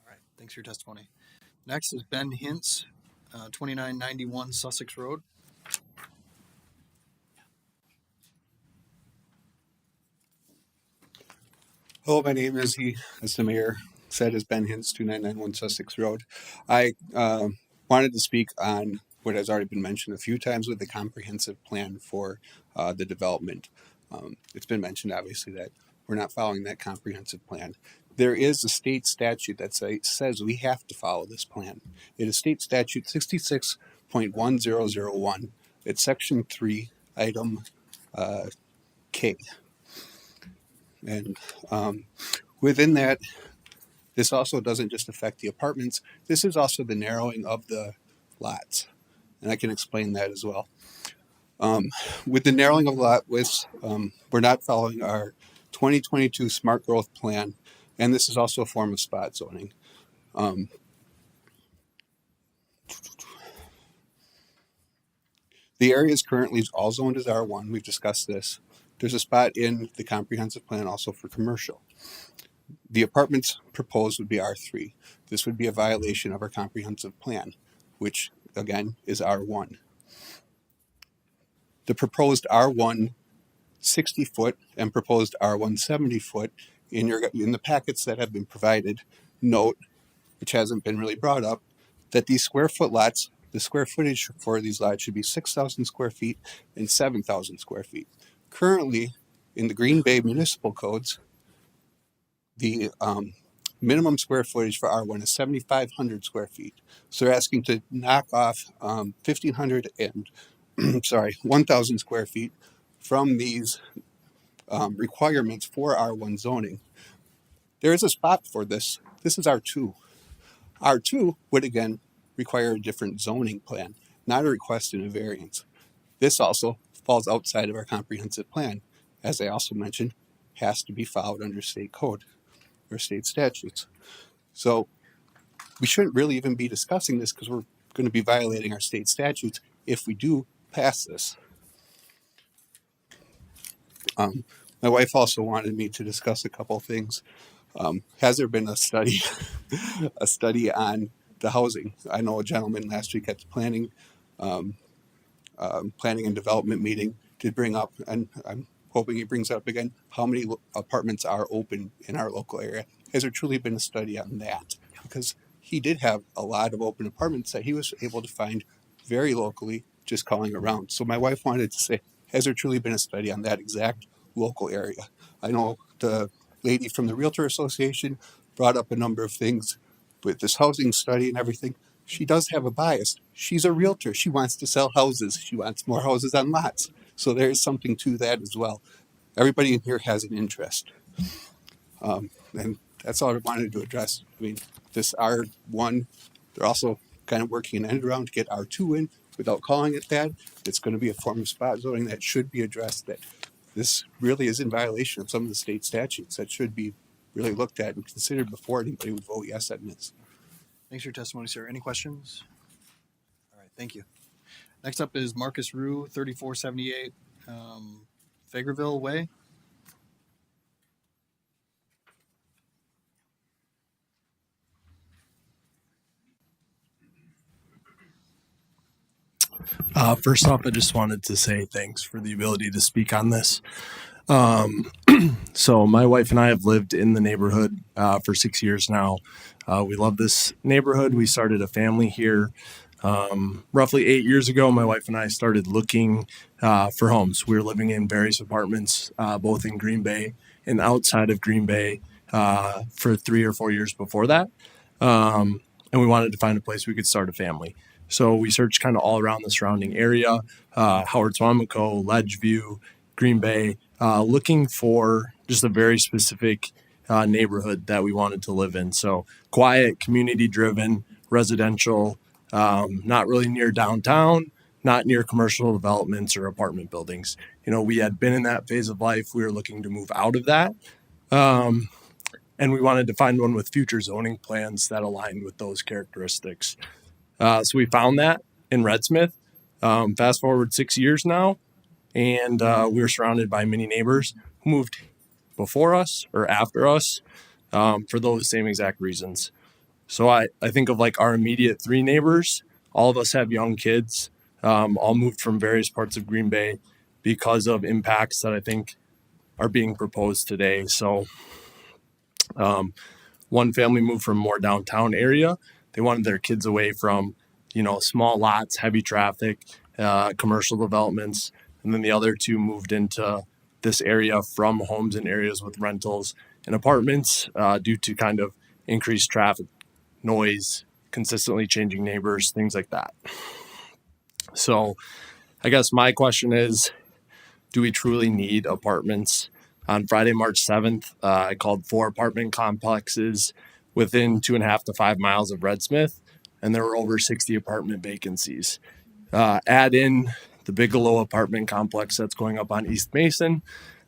All right. Thanks for your testimony. Next is Ben Hintz, 2991 Sussex Road. Hello, my name is, as the mayor said, is Ben Hintz, 2991 Sussex Road. I wanted to speak on what has already been mentioned a few times with the comprehensive plan for the development. It's been mentioned, obviously, that we're not following that comprehensive plan. There is a state statute that says we have to follow this plan. It is state statute 66.1001. It's section 3, item K. And within that, this also doesn't just affect the apartments. This is also the narrowing of the lots. And I can explain that as well. With the narrowing of lot widths, we're not following our 2022 smart growth plan. And this is also a form of spot zoning. The area is currently all zoned as R1. We've discussed this. There's a spot in the comprehensive plan also for commercial. The apartments proposed would be R3. This would be a violation of our comprehensive plan, which again is R1. The proposed R1 60-foot and proposed R1 70-foot in the packets that have been provided, note, which hasn't been really brought up, that these square foot lots, the square footage for these lots should be 6,000 square feet and 7,000 square feet. Currently, in the Green Bay municipal codes, the minimum square footage for R1 is 7,500 square feet. So they're asking to knock off 1,500 and 1,000 square feet from these requirements for R1 zoning. There is a spot for this. This is R2. R2 would again require a different zoning plan, not a request in a variance. This also falls outside of our comprehensive plan. As I also mentioned, has to be followed under state code or state statutes. So we shouldn't really even be discussing this because we're going to be violating our state statutes if we do pass this. My wife also wanted me to discuss a couple things. Has there been a study on the housing? I know a gentleman last week at the planning and development meeting did bring up, and I'm hoping he brings up again, how many apartments are open in our local area. Has there truly been a study on that? Because he did have a lot of open apartments that he was able to find very locally, just calling around. So my wife wanted to say, has there truly been a study on that exact local area? I know the lady from the Realtor Association brought up a number of things with this housing study and everything. She does have a bias. She's a realtor. She wants to sell houses. She wants more houses on lots. So there's something to that as well. Everybody in here has an interest. And that's all I wanted to address. I mean, this R1, they're also kind of working an end around to get R2 in without calling it that. It's going to be a form of spot zoning that should be addressed, that this really is in violation of some of the state statutes that should be really looked at and considered before anybody would vote yes on this. Thanks for your testimony, sir. Any questions? All right, thank you. Next up is Marcus Rue, 3478 Fagerville Way. First off, I just wanted to say thanks for the ability to speak on this. Um, so my wife and I have lived in the neighborhood for 6 years now. We love this neighborhood. We started a family here roughly 8 years ago. My wife and I started looking for homes. We were living in various apartments, both in Green Bay and outside of Green Bay for 3 or 4 years before that. And we wanted to find a place we could start a family. So we searched kind of all around the surrounding area, Howard Swamico, Ledgeview, Green Bay, looking for just a very specific neighborhood that we wanted to live in. So quiet, community-driven, residential, not really near downtown, not near commercial developments or apartment buildings. You know, we had been in that phase of life. We were looking to move out of that. And we wanted to find one with future zoning plans that aligned with those characteristics. So we found that in Red Smith. Fast forward 6 years now, and we were surrounded by many neighbors who moved before us or after us for those same exact reasons. So I think of like our immediate 3 neighbors. All of us have young kids, all moved from various parts of Green Bay because of impacts that I think are being proposed today. So one family moved from more downtown area. They wanted their kids away from, you know, small lots, heavy traffic, commercial developments. And then the other 2 moved into this area from homes in areas with rentals and apartments due to kind of increased traffic, noise, consistently changing neighbors, things like that. So I guess my question is, do we truly need apartments? On Friday, March 7th, I called 4 apartment complexes within 2.5 to 5 miles of Red Smith, and there were over 60 apartment vacancies. Add in the Bigelow apartment complex that's going up on East Mason.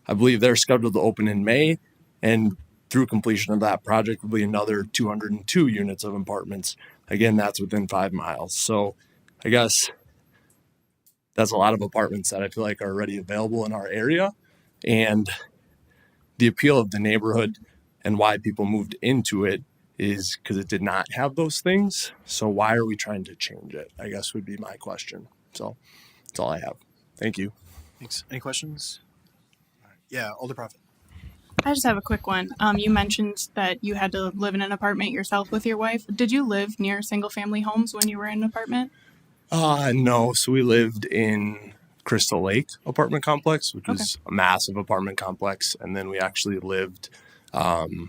I believe they're scheduled to open in May, and through completion of that project will be another 202 units of apartments. Again, that's within 5 miles. So I guess that's a lot of apartments that I feel like are already available in our area. And the appeal of the neighborhood and why people moved into it is because it did not have those things. So why are we trying to change it? I guess would be my question. So that's all I have. Thank you. Thanks. Any questions? All right. Yeah, Alder Prophet. I just have a quick one. You mentioned that you had to live in an apartment yourself with your wife. Did you live near single family homes when you were in an apartment? No. So we lived in Crystal Lake apartment complex, which was a massive apartment complex. And then we actually lived on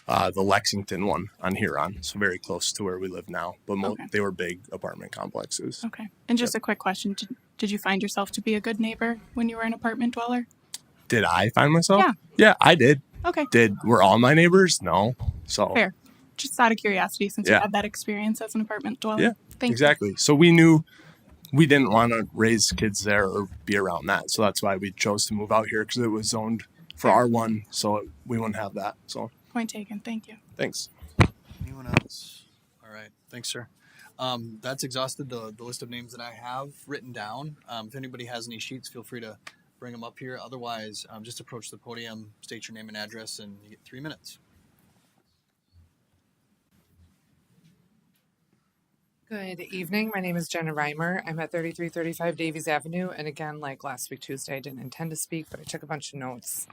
the Lexington one on Huron. So very close to where we live now. But they were big apartment complexes. Okay. And just a quick question. Did you find yourself to be a good neighbor when you were an apartment dweller? Did I find myself? Yeah. Yeah, I did. Okay. Were all my neighbors? No. So Fair. Just out of curiosity, since you had that experience as an apartment dweller. Yeah, Thank exactly. So we knew we didn't want to raise kids there or be around that. So that's why we chose to move out here, because it was zoned for R1. So we wouldn't have that. So Point taken. Thank you. Thanks. Anyone else? All right. Thanks, sir. That's exhausted the list of names that I have written down. If anybody has any sheets, feel free to bring them up here. Otherwise, just approach the podium, state your name and address, and you get 3 minutes. Good evening. My name is Jenna Reimer. I'm at 3335 Davies Avenue. And again, like last week, Tuesday, I didn't intend to speak, but I took a bunch of notes.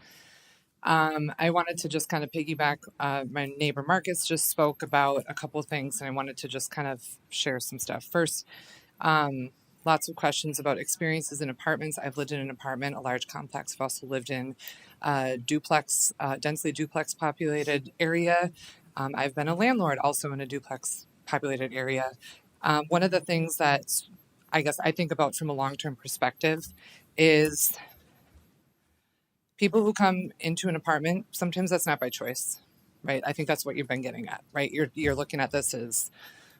I wanted to just kind of piggyback. My neighbor Marcus just spoke about a couple of things, and I wanted to just kind of share some stuff. First, lots of questions about experiences in apartments. I've lived in an apartment, a large complex. I've also lived in a duplex, densely duplex populated area. I've been a landlord also in a duplex populated area. One of the things that I guess I think about from a long-term perspective is people who come into an apartment, sometimes that's not by choice, right? I think that's what you've been getting at, right? You're looking at this as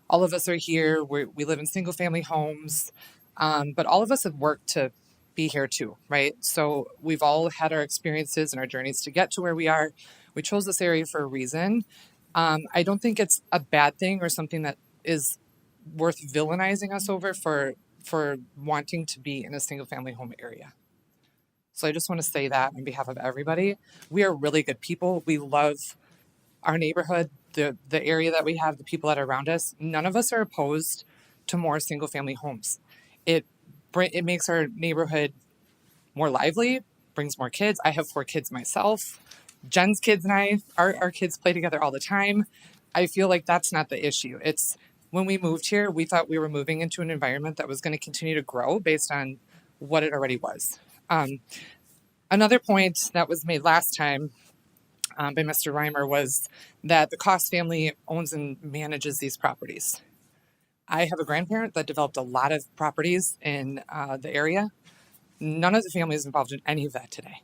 all of us are here. We live in single family homes, but all of us have worked to be here too, right? So we've all had our experiences and our journeys to get to where we are. We chose this area for a reason. I don't think it's a bad thing or something that is worth villainizing us over for wanting to be in a single family home area. So I just want to say that on behalf of everybody. We are really good people. We love our neighborhood, the area that we have, the people that are around us. None of us are opposed to more single family homes. It makes our neighborhood more lively, brings more kids. I have 4 kids myself. Jen's kids and I, our kids play together all the time. I feel like that's not the issue. It's when we moved here, we thought we were moving into an environment that was going to continue to grow based on what it already was. Another point that was made last time by Mr. Reimer was that the Cost family owns and manages these properties. I have a grandparent that developed a lot of properties in the area. None of the family is involved in any of that today.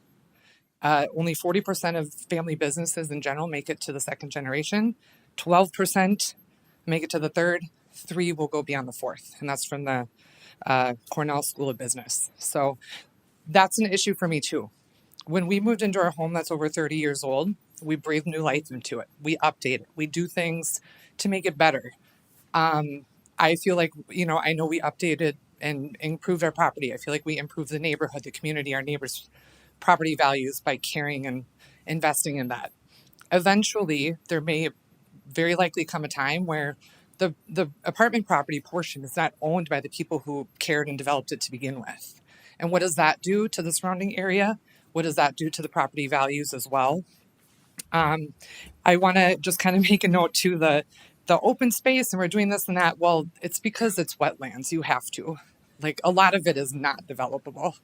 Only 40% of family businesses in general make it to the 2nd generation. 12% make it to the 3rd. 3 will go beyond the 4th, and that's from the Cornell School of Business. So that's an issue for me too. When we moved into our home that's over 30 years old, we breathe new life into it. We update it. We do things to make it better. I feel like, I know we updated and improved our property. I feel like we improved the neighborhood, the community, our neighbors' property values by caring and investing in that. Eventually, there may very likely come a time where the apartment property portion is not owned by the people who cared and developed it to begin with. And what does that do to the surrounding area? What does that do to the property values as well? I want to just kind of make a note to the open space, and we're doing this and that. Well, it's because it's wetlands. You have to. Like, a lot of it is not developable.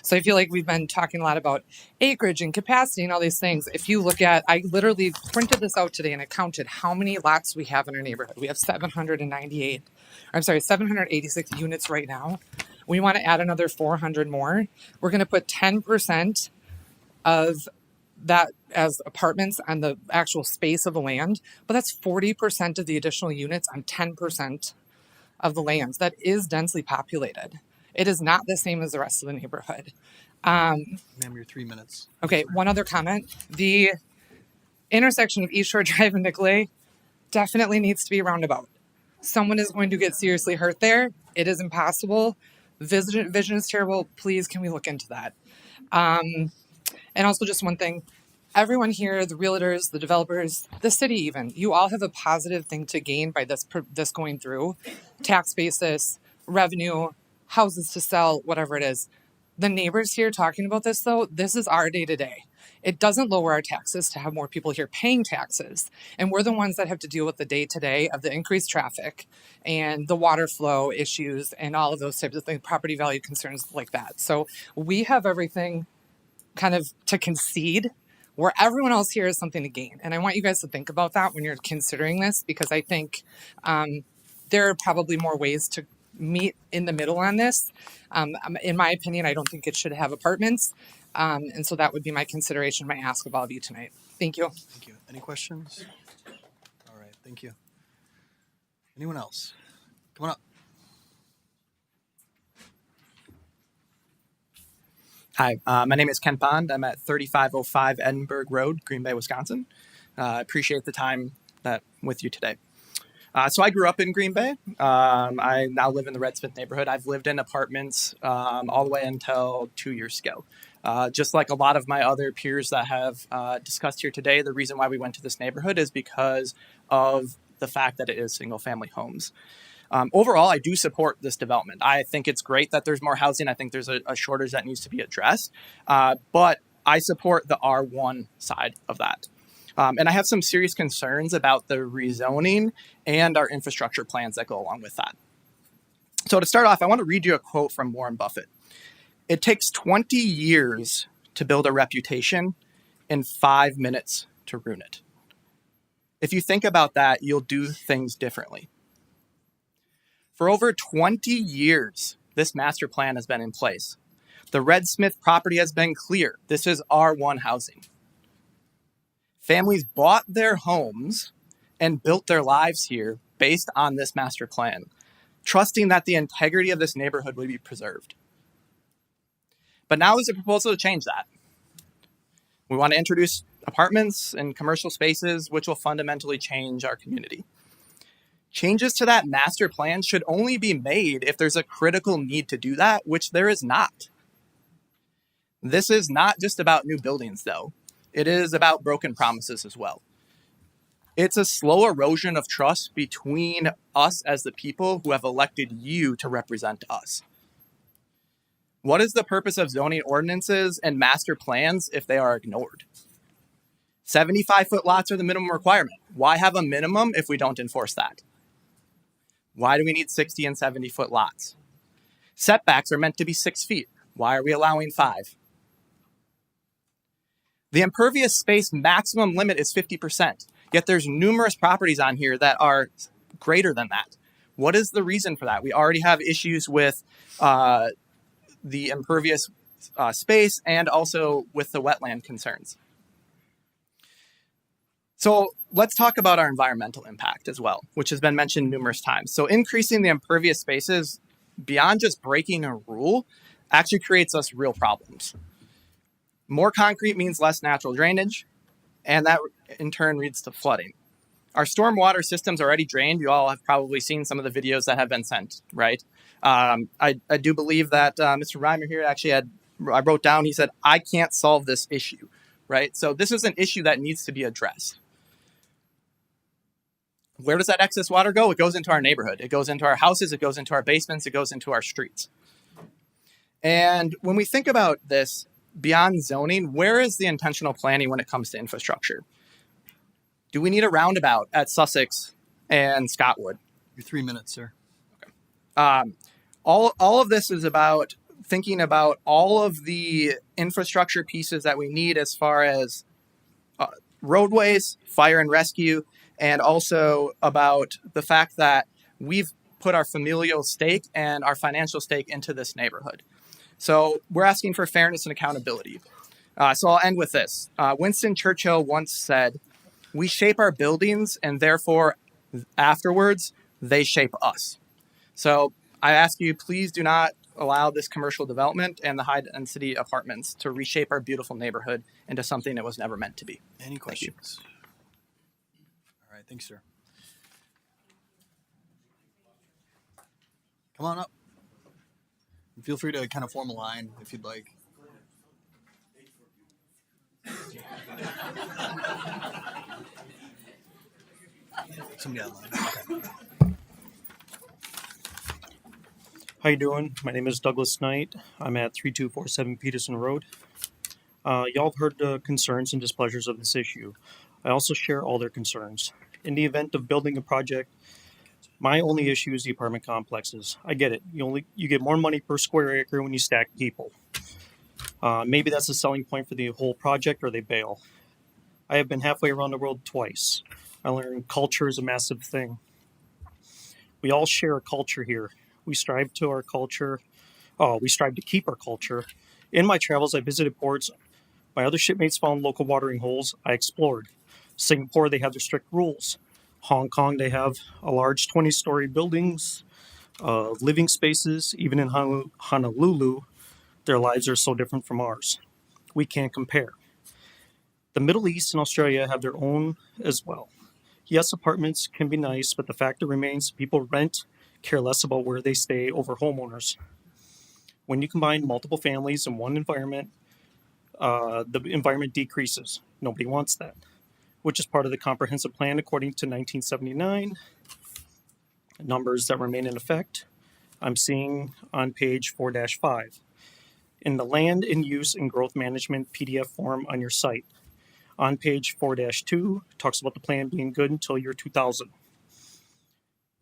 So I feel like we've been talking a lot about acreage and capacity and all these things. If you look at, I literally printed this out today and I counted how many lots we have in our neighborhood. We have 786 units right now. We want to add another 400 more. We're going to put 10% of that as apartments on the actual space of the land, but that's 40% of the additional units on 10% of the lands. That is densely populated. It is not the same as the rest of the neighborhood. Ma'am, your 3 minutes. Okay, one other comment. The intersection of East Shore Drive and Nicolay definitely needs to be a roundabout. Someone is going to get seriously hurt there. It is impossible. Vision is terrible. Please, can we look into that? And also just one thing, everyone here, the realtors, the developers, the city even, you all have a positive thing to gain by this going through. Tax basis, revenue, houses to sell, whatever it is. The neighbors here talking about this though, this is our day to day. It doesn't lower our taxes to have more people here paying taxes. And we're the ones that have to deal with the day to day of the increased traffic and the water flow issues and all of those types of things, property value concerns like that. So we have everything kind of to concede where everyone else here has something to gain. And I want you guys to think about that when you're considering this, because I think there are probably more ways to meet in the middle on this. In my opinion, I don't think it should have apartments. And so that would be my consideration, my ask of all of you tonight. Thank you. Thank you. Any questions? All right, thank you. Anyone else? Come on up. Hi, my name is Ken Pond. I'm at 3505 Edinburgh Road, Green Bay, Wisconsin. Appreciate the time with you today. So I grew up in Green Bay. I now live in the Red Smith neighborhood. I've lived in apartments all the way until 2 years ago. Just like a lot of my other peers that have discussed here today, the reason why we went to this neighborhood is because of the fact that it is single family homes. Overall, I do support this development. I think it's great that there's more housing. I think there's a shortage that needs to be addressed. But I support the R1 side of that. And I have some serious concerns about the rezoning and our infrastructure plans that go along with that. So to start off, I want to read you a quote from Warren Buffett. It takes 20 years to build a reputation and 5 minutes to ruin it. If you think about that, you'll do things differently. For over 20 years, this master plan has been in place. The Red Smith property has been clear. This is R1 housing. Families bought their homes and built their lives here based on this master plan, trusting that the integrity of this neighborhood would be preserved. But now there's a proposal to change that. We want to introduce apartments and commercial spaces, which will fundamentally change our community. Changes to that master plan should only be made if there's a critical need to do that, which there is not. This is not just about new buildings, though. It is about broken promises as well. It's a slow erosion of trust between us as the people who have elected you to represent us. What is the purpose of zoning ordinances and master plans if they are ignored? 75-foot lots are the minimum requirement. Why have a minimum if we don't enforce that? Why do we need 60 and 70-foot lots? Setbacks are meant to be 6 feet. Why are we allowing 5? The impervious space maximum limit is 50%, yet there's numerous properties on here that are greater than that. What is the reason for that? We already have issues with the impervious space and also with the wetland concerns. So let's talk about our environmental impact as well, which has been mentioned numerous times. So increasing the impervious spaces beyond just breaking a rule actually creates us real problems. More concrete means less natural drainage, and that in turn leads to flooding. Our stormwater system's already drained. You all have probably seen some of the videos that have been sent, right? I do believe that Mr. Reimer here actually I wrote down, he said, I can't solve this issue, right? So this is an issue that needs to be addressed. Where does that excess water go? It goes into our neighborhood. It goes into our houses. It goes into our basements. It goes into our streets. And when we think about this, beyond zoning, where is the intentional planning when it comes to infrastructure? Do we need a roundabout at Sussex and Scottwood? Your 3 minutes, sir. All of this is about thinking about all of the infrastructure pieces that we need as far as roadways, fire and rescue, and also about the fact that we've put our familial stake and our financial stake into this neighborhood. So we're asking for fairness and accountability. So I'll end with this. Winston Churchill once said, we shape our buildings and therefore afterwards, they shape us. So I ask you, please do not allow this commercial development and the high density apartments to reshape our beautiful neighborhood into something it was never meant to be. Any questions? All right, thanks, sir. Come on up. Feel free to kind of form a line if you'd like. Somebody online. Okay. How you doing? My name is Douglas Knight. I'm at 3247 Peterson Road. Y'all have heard the concerns and displeasures of this issue. I also share all their concerns. In the event of building a project, my only issue is the apartment complexes. I get it. You get more money per square acre when you stack people. Maybe that's a selling point for the whole project, or they bail. I have been halfway around the world twice. I learned culture is a massive thing. We all share a culture here. We strive to our culture. We strive to keep our culture. In my travels, I visited ports. My other shipmates found local watering holes. I explored. Singapore, they have their strict rules. Hong Kong, they have a large 20-story buildings, living spaces. Even in Honolulu, their lives are so different from ours. We can't compare. The Middle East and Australia have their own as well. Yes, apartments can be nice, but the fact remains people rent, care less about where they stay over homeowners. When you combine multiple families in one environment, the environment decreases. Nobody wants that, which is part of the comprehensive plan according to 1979. Numbers that remain in effect, I'm seeing on page 4-5. In the land and use and growth management PDF form on your site. On page 4-2, talks about the plan being good until year 2000.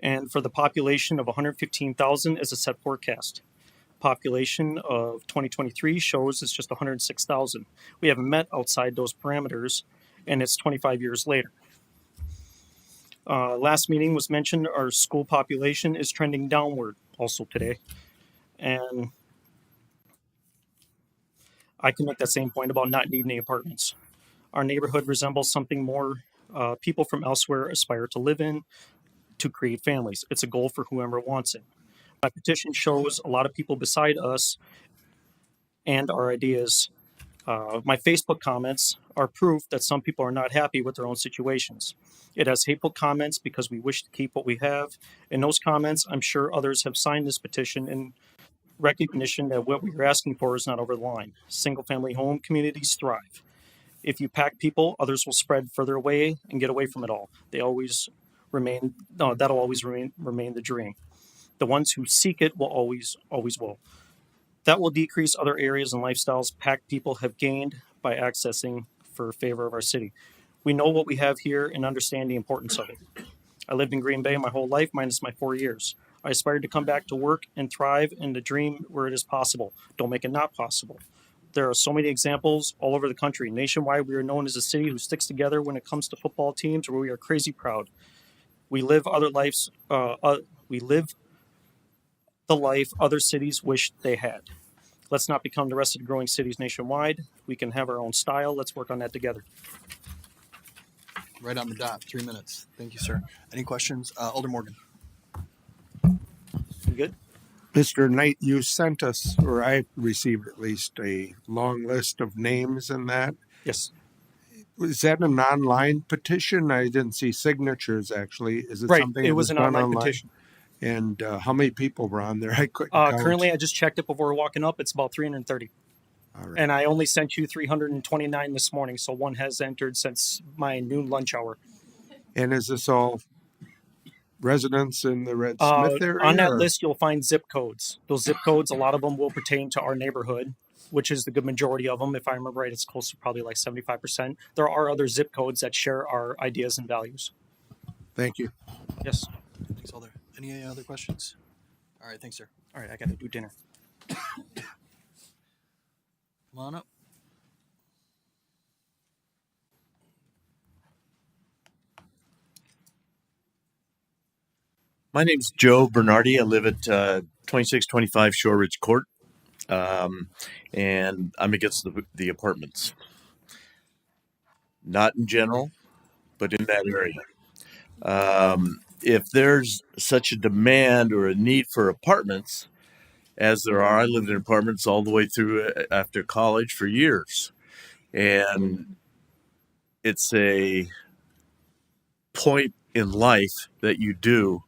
And for the population of 115,000 as a set forecast. Population of 2023 shows it's just 106,000. We haven't met outside those parameters, and it's 25 years later. Last meeting was mentioned our school population is trending downward also today. And I can make that same point about not needing any apartments. Our neighborhood resembles something more people from elsewhere aspire to live in to create families. It's a goal for whoever wants it. My petition shows a lot of people beside us and our ideas My Facebook comments are proof that some people are not happy with their own situations. It has hateful comments because we wish to keep what we have. In those comments, I'm sure others have signed this petition in recognition that what we are asking for is not over the line. Single family home communities thrive. If you pack people, others will spread further away and get away from it all. That'll always remain the dream. The ones who seek it will always will. That will decrease other areas and lifestyles packed people have gained by accessing for favor of our city. We know what we have here and understand the importance of it. I lived in Green Bay my whole life, minus my 4 years. I aspired to come back to work and thrive in the dream where it is possible. Don't make it not possible. There are so many examples all over the country. Nationwide, we are known as a city who sticks together when it comes to football teams, where we are crazy proud. We live other lives. We live the life other cities wish they had. Let's not become the rest of the growing cities nationwide. We can have our own style. Let's work on that together. Right on the dot, 3 minutes. Thank you, sir. Any questions? Alder Morgan. You good? Mr. Knight, you sent us, or I received at least, a long list of names in that. Yes. Was that an online petition? I didn't see signatures, actually. Is it Right, something it that was an done online petition. And how many people were on there? I couldn't count. Currently, I just checked it before walking up. It's about 330. All right. And I only sent you 329 this morning, so one has entered since my noon lunch hour. And is this all residents in the Red Smith area? On that or- list, you'll find zip codes. Those zip codes, a lot of them will pertain to our neighborhood, which is the good majority of them. If I remember right, it's close to probably like 75%. There are other zip codes that share our ideas and values. Thank you. Yes. Thanks, Alder. Any other questions? All right, thanks, sir. All right, I got to do dinner. Come on up. My name's Joe Bernardi. I live at 2625 Shore Ridge Court, and I'm against the apartments. Not in general, but in that area. If there's such a demand or a need for apartments, as there are, I lived in apartments all the way through after college for years. And it's a point in life that you do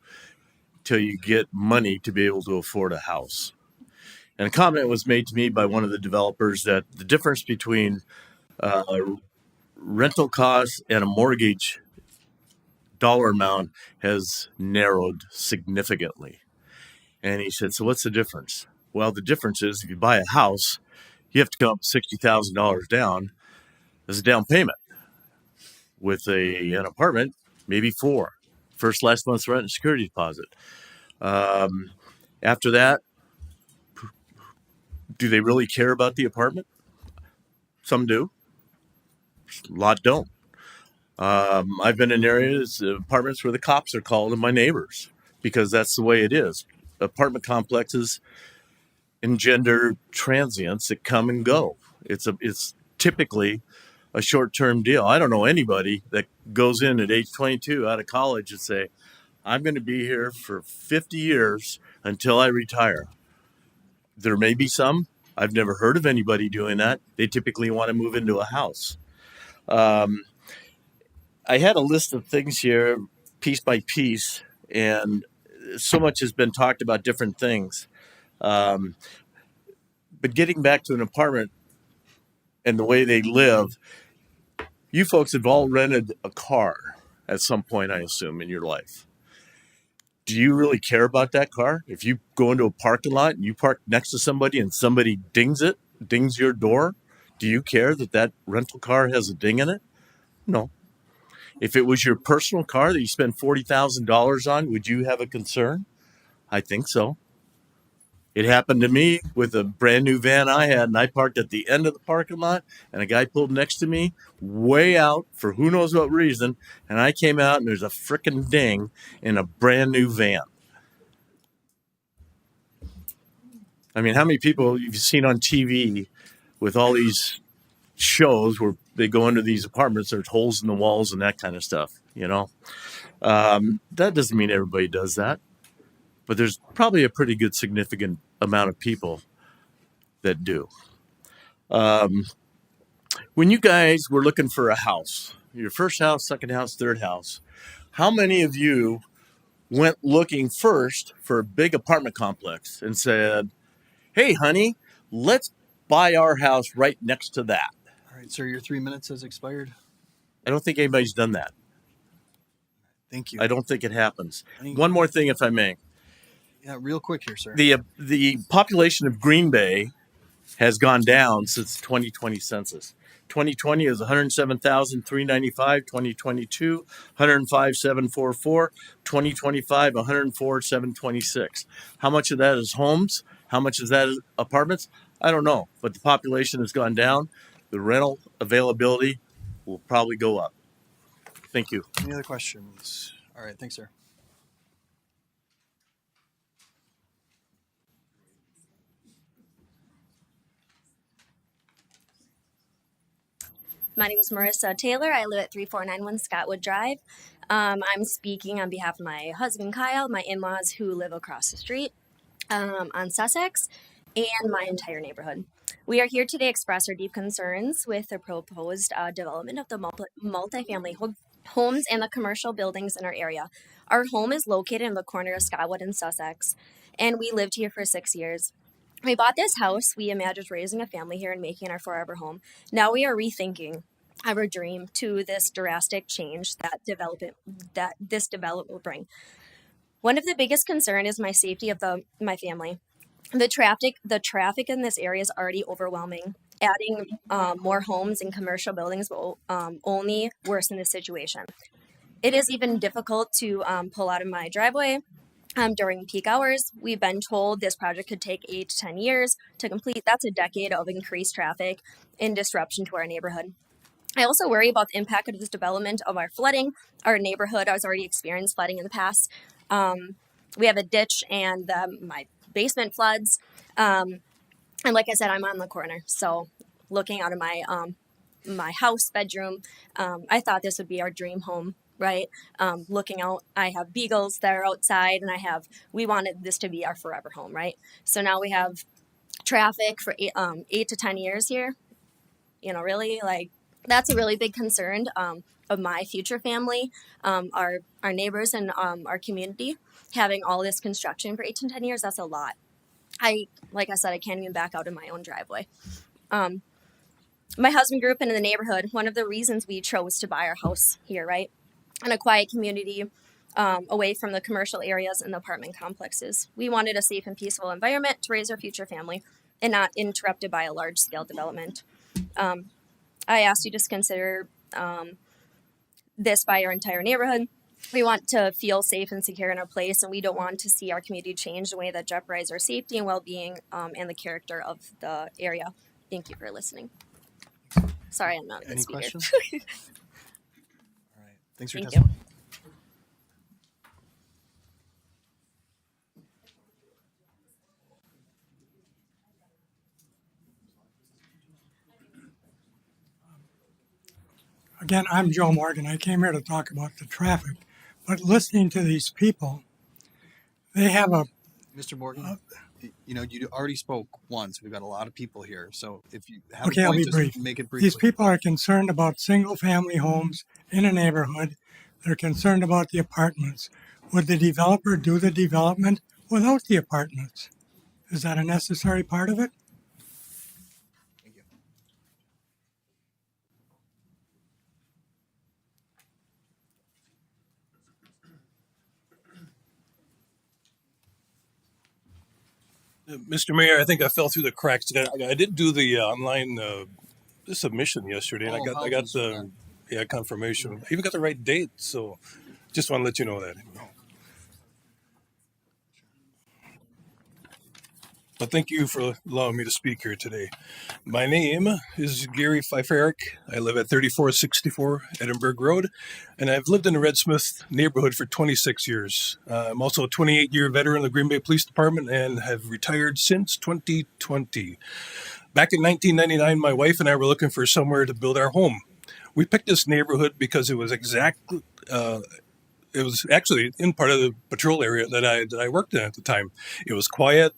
till you get money to be able to afford a house. And a comment was made to me by one of the developers that the difference between rental costs and a mortgage dollar amount has narrowed significantly. And he said, so what's the difference? Well, the difference is if you buy a house, you have to come up with $60,000 down as a down payment. With an apartment, maybe $4,000. First, last month's rent and security deposit. After that, do they really care about the apartment? Some do. A lot don't. I've been in areas, apartments where the cops are called and my neighbors, because that's the way it is. Apartment complexes engender transients that come and go. It's typically a short-term deal. I don't know anybody that goes in at age 22 out of college and say, I'm going to be here for 50 years until I retire. There may be some. I've never heard of anybody doing that. They typically want to move into a house. I had a list of things here, piece by piece, and so much has been talked about different things. But getting back to an apartment and the way they live, you folks have all rented a car at some point, I assume, in your life. Do you really care about that car? If you go into a parking lot and you park next to somebody and somebody dings your door, do you care that that rental car has a ding in it? No. If it was your personal car that you spend $40,000 on, would you have a concern? I think so. It happened to me with a brand new van I had, and I parked at the end of the parking lot, and a guy pulled next to me way out for who knows what reason, and I came out, and there's a frickin' ding in a brand new van. I mean, how many people have you seen on TV with all these shows where they go into these apartments, there's holes in the walls and that kind of stuff, you know? That doesn't mean everybody does that. But there's probably a pretty good significant amount of people that do. When you guys were looking for a house, your first house, second house, third house, how many of you went looking first for a big apartment complex and said, hey, honey, let's buy our house right next to that? All right, sir, your 3 minutes has expired. I don't think anybody's done that. Thank you. I don't think it happens. Any- One more thing, if I may. Yeah, real quick here, sir. The population of Green Bay has gone down since the 2020 census. 2020 is 107,395. 2022, 105,744. 2025, 104,726. How much of that is homes? How much is that apartments? I don't know, but the population has gone down. The rental availability will probably go up. Thank you. Any other questions? All right, thanks, sir. My name is Marissa Taylor. I live at 3491 Scottwood Drive. I'm speaking on behalf of my husband, Kyle, my in-laws who live across the street on Sussex, and my entire neighborhood. We are here today to express our deep concerns with the proposed development of the multifamily homes and the commercial buildings in our area. Our home is located in the corner of Scottwood and Sussex, and we lived here for 6 years. We bought this house. We imagined raising a family here and making it our forever home. Now we are rethinking our dream to this drastic change that this development will bring. One of the biggest concern is my safety of my family. The traffic in this area is already overwhelming. Adding more homes and commercial buildings will only worsen the situation. It is even difficult to pull out of my driveway during peak hours. We've been told this project could take 8 to 10 years to complete. That's a decade of increased traffic and disruption to our neighborhood. I also worry about the impact of this development of our flooding. Our neighborhood has already experienced flooding in the past. We have a ditch and my basement floods. And like I said, I'm on the corner. So looking out of my house bedroom, I thought this would be our dream home. Right. Looking out, I have beagles that are outside, and we wanted this to be our forever home. Right. So now we have traffic for 8 to 10 years here. Really, that's a really big concern of my future family, our neighbors, and our community. Having all this construction for 8 to 10 years, that's a lot. Like I said, I can't even back out of my own driveway. My husband grew up in the neighborhood. One of the reasons we chose to buy our house here, right? In a quiet community, away from the commercial areas and the apartment complexes. We wanted a safe and peaceful environment to raise our future family and not interrupted by a large-scale development. I asked you to consider this by our entire neighborhood. We want to feel safe and secure in our place, and we don't want to see our community change in a way that jeopardizes our safety and well-being and the character of the area. Thank you for listening. Sorry, I'm not a good Any speaker. questions? All right, thanks for your Thank you. testimony. Again, I'm Joe Morgan. I came here to talk about the traffic, but listening to these people, they have a Mr. Morgan, you already spoke once. We've got a lot of people here, so if you have okay, a I'll point, be just brief. make it brief. These people are concerned about single-family homes in a neighborhood. They're concerned about the apartments. Would the developer do the development without the apartments? Is that a necessary part of it? Mr. Mayor, I think I fell through the cracks. I did do the online submission yesterday, and I got the confirmation. I even got the right date, so just want to let you know that. But thank you for allowing me to speak here today. My name is Gary Pfeiffer. I live at 3464 Edinburgh Road, and I've lived in the Red Smith neighborhood for 26 years. I'm also a 28-year veteran of the Green Bay Police Department and have retired since 2020. Back in 1999, my wife and I were looking for somewhere to build our home. We picked this neighborhood because it was actually in part of the patrol area that I worked in at the time. It was quiet,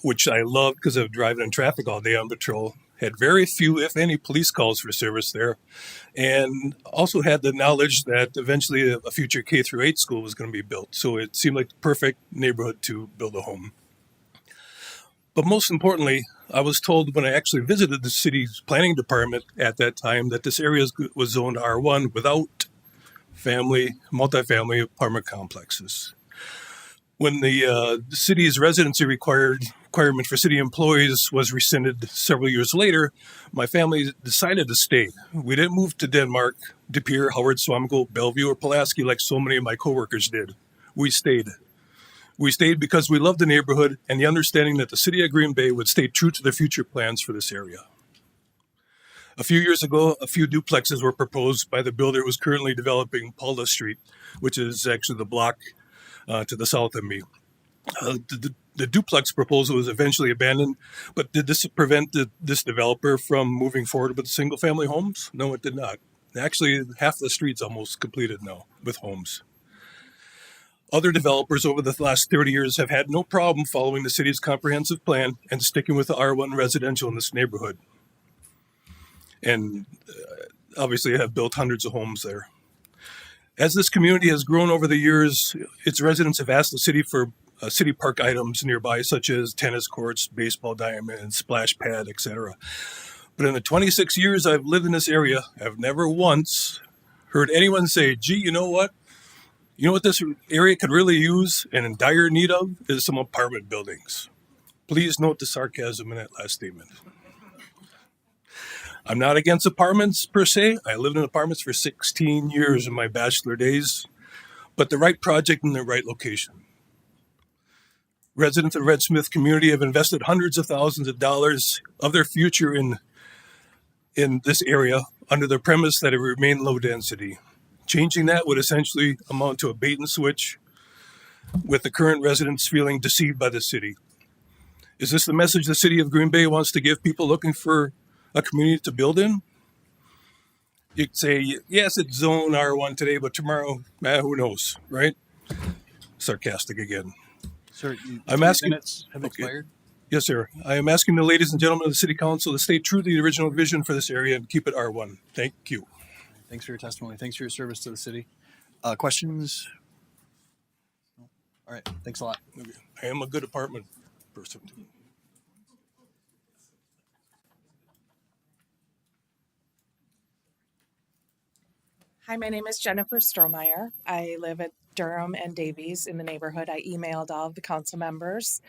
which I loved because of driving in traffic all day on patrol. had very few, if any, police calls for service there, and also had the knowledge that eventually a future K through 8 school was going to be built. So it seemed like the perfect neighborhood to build a home. But most importantly, I was told when I actually visited the city's planning department at that time that this area was zoned R1 without multifamily apartment complexes. When the city's residency requirement for city employees was rescinded several years later, my family decided to stay. We didn't move to Denmark, De Pere, Howard, Swamigal, Bellevue, or Pulaski like so many of my coworkers did. We stayed. We stayed because we loved the neighborhood and the understanding that the city of Green Bay would stay true to their future plans for this area. A few years ago, a few duplexes were proposed by the builder who was currently developing Paula Street, which is actually the block to the south of me. The duplex proposal was eventually abandoned, but did this prevent this developer from moving forward with single-family homes? No, it did not. Actually, half the street's almost completed now with homes. Other developers over the last 30 years have had no problem following the city's comprehensive plan and sticking with the R1 residential in this neighborhood. And obviously have built hundreds of homes there. As this community has grown over the years, its residents have asked the city for city park items nearby, such as tennis courts, baseball diamonds, splash pad, etc. But in the 26 years I've lived in this area, I've never once heard anyone say, gee, you know what? You know what this area could really use and in dire need of is some apartment buildings. Please note the sarcasm in that last statement. I'm not against apartments per se. I lived in apartments for 16 years in my bachelor days, but the right project in the right location. Residents of the Red Smith community have invested hundreds of thousands of dollars of their future in this area under the premise that it would remain low density. Changing that would essentially amount to a bait and switch, with the current residents feeling deceived by the city. Is this the message the city of Green Bay wants to give people looking for a community to build in? You'd say, yes, it's zone R1 today, but tomorrow, who knows, right? Sarcastic again. Sir, I'm asking. Minutes have expired. Yes, sir. I am asking the ladies and gentlemen of the City Council to stay true to the original vision for this area and keep it R1. Thank you. Thanks for your testimony. Thanks for your service to the city. Questions? All right. Thanks a lot. Okay. I am a good apartment person. Hi, my name is Jennifer Strohmeyer. I live at Durham and Davies in the neighborhood. I emailed all of the council members.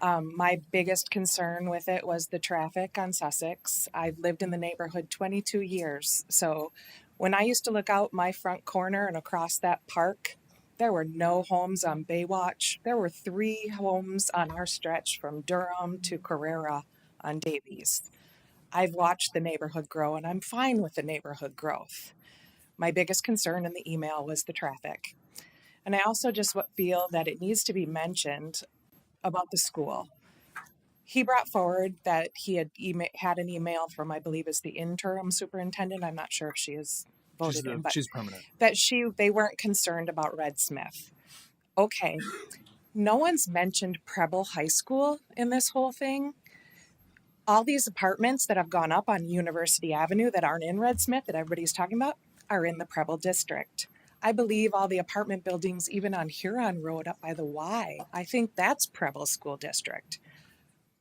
My biggest concern with it was the traffic on Sussex. I've lived in the neighborhood 22 years. So when I used to look out my front corner and across that park, there were no homes on Baywatch. There were 3 homes on our stretch from Durham to Carrera on Davies. I've watched the neighborhood grow and I'm fine with the neighborhood growth. My biggest concern in the email was the traffic. And I also just feel that it needs to be mentioned about the school. He brought forward that he had had an email from, I believe, is the interim superintendent. I'm not sure if she is voted in, but she's permanent. That they weren't concerned about Red Smith. Okay, no one's mentioned Preble High School in this whole thing. All these apartments that have gone up on University Avenue that aren't in Red Smith that everybody's talking about are in the Preble district. I believe all the apartment buildings, even on Huron Road up by the Y, I think that's Preble School District.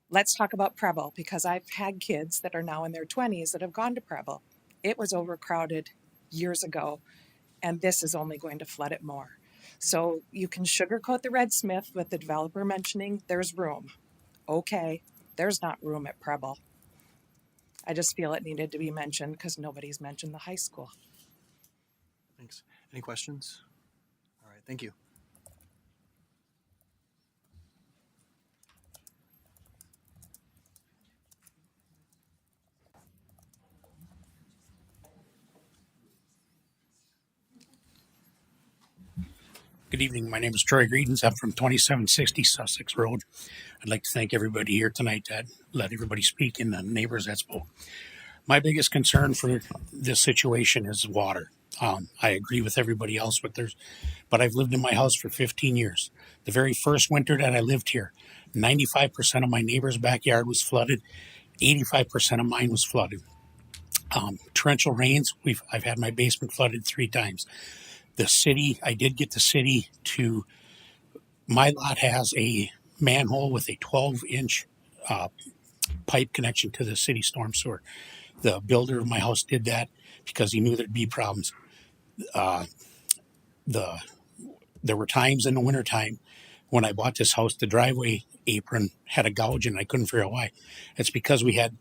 Let's talk about Preble, because I've had kids that are now in their 20s that have gone to Preble. It was overcrowded years ago, and this is only going to flood it more. So you can sugarcoat the Red Smith with the developer mentioning there's room. Okay, there's not room at Preble. I just feel it needed to be mentioned because nobody's mentioned the high school. Thanks. Any questions? All right. Thank you. Good evening. My name is Troy Greedens. I'm from 2760 Sussex Road. I'd like to thank everybody here tonight that let everybody speak and the neighbors that spoke. My biggest concern for this situation is water. I agree with everybody else, but I've lived in my house for 15 years. The very first winter that I lived here, 95% of my neighbor's backyard was flooded, 85% of mine was flooded. Torrential rains, I've had my basement flooded 3 times. The city, I did get the city to, my lot has a manhole with a 12-inch pipe connection to the city storm sewer. The builder of my house did that because he knew there'd be problems. There were times in the wintertime when I bought this house, the driveway apron had a gouge and I couldn't figure out why. It's because we had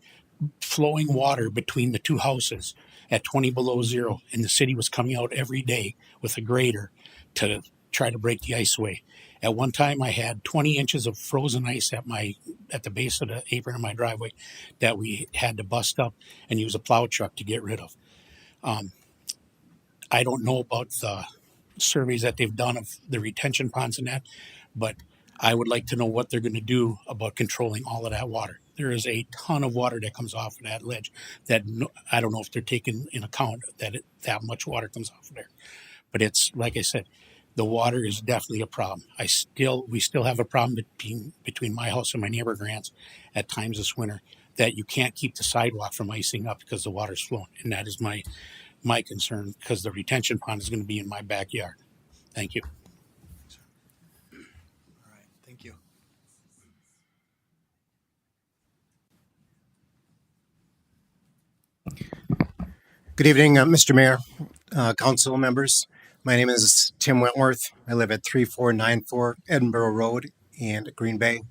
flowing water between the 2 houses at 20 below zero, and the city was coming out every day with a grader to try to break the ice away. At one time, I had 20 inches of frozen ice at the base of the apron of my driveway that we had to bust up and use a plow truck to get rid of. I don't know about the surveys that they've done of the retention ponds and that, but I would like to know what they're going to do about controlling all of that water. There is a ton of water that comes off of that ledge that I don't know if they're taking in account that much water comes off of there. But it's like I said, the water is definitely a problem. We still have a problem between my house and my neighbor Grant's at times this winter that you can't keep the sidewalk from icing up because the water's flowing, and that is my concern because the retention pond is going to be in my backyard. Thank you. Thank you. Good evening, Mr. Mayor, council members. My name is Tim Wentworth. I live at 3494 Edinburgh Road in Green Bay,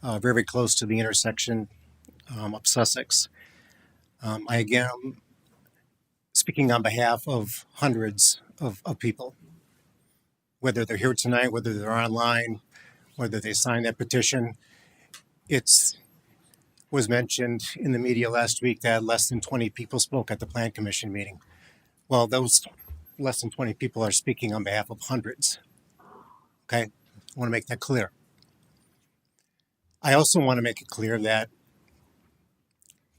very close to the intersection of Sussex. I again am speaking on behalf of hundreds of people, whether they're here tonight, whether they're online, whether they signed that petition. It was mentioned in the media last week that less than 20 people spoke at the Plan Commission meeting. Well, those less than 20 people are speaking on behalf of hundreds. Okay, I want to make that clear. I also want to make it clear that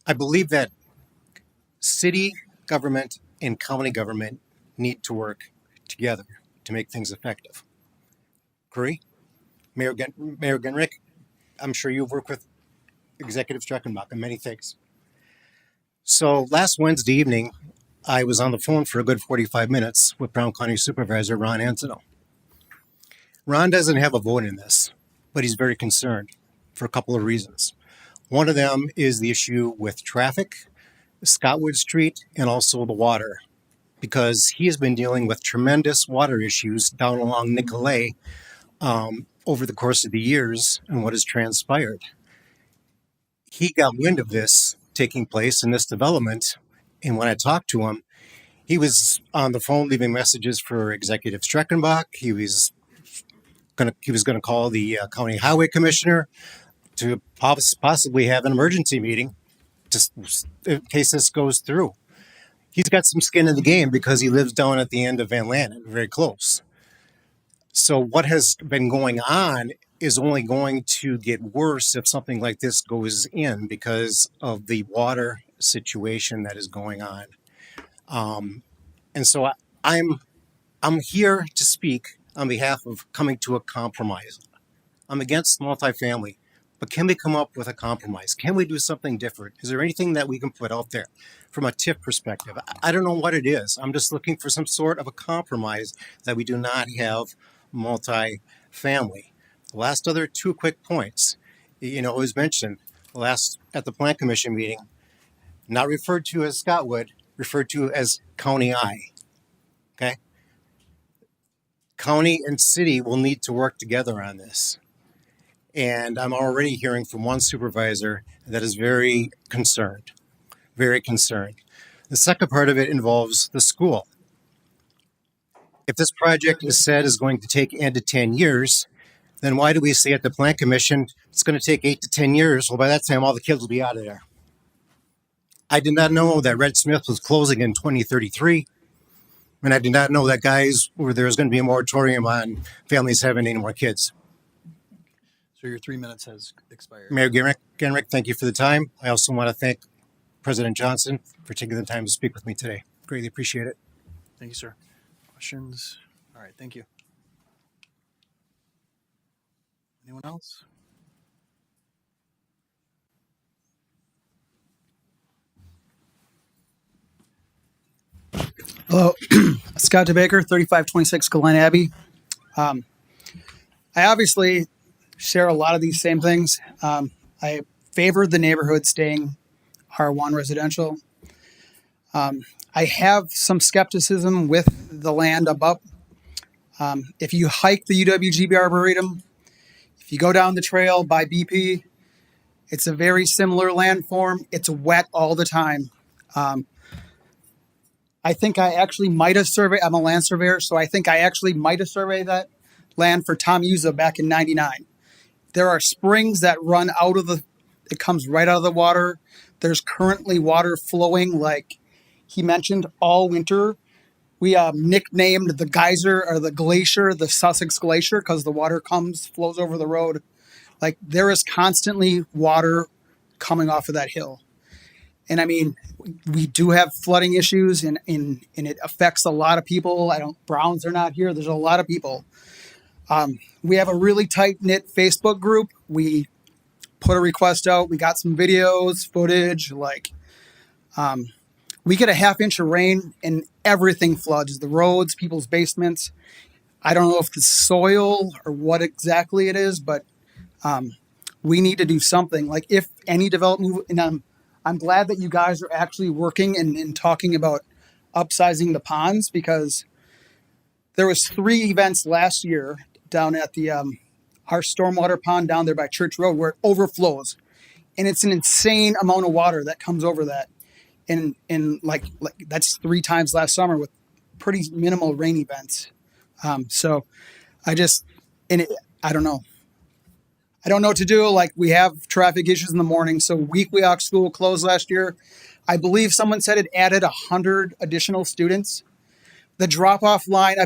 I believe that city government and county government need to work together to make things effective. Agree? Mayor Genrick, I'm sure you've worked with Executive Streckenbach on many things. So last Wednesday evening, I was on the phone for a good 45 minutes with Brown County Supervisor Ron Anzano. Ron doesn't have a vote in this, but he's very concerned for a couple of reasons. One of them is the issue with traffic, Scottwood Street, and also the water, because he has been dealing with tremendous water issues down along Nicolay over the course of the years and what has transpired. He got wind of this taking place in this development, and when I talked to him, he was on the phone leaving messages for Executive Streckenbach. He was going to call the county highway commissioner to possibly have an emergency meeting just in case this goes through. He's got some skin in the game because he lives down at the end of Van Lannen, very close. So what has been going on is only going to get worse if something like this goes in because of the water situation that is going on. And so I'm here to speak on behalf of coming to a compromise. I'm against multifamily, but can we come up with a compromise? Can we do something different? Is there anything that we can put out there from a TIF perspective? I don't know what it is. I'm just looking for some sort of a compromise that we do not have multifamily. The last other 2 quick points. It was mentioned at the Plan Commission meeting, not referred to as Scottwood, referred to as County I. Okay? County and city will need to work together on this. And I'm already hearing from one supervisor that is very concerned, very concerned. The second part of it involves the school. If this project is said is going to take 8 to 10 years, then why do we say at the Plan Commission it's going to take 8 to 10 years? Well, by that time, all the kids will be out of there. I did not know that Red Smith was closing in 2033. And I did not know that there's going to be a moratorium on families having any more kids. So your 3 minutes has expired. Mayor Genrick, thank you for the time. I also want to thank President Johnson for taking the time to speak with me today. Greatly appreciate it. Thank you, sir. Questions? All right, thank you. Anyone else? Hello, Scott DeBaker, 3526 Glen Abbey. I obviously share a lot of these same things. I favor the neighborhood staying R1 residential. I have some skepticism with the land above. If you hike the UWGB Arboretum, if you go down the trail by BP, it's a very similar landform. It's wet all the time. I think I actually might have surveyed, I'm a land surveyor, so I think I actually might have surveyed that land for Tom Uza back in 99. There are springs that run out of it comes right out of the water. There's currently water flowing, like he mentioned, all winter. We nicknamed the geyser or the glacier the Sussex Glacier because the water flows over the road. Like there is constantly water coming off of that hill. And I mean, we do have flooding issues and it affects a lot of people. Browns are not here. There's a lot of people. We have a really tight knit Facebook group. We put a request out. We got some videos, footage, we get a half-inch of rain and everything floods, the roads, people's basements. I don't know if it's soil or what exactly it is, but we need to do something. Like if any development, and I'm glad that you guys are actually working and talking about upsizing the ponds, because there was 3 events last year down at the our stormwater pond down there by Church Road where it overflows, and it's an insane amount of water that comes over that, and like that's 3 times last summer with pretty minimal rain events. So I don't know. I don't know what to do. Like we have traffic issues in the morning. So Weequahic School closed last year. I believe someone said it added 100 additional students. The drop-off line,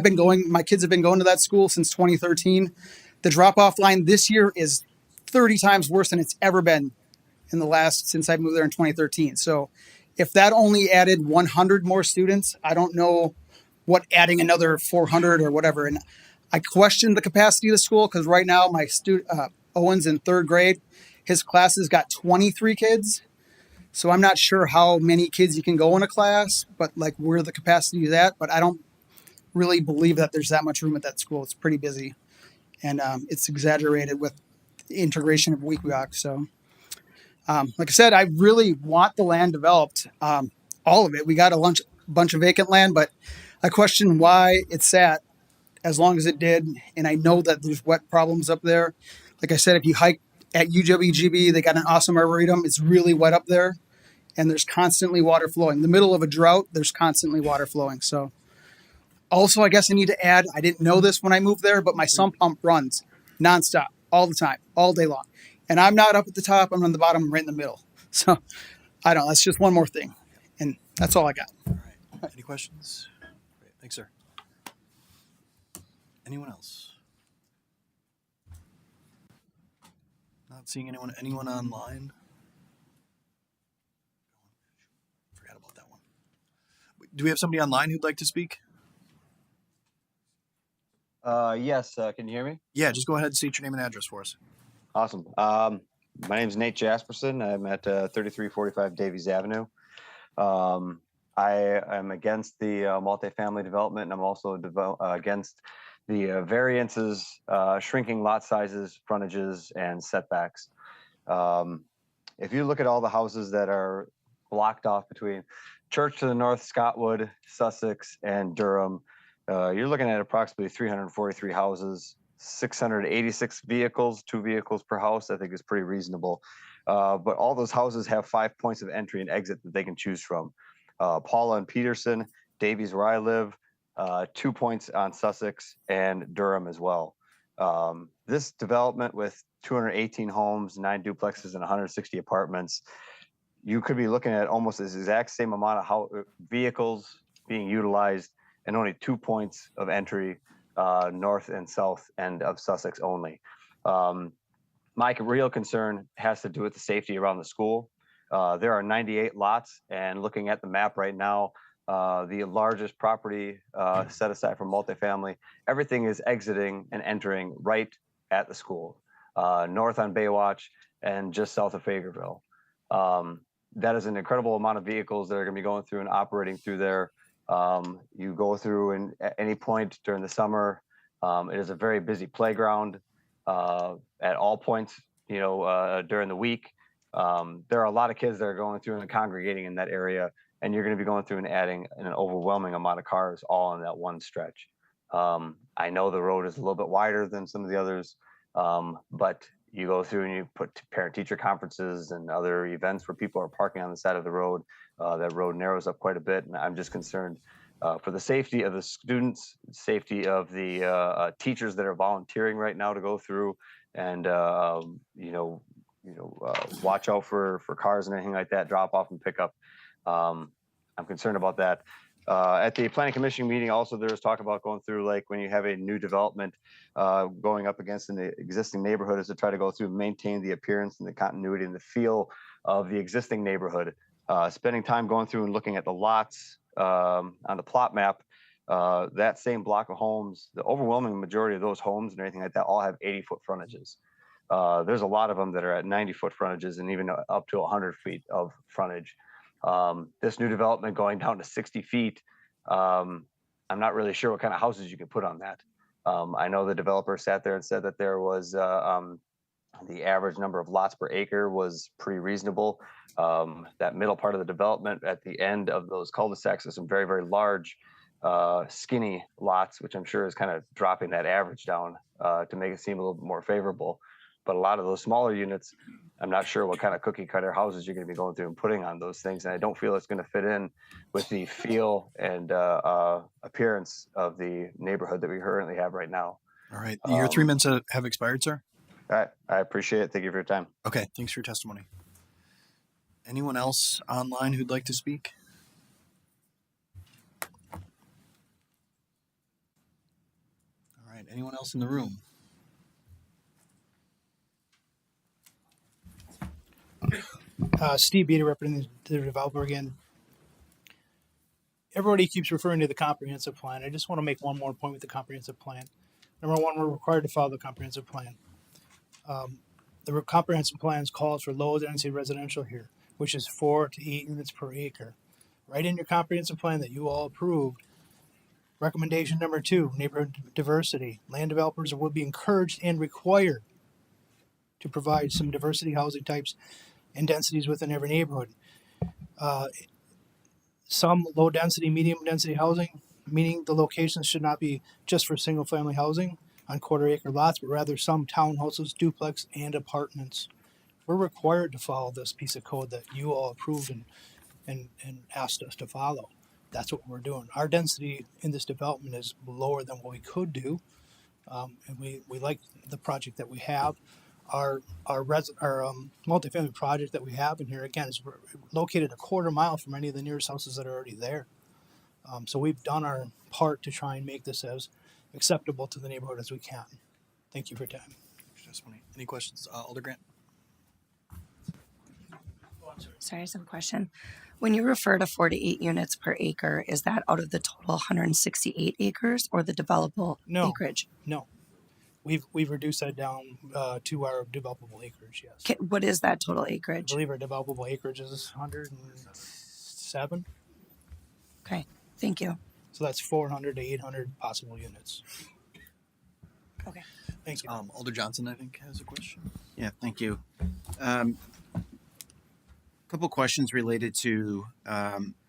my kids have been going to that school since 2013. The drop-off line this year is 30 times worse than it's ever been since I moved there in 2013. So if that only added 100 more students, I don't know what adding another 400 or whatever. And I question the capacity of the school because right now my Owen's in 3rd grade. His class has got 23 kids. So I'm not sure how many kids you can go in a class, but like where the capacity is at. But I don't really believe that there's that much room at that school. It's pretty busy. And it's exaggerated with the integration of Weequahic. So like I said, I really want the land developed. All of it. We got a bunch of vacant land, but I question why it sat as long as it did. And I know that there's wet problems up there. Like I said, if you hike at UWGB, they got an awesome arboretum. It's really wet up there, and there's constantly water flowing. In the middle of a drought, there's constantly water flowing. So also, I guess I need to add, I didn't know this when I moved there, but my sump pump runs nonstop, all the time, all day long. And I'm not up at the top. I'm on the bottom, right in the middle. So I don't know. That's just one more thing. And that's all I got. All right. Any questions? Great. Thanks, sir. Anyone else? Not seeing anyone online. Forgot about that one. Do we have somebody online who'd like to speak? Yes. Can you hear me? Yeah, just go ahead and state your name and address for us. Awesome. My name is Nate Jasperson. I'm at 3345 Davies Avenue. I am against the multifamily development, and I'm also against the variances, shrinking lot sizes, frontages, and setbacks. If you look at all the houses that are blocked off between Church to the north, Scottwood, Sussex, and Durham, you're looking at approximately 343 houses, 686 vehicles, 2 vehicles per house. I think is pretty reasonable. But all those houses have 5 points of entry and exit that they can choose from. Paula and Peterson, Davies where I live, 2 points on Sussex, and Durham as well. This development with 218 homes, 9 duplexes, and 160 apartments, you could be looking at almost this exact same amount of vehicles being utilized and only 2 points of entry, north and south end of Sussex only. My real concern has to do with the safety around the school. There are 98 lots, and looking at the map right now, the largest property set aside for multifamily, everything is exiting and entering right at the school, north on Baywatch and just south of Fagerville. That is an incredible amount of vehicles that are going to be going through and operating through there You go through and at any point during the summer, it is a very busy playground at all points, during the week. There are a lot of kids that are going through and congregating in that area, and you're going to be going through and adding an overwhelming amount of cars all in that one stretch. I know the road is a little bit wider than some of the others, but you go through and you put parent-teacher conferences and other events where people are parking on the side of the road. That road narrows up quite a bit, and I'm just concerned for the safety of the students, safety of the teachers that are volunteering right now to go through and watch out for cars and anything like that, drop off and pick up. I'm concerned about that. At the planning commission meeting, also there was talk about going through, like when you have a new development going up against an existing neighborhood, is to try to go through and maintain the appearance and the continuity and the feel of the existing neighborhood. Spending time going through and looking at the lots on the plot map, that same block of homes, the overwhelming majority of those homes and everything like that all have 80-foot frontages. There's a lot of them that are at 90-foot frontages and even up to 100 feet of frontage. This new development going down to 60 feet, I'm not really sure what kind of houses you can put on that. I know the developer sat there and said that there was the average number of lots per acre was pretty reasonable. That middle part of the development at the end of those cul-de-sacs are some very, very large, skinny lots, which I'm sure is kind of dropping that average down to make it seem a little bit more favorable. But a lot of those smaller units, I'm not sure what kind of cookie cutter houses you're going to be going through and putting on those things. And I don't feel it's going to fit in with the feel and appearance of the neighborhood that we currently have right now. All right. Your 3 minutes have expired, sir. All right. I appreciate it. Thank you for your time. Okay. Thanks for your testimony. Anyone else online who'd like to speak? All right. Anyone else in the room? Steve Beater, representing the developer again. Everybody keeps referring to the comprehensive plan. I just want to make one more point with the comprehensive plan. Number one, we're required to follow the comprehensive plan. The comprehensive plan calls for low density residential here, which is 4 to 8 units per acre. Right in your comprehensive plan that you all approved. Recommendation number 2, neighborhood diversity. Land developers will be encouraged and required to provide some diversity housing types and densities within every neighborhood. Some low density, medium density housing, meaning the locations should not be just for single family housing on quarter acre lots, but rather some townhouses, duplex, and apartments. We're required to follow this piece of code that you all approved and asked us to follow. That's what we're doing. Our density in this development is lower than what we could do, and we like the project that we have. Our multifamily project that we have in here, again, is located a quarter mile from any of the nearest houses that are already there. So we've done our part to try and make this as acceptable to the neighborhood as we can. Thank you for your time. Any questions? Alder Grant? Sorry, some question. When you refer to 4 to 8 units per acre, is that out of the total 168 acres or the developable acreage? No. We've reduced that down to our developable acreage, yes. Okay, what is that total I acreage? believe our developable acreage is 107. Okay, thank you. So that's 400 to 800 possible units. Okay. Thank you. Alder Johnson, I think, has a question. Yeah, thank you. Couple questions related to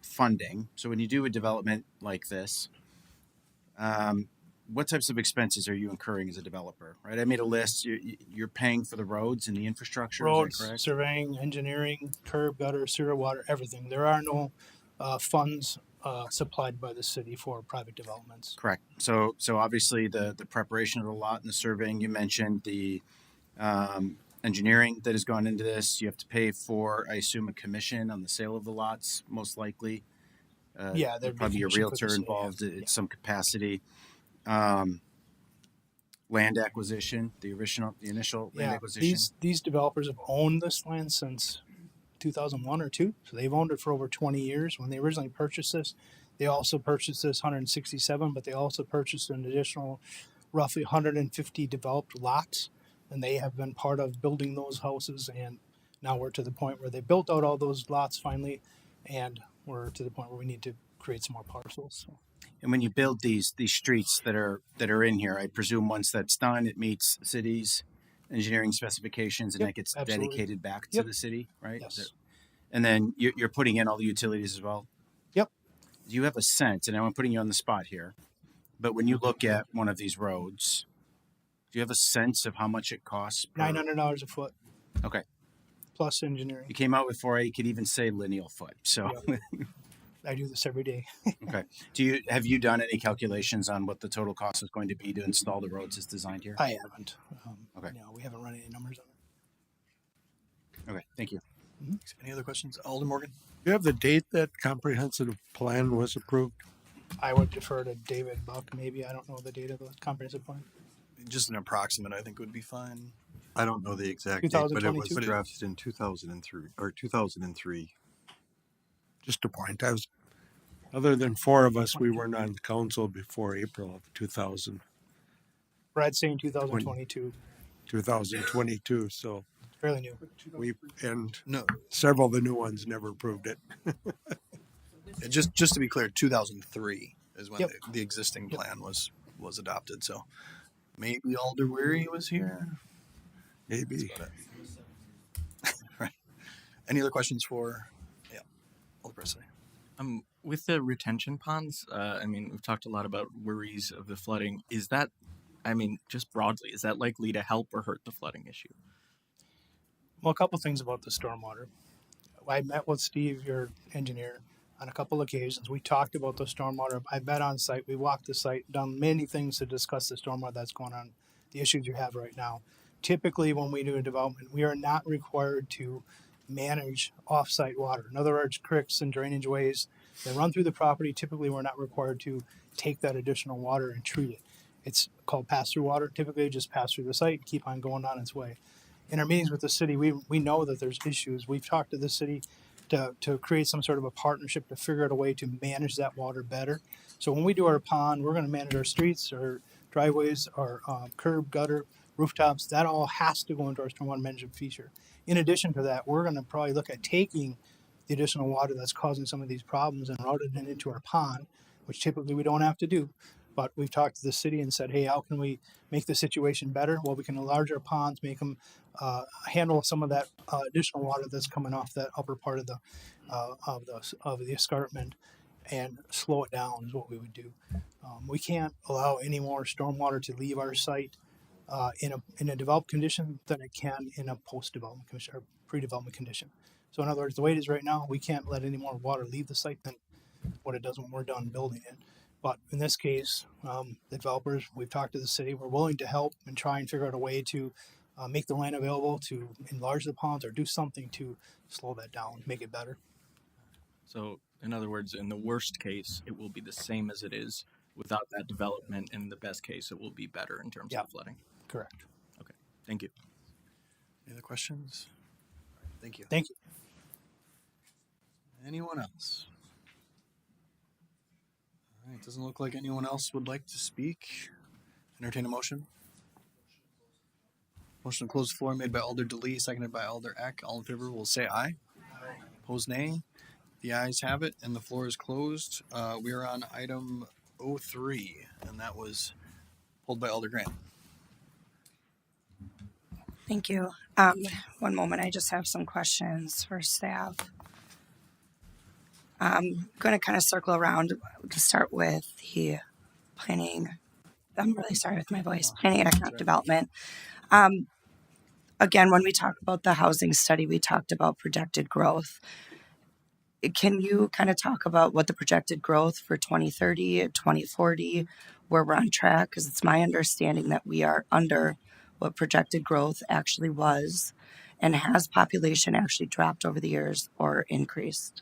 funding. So when you do a development like this, what types of expenses are you incurring as a developer? Right, I made a list. You're paying for the roads and the infrastructure. Roads, is that correct? surveying, engineering, curb, gutter, sewer, water, everything. There are no funds supplied by the city for private developments. Correct. So obviously the preparation of the lot and the surveying. You mentioned the engineering that has gone into this. You have to pay for, I assume, a commission on the sale of the lots, most likely. Yeah, there'd be probably a commission for realtor the city, involved in some capacity. Land acquisition, the initial land acquisition. These developers have owned this land since 2001 or 2, so they've owned it for over 20 years. When they originally purchased this, they also purchased this 167, but they also purchased an additional roughly 150 developed lots, and they have been part of building those houses. And now we're to the point where they built out all those lots finally, and we're to the point where we need to create some more parcels. So. And when you build these streets that are in here, I presume once that's done, it meets city's engineering specifications and Yep, that gets absolutely. dedicated back to Yep. the city, right? Yes. And then you're putting in all the utilities as well. Yep. Do you have a sense? And I'm putting you on the spot here, but when you look at one of these roads, do you have a sense of how much it costs? $900 a foot Okay. plus engineering. You came out with 4A. You could even say lineal foot. So. I do this every day. Okay. Have you done any calculations on what the total cost is going to be to install the roads as designed here? I haven't. Okay. No, we haven't run any numbers on it. Okay. Thank you. Any other questions? Alder Morgan? Do you have the date that comprehensive plan was approved? I would defer to David Buck. Maybe I don't know the date of the comprehensive plan. Just an approximate, I think, would be fine. I don't know the exact date, but it was 2022. drafted in 2003 or 2003. Just a point. Other than four of us, we weren't on council before April of 2000, Brad's saying 2022. 2022. So It's fairly new. No, several of the new ones never approved it. just to be clear, 2003 is when Yep. the existing plan was adopted. So maybe Alder Weary was here. Maybe. That's about it. Right. Any other questions for? Yeah, Alder Presley. With the retention ponds, I mean, we've talked a lot about worries of the flooding. Is that, I mean, just broadly, is that likely to help or hurt the flooding issue? Well, a couple things about the stormwater. I met with Steve, your engineer, on a couple occasions. We talked about the stormwater. I've been on site. We walked the site, done many things to discuss the stormwater that's going on, the issues you have right now. Typically, when we do a development, we are not required to manage off-site water. In other words, creeks and drainage ways that run through the property, typically we're not required to take that additional water and treat it. It's called pass-through water. Typically, just pass through the site and keep on going on its way. In our meetings with the city, we know that there's issues. We've talked to the city to create some sort of a partnership to figure out a way to manage that water better. So when we do our pond, we're going to manage our streets, our driveways, our curb, gutter, rooftops. That all has to go into our stormwater management feature. In addition to that, we're going to probably look at taking the additional water that's causing some of these problems and routing it into our pond, which typically we don't have to do. But we've talked to the city and said, hey, how can we make the situation better? Well, we can enlarge our ponds, make them handle some of that additional water that's coming off that upper part of the escarpment and slow it down is what we would do. We can't allow any more stormwater to leave our site in a developed condition than it can in a post-development condition or pre-development condition. So in other words, the way it is right now, we can't let any more water leave the site than what it does when we're done building it. But in this case, the developers, we've talked to the city, we're willing to help and try and figure out a way to make the land available to enlarge the ponds or do something to slow that down, make it better. So, in other words, in the worst case, it will be the same as it is without that development. In the best case, it will be better in terms of flooding. Correct. Okay. Thank you. Any other questions? Thank you. Thank you. Anyone else? All right, doesn't look like anyone else would like to speak. Entertain a motion. Motion to close the floor made by Alder DeLee, seconded by Alder Eck. All in favor will say aye. Opposed, nay. The ayes have it, and the floor is closed. We are on item 03, and that was pulled by Alder Grant. Thank you. One moment, I just have some questions for staff. I'm going to kind of circle around to start with the planning. I'm really sorry with my voice. Planning and economic development. Again, when we talked about the housing study, we talked about projected growth. Can you kind of talk about what the projected growth for 2030, 2040, where we're on track? Because it's my understanding that we are under what projected growth actually was, and has population actually dropped over the years or increased?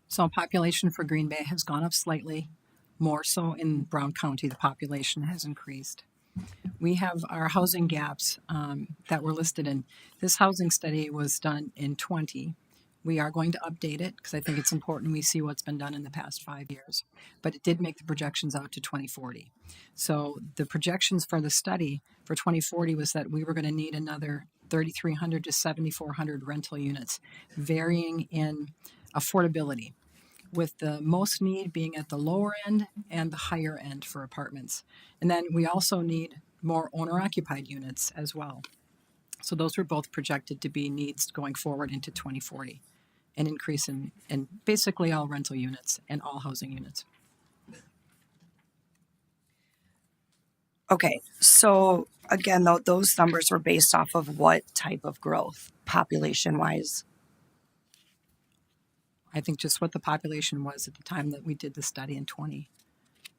So population for Green Bay has gone up slightly. More so in Brown County, the population has increased. We have our housing gaps that were listed in this housing study was done in 20. We are going to update it because I think it's important we see what's been done in the past 5 years. But it did make the projections out to 2040. So the projections for the study for 2040 was that we were going to need another 3,300 to 7,400 rental units, varying in affordability, with the most need being at the lower end and the higher end for apartments. And then we also need more owner-occupied units as well. So those were both projected to be needs going forward into 2040, an increase in basically all rental units and all housing units. Okay, so again, though, those numbers were based off of what type of growth, population-wise? I think just what the population was at the time that we did the study in 20.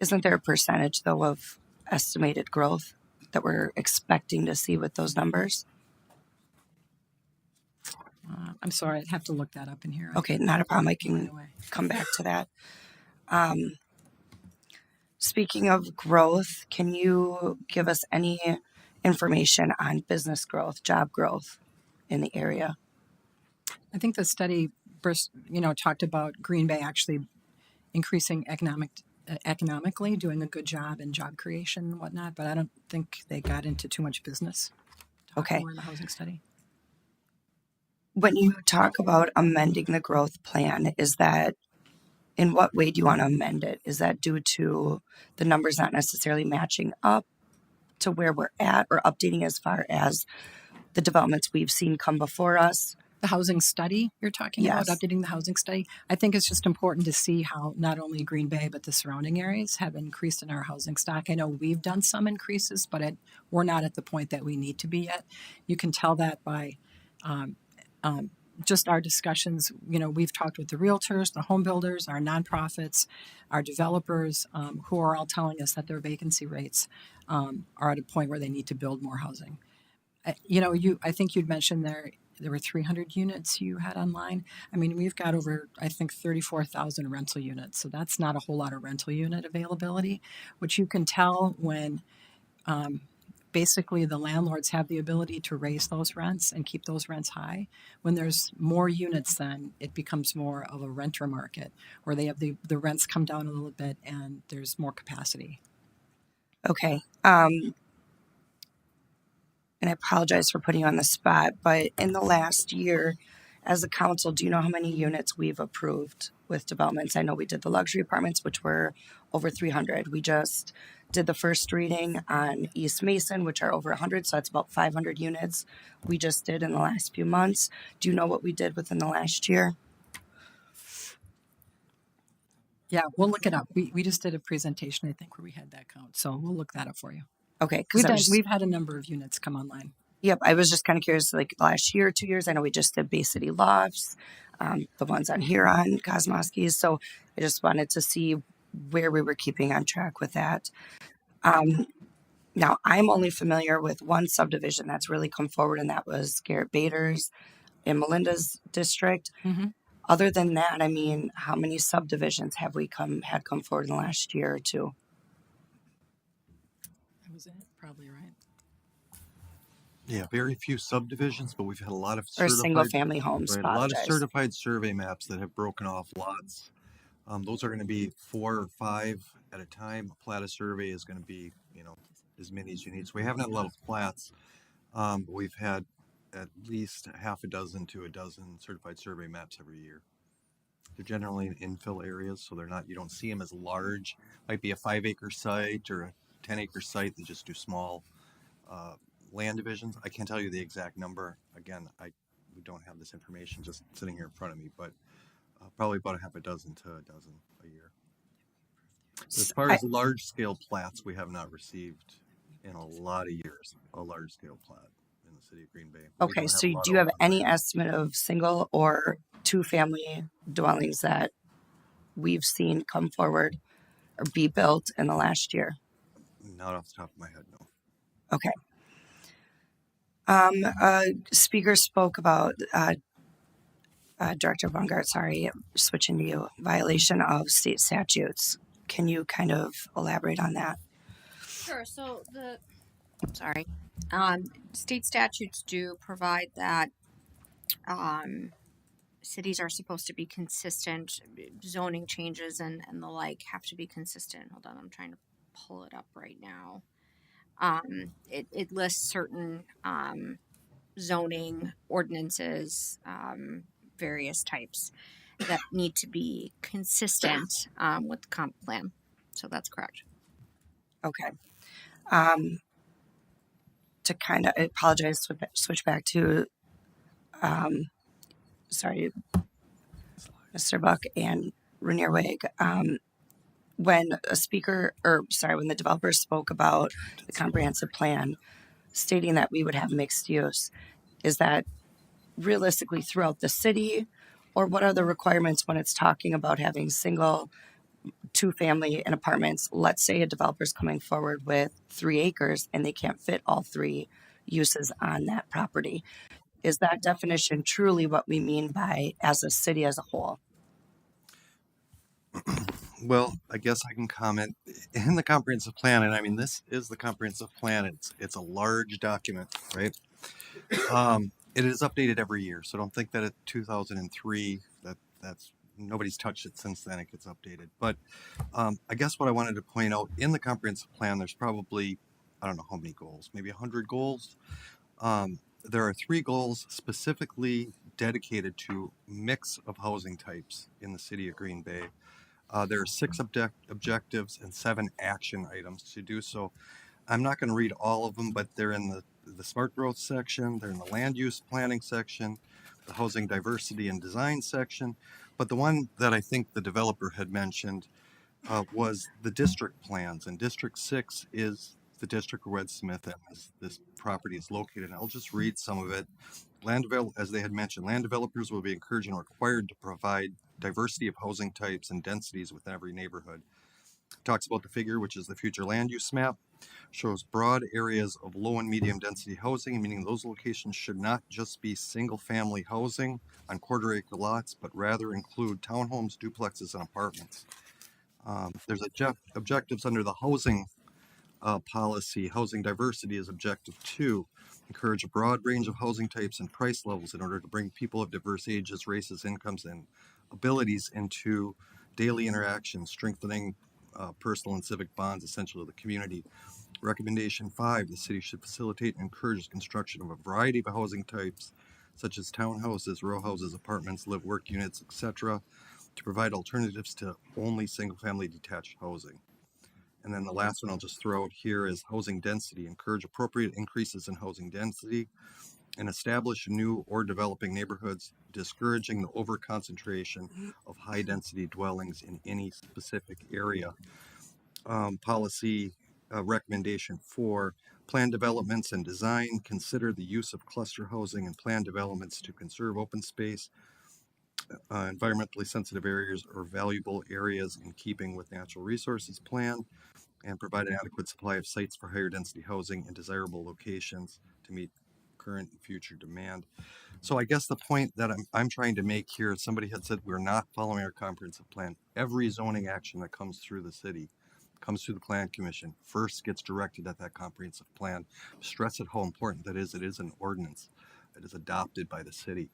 Isn't there a percentage, though, of estimated growth that we're expecting to see with those numbers? I'm sorry, I'd have to look that up in here. Okay, not a problem. I can Right away. come back to that. Speaking of growth, can you give us any information on business growth, job growth in the area? I think the study, talked about Green Bay actually increasing economically, doing a good job in job creation and whatnot, but I don't think they got into too much business. Okay. More in the housing study. When you talk about amending the growth plan, is that, in what way do you want to amend it? Is that due to the numbers not necessarily matching up to where we're at, or updating as far as the developments we've seen come before us? The housing study you're talking about, Yes. updating the housing study. I think it's just important to see how not only Green Bay, but the surrounding areas have increased in our housing stock. I know we've done some increases, but we're not at the point that we need to be yet. You can tell that by just our discussions. We've talked with the realtors, the home builders, our nonprofits, our developers, who are all telling us that their vacancy rates are at a point where they need to build more housing. I think you'd mentioned there were 300 units you had online. I mean, we've got over, I think, 34,000 rental units. So that's not a whole lot of rental unit availability, which you can tell when basically the landlords have the ability to raise those rents and keep those rents high. When there's more units, then it becomes more of a renter market where they have the rents come down a little bit and there's more capacity. Okay. And I apologize for putting you on the spot, but in the last year, as a council, do you know how many units we've approved with developments? I know we did the luxury apartments, which were over 300. We just did the first reading on East Mason, which are over 100, so that's about 500 units we just did in the last few months. Do you know what we did within the last year? Yeah, we'll look it up. We just did a presentation, I think, where we had that count. So we'll look that up for you. Okay. 'Cause We've had a number of units come online. Yep, I was just kind of curious, like last year, 2 years. I know we just did Bay City Lofts, the ones on Huron, Kosmowski's. So I just wanted to see where we were keeping on track with that. Now, I'm only familiar with one subdivision that's really come forward, and that was Garrett Bader's in Melinda's district. Mm-hmm. Other than that, I mean, how many subdivisions have we had come forward in the last year or two? That was it, probably, right? Yeah, very few subdivisions, but we've had a lot of Or single-family homes, right, a lot of apologize. certified survey maps that have broken off lots. Those are going to be 4 or 5 at a time. A plat of survey is going to be, as many as you need. So we haven't had a lot of plats, but we've had at least half a dozen to a dozen certified survey maps every year. They're generally in infill areas, so you don't see them as large. Might be a 5-acre site or a 10-acre site. They just do small land divisions. I can't tell you the exact number. Again, we don't have this information just sitting here in front of me, but probably about a half a dozen to a dozen a year. As far as large scale plats, we have not received in a lot of years a large scale plat in the city of Green Bay. We Okay, don't so a lot do you have of- any estimate of single or two-family dwellings that we've seen come forward or be built in the last year? Not off the top of my head, no. Okay. Speaker spoke about, Director Bungart, sorry, switching to you, violation of state statutes. Can you kind of elaborate on that? Sure. So state statutes do provide that cities are supposed to be consistent. Zoning changes and the like have to be consistent. Hold on, I'm trying to pull it up right now. It lists certain zoning ordinances, various types. that need to be consistent with the comp plan. So that's correct. Okay. Um, to kind of, I apologize, switch back to, um, sorry, Mr. Buck and Rainier Wig. When a speaker, or sorry, when the developer spoke about the comprehensive plan, stating that we would have mixed use, is that realistically throughout the city, or what are the requirements when it's talking about having single, two family and apartments? Let's say a developer's coming forward with 3 acres and they can't fit all 3 uses on that property. Is that definition truly what we mean by as a city as a whole? Well, I guess I can comment in the comprehensive plan, and I mean this is the comprehensive plan. It's a large document, right? It is updated every year, so don't think that at 2003 that's nobody's touched it since then. It gets updated, but I guess what I wanted to point out in the comprehensive plan, there's probably I don't know how many goals, maybe 100 goals. There are 3 goals specifically dedicated to mix of housing types in the city of Green Bay. There are 6 objectives and 7 action items to do so. I'm not going to read all of them, but they're in the smart growth section, they're in the land use planning section, the housing diversity and design section. But the one that I think the developer had mentioned was the district plans, and District 6 is the district where Red Smith and this property is located. And I'll just read some of it. As they had mentioned, land developers will be encouraged and required to provide diversity of housing types and densities within every neighborhood. Talks about the figure, which is the future land use map, shows broad areas of low and medium density housing, meaning those locations should not just be single family housing on quarter acre lots, but rather include townhomes, duplexes, and apartments. There's objectives under the housing policy. Housing diversity is objective 2. Encourage a broad range of housing types and price levels in order to bring people of diverse ages, races, incomes, and abilities into daily interactions, strengthening personal and civic bonds essential to the community. Recommendation 5, the city should facilitate and encourage the construction of a variety of housing types, such as townhouses, row houses, apartments, live-work units, etc., to provide alternatives to only single-family detached housing. And then the last one I'll just throw out here is housing density. Encourage appropriate increases in housing density and establish new or developing neighborhoods, discouraging the over-concentration of high-density dwellings in any specific area. Policy recommendation 4, plan developments and design. Consider the use of cluster housing and plan developments to conserve open space, environmentally sensitive areas or valuable areas in keeping with natural resources plan, and provide an adequate supply of sites for higher density housing in desirable locations to meet current and future demand. So I guess the point that I'm trying to make here, somebody had said we're not following our comprehensive plan. Every zoning action that comes through the city, comes through the plan commission, first gets directed at that comprehensive plan. Stress at how important that is. It is an ordinance that is adopted by the city.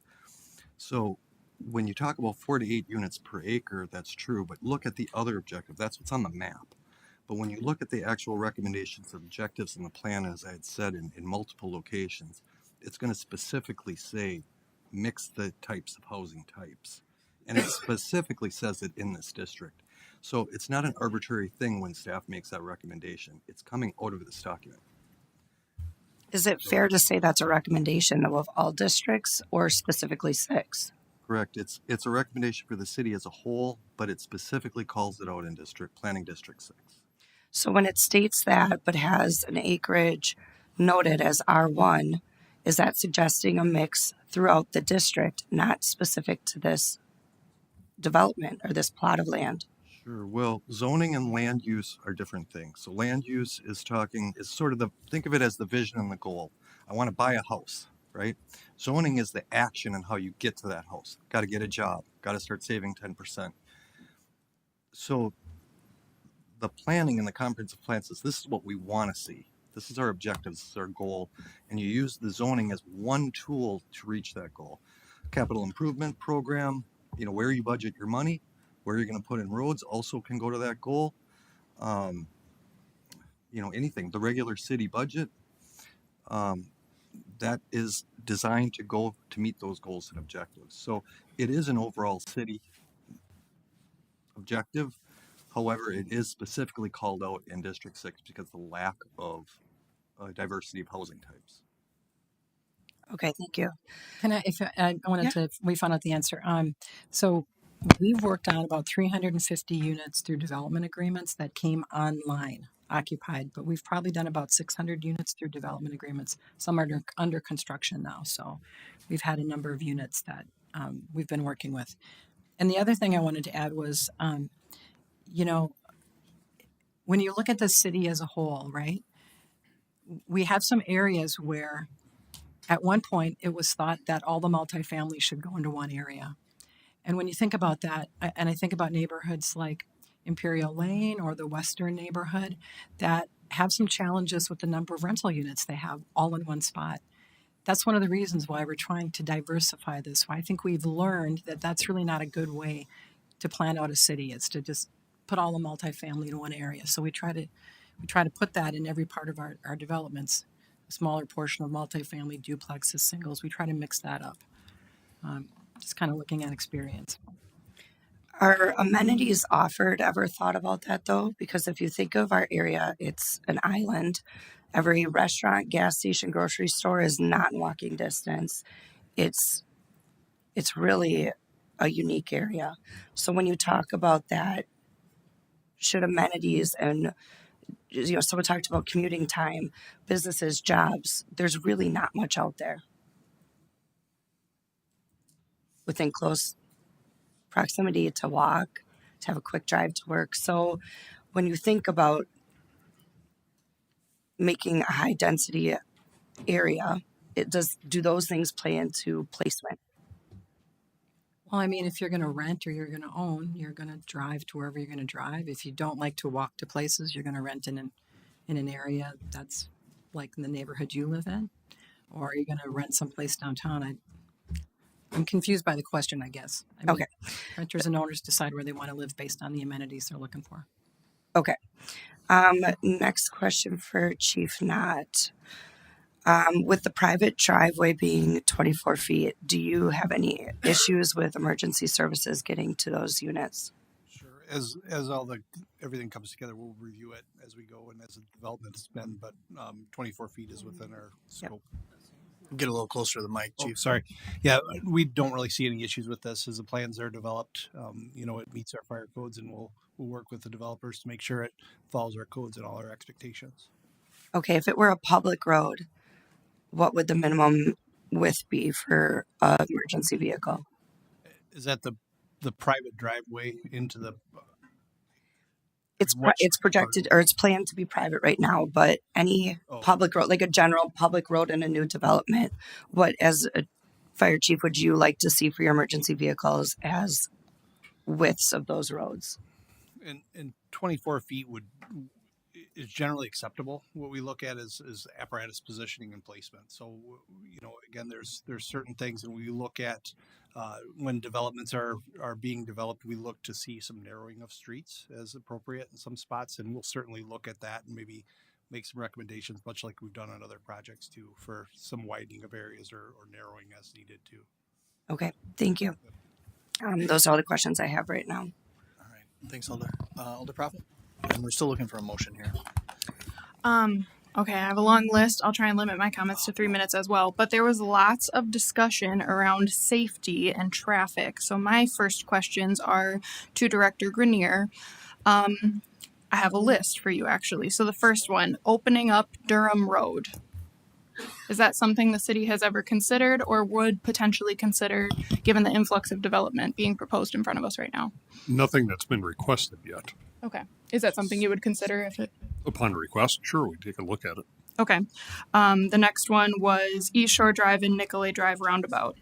So when you talk about 4 to 8 units per acre, that's true, but look at the other objective. That's what's on the map. But when you look at the actual recommendations and objectives in the plan, as I had said in multiple locations, it's going to specifically say mix the types of housing types. And it specifically says it in this district. So it's not an arbitrary thing when staff makes that recommendation. It's coming out of this document. Is it fair to say that's a recommendation of all districts or specifically 6? Correct. It's a recommendation for the city as a whole, but it specifically calls it out in planning district 6. So when it states that but has an acreage noted as R1, is that suggesting a mix throughout the district, not specific to this development or this plot of land? Sure. Well, zoning and land use are different things. So land use is sort of think of it as the vision and the goal. I want to buy a house, right? Zoning is the action and how you get to that house. Got to get a job, got to start saving 10%. So the planning and the comprehensive plan says this is what we want to see. This is our objective, this is our goal. And you use the zoning as one tool to reach that goal. Capital improvement program, where you budget your money, where you're going to put in roads also can go to that goal. Anything, the regular city budget, that is designed to meet those goals and objectives. So it is an overall city objective. However, it is specifically called out in District 6 because of the lack of diversity of housing types. Okay, thank you. Can I wanted to, we found out the answer. So we've worked on about 350 units through development agreements that came online, occupied, but we've probably done about 600 units through development agreements. Some are under construction now. So we've had a number of units that we've been working with. And the other thing I wanted to add was, you know, when you look at the city as a whole, right, we have some areas where at one point it was thought that all the multifamily should go into one area. And when you think about that, and I think about neighborhoods like Imperial Lane or the Western neighborhood that have some challenges with the number of rental units they have all in one spot. That's one of the reasons why we're trying to diversify this. I think we've learned that that's really not a good way to plan out a city. It's to just put all the multifamily in one area. So we try to put that in every part of our developments. A smaller portion of multifamily, duplexes, singles. We try to mix that up. Just kind of looking at experience. Are amenities offered ever thought about that though? Because if you think of our area, it's an island. Every restaurant, gas station, grocery store is not in walking distance. It's really a unique area. So when you talk about that, should amenities and someone talked about commuting time, businesses, jobs, there's really not much out there within close proximity to walk, to have a quick drive to work. So when you think about making a high density area, do those things play into placement? Well, I mean, if you're going to rent or you're going to own, you're going to drive to wherever you're going to drive. If you don't like to walk to places, you're going to rent in an area that's like in the neighborhood you live in, or you're going to rent someplace downtown. I'm confused by the question, I guess. I mean, okay. Renters and owners decide where they want to live based on the amenities they're looking for. Okay. Next question for Chief Knott. With the private driveway being 24 feet, do you have any issues with emergency services getting to those units? Sure. As everything comes together, we'll review it as we go and as the development has been. But 24 feet is within our scope. Get a little closer to the mic, Chief. Sorry. Yeah, we don't really see any issues with this as the plans are developed. It meets our fire codes, and we'll work with the developers to make sure it follows our codes and all our expectations. Okay, if it were a public road, what would the minimum width be for an emergency vehicle? Is that the private driveway into the? It's projected or it's planned to be private right now, but any public road, like a general public road in a new development, what as a fire chief would you like to see for your emergency vehicles as widths of those roads? And 24 feet is generally acceptable. What we look at is apparatus positioning and placement. So, again, there's certain things that we look at when developments are being developed. We look to see some narrowing of streets as appropriate in some spots, and we'll certainly look at that and maybe make some recommendations, much like we've done on other projects too, for some widening of areas or narrowing as needed too. Okay, thank you. Those are all the questions I have right now. All right, thanks, Alder. Alder Prophet, and we're still looking for a motion here. Okay, I have a long list. I'll try and limit my comments to 3 minutes as well. But there was lots of discussion around safety and traffic. So my first questions are to Director Grenier. I have a list for you, actually. So the first one, opening up Durham Road. Is that something the city has ever considered or would potentially consider given the influx of development being proposed in front of us right now? Nothing that's been requested yet. Okay. Is that something you would consider if it... Upon request, sure, we take a look at it. Okay. The next one was East Shore Drive and Nicolay Drive roundabout.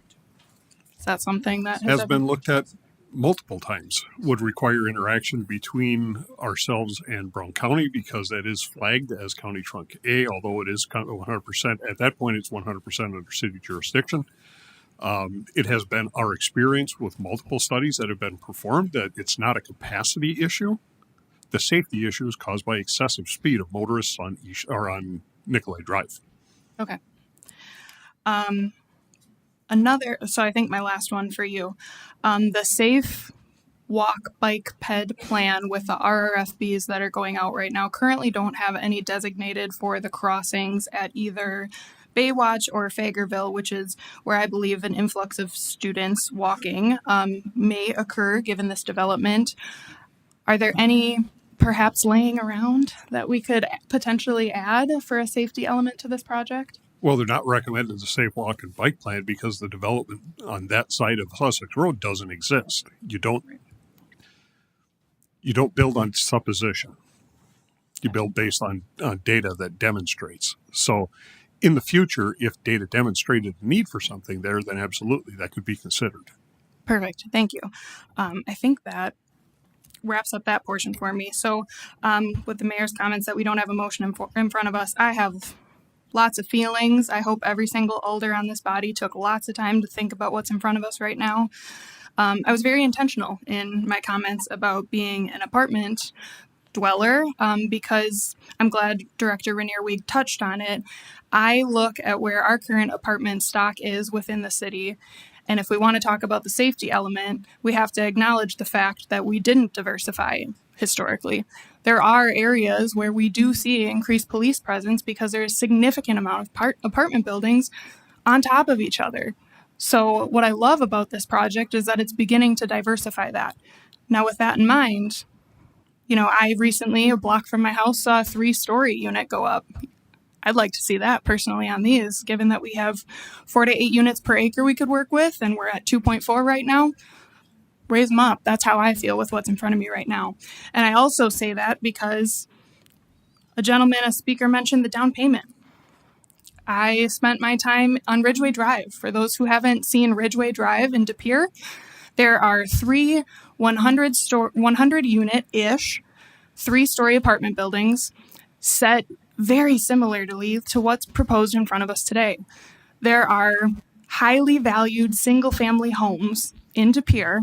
Is that something that has been looked at multiple times? Would require interaction between ourselves and Brown County because that is flagged as County Trunk A, although it is 100%. At that point, it's 100% under city jurisdiction. It has been our experience with multiple studies that have been performed that it's not a capacity issue. The safety issue is caused by excessive speed of motorists on Nicolay Drive. Okay. So I think my last one for you, the safe walk, bike, ped plan with the RRFBs that are going out right now currently don't have any designated for the crossings at either Baywatch or Fagerville, which is where I believe an influx of students walking may occur given this development. Are there any perhaps laying around that we could potentially add for a safety element to this project? Well, they're not recommending the safe walk and bike plan because the development on that side of Sussex Road doesn't exist. You don't build on supposition. You build based on data that demonstrates. So in the future, if data demonstrated the need for something there, then absolutely that could be considered. Perfect. Thank you. I think that wraps up that portion for me. So with the mayor's comments that we don't have a motion in front of us, I have lots of feelings. I hope every single alder on this body took lots of time to think about what's in front of us right now. I was very intentional in my comments about being an apartment dweller because I'm glad Director Rainier Weig touched on it. I look at where our current apartment stock is within the city, and if we want to talk about the safety element, we have to acknowledge the fact that we didn't diversify historically. There are areas where we do see increased police presence because there's a significant amount of apartment buildings on top of each other. So what I love about this project is that it's beginning to diversify that. Now, with that in mind, I recently, a block from my house, saw a 3-story unit go up. I'd like to see that personally on these, given that we have 4 to 8 units per acre we could work with, and we're at 2.4 right now. Raise them up. That's how I feel with what's in front of me right now. And I also say that because a speaker mentioned the down payment. I spent my time on Ridgeway Drive. For those who haven't seen Ridgeway Drive in De Pere, there are 3 100 unit-ish, 3-story apartment buildings set very similarly to what's proposed in front of us today. There are highly valued single-family homes in De Pere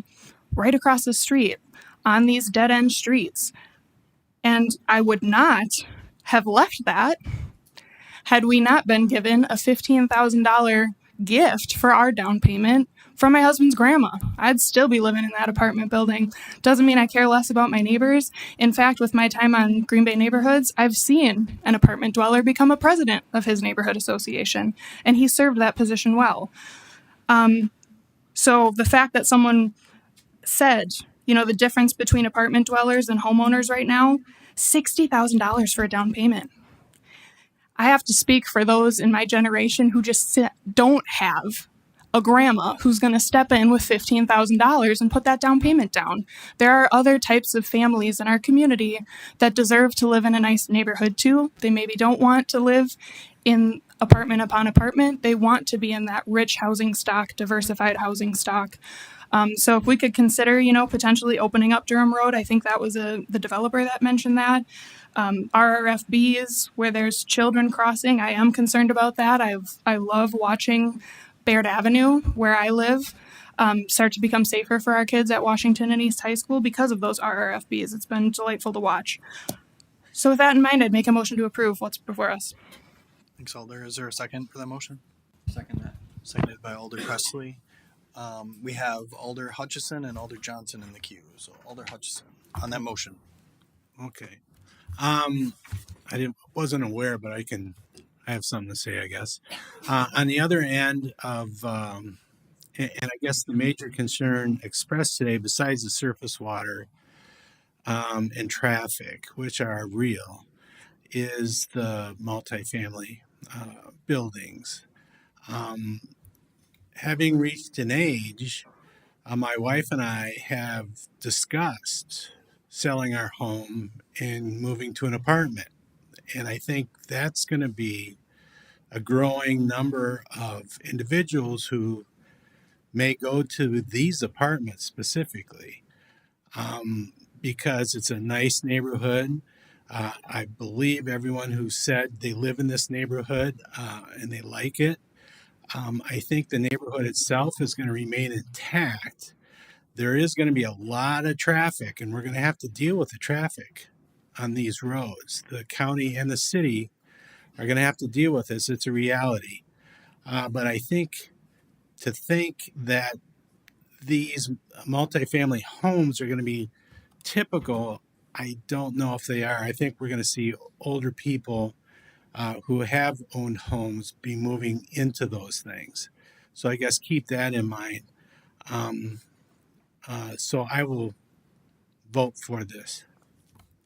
right across the street on these dead-end streets. And I would not have left that had we not been given a $15,000 gift for our down payment from my husband's grandma. I'd still be living in that apartment building. Doesn't mean I care less about my neighbors. In fact, with my time on Green Bay Neighborhoods, I've seen an apartment dweller become a president of his neighborhood association, and he served that position well. So the fact that someone said, the difference between apartment dwellers and homeowners right now, $60,000 for a down payment. I have to speak for those in my generation who just don't have a grandma who's going to step in with $15,000 and put that down payment down. There are other types of families in our community that deserve to live in a nice neighborhood too. They maybe don't want to live in apartment upon apartment. They want to be in that rich housing stock, diversified housing stock. So if we could consider, potentially opening up Durham Road, I think that was the developer that mentioned that. RRFBs where there's children crossing, I am concerned about that. I love watching Baird Avenue, where I live, start to become safer for our kids at Washington and East High School because of those RRFBs. It's been delightful to watch. So with that in mind, I'd make a motion to approve what's before us. Thanks, Alder. Is there a second for that motion? Second that. Seconded by Alder Presley. We have Alder Hutchison and Alder Johnson in the queue. So Alder Hutchison on that motion. Okay. Wasn't aware, but I have something to say, I guess. On the other end of, and I guess the major concern expressed today, besides the surface water and traffic, which are real, is the multifamily buildings. Having reached an age, my wife and I have discussed selling our home and moving to an apartment. And I think that's going to be a growing number of individuals who may go to these apartments specifically because it's a nice neighborhood. I believe everyone who said they live in this neighborhood and they like it. I think the neighborhood itself is going to remain intact. There is going to be a lot of traffic, and we're going to have to deal with the traffic on these roads. The county and the city are going to have to deal with this. It's a reality. But I think that these multifamily homes are going to be typical, I don't know if they are. I think we're going to see older people who have owned homes be moving into those things. So I guess keep that in mind. So I will vote for this.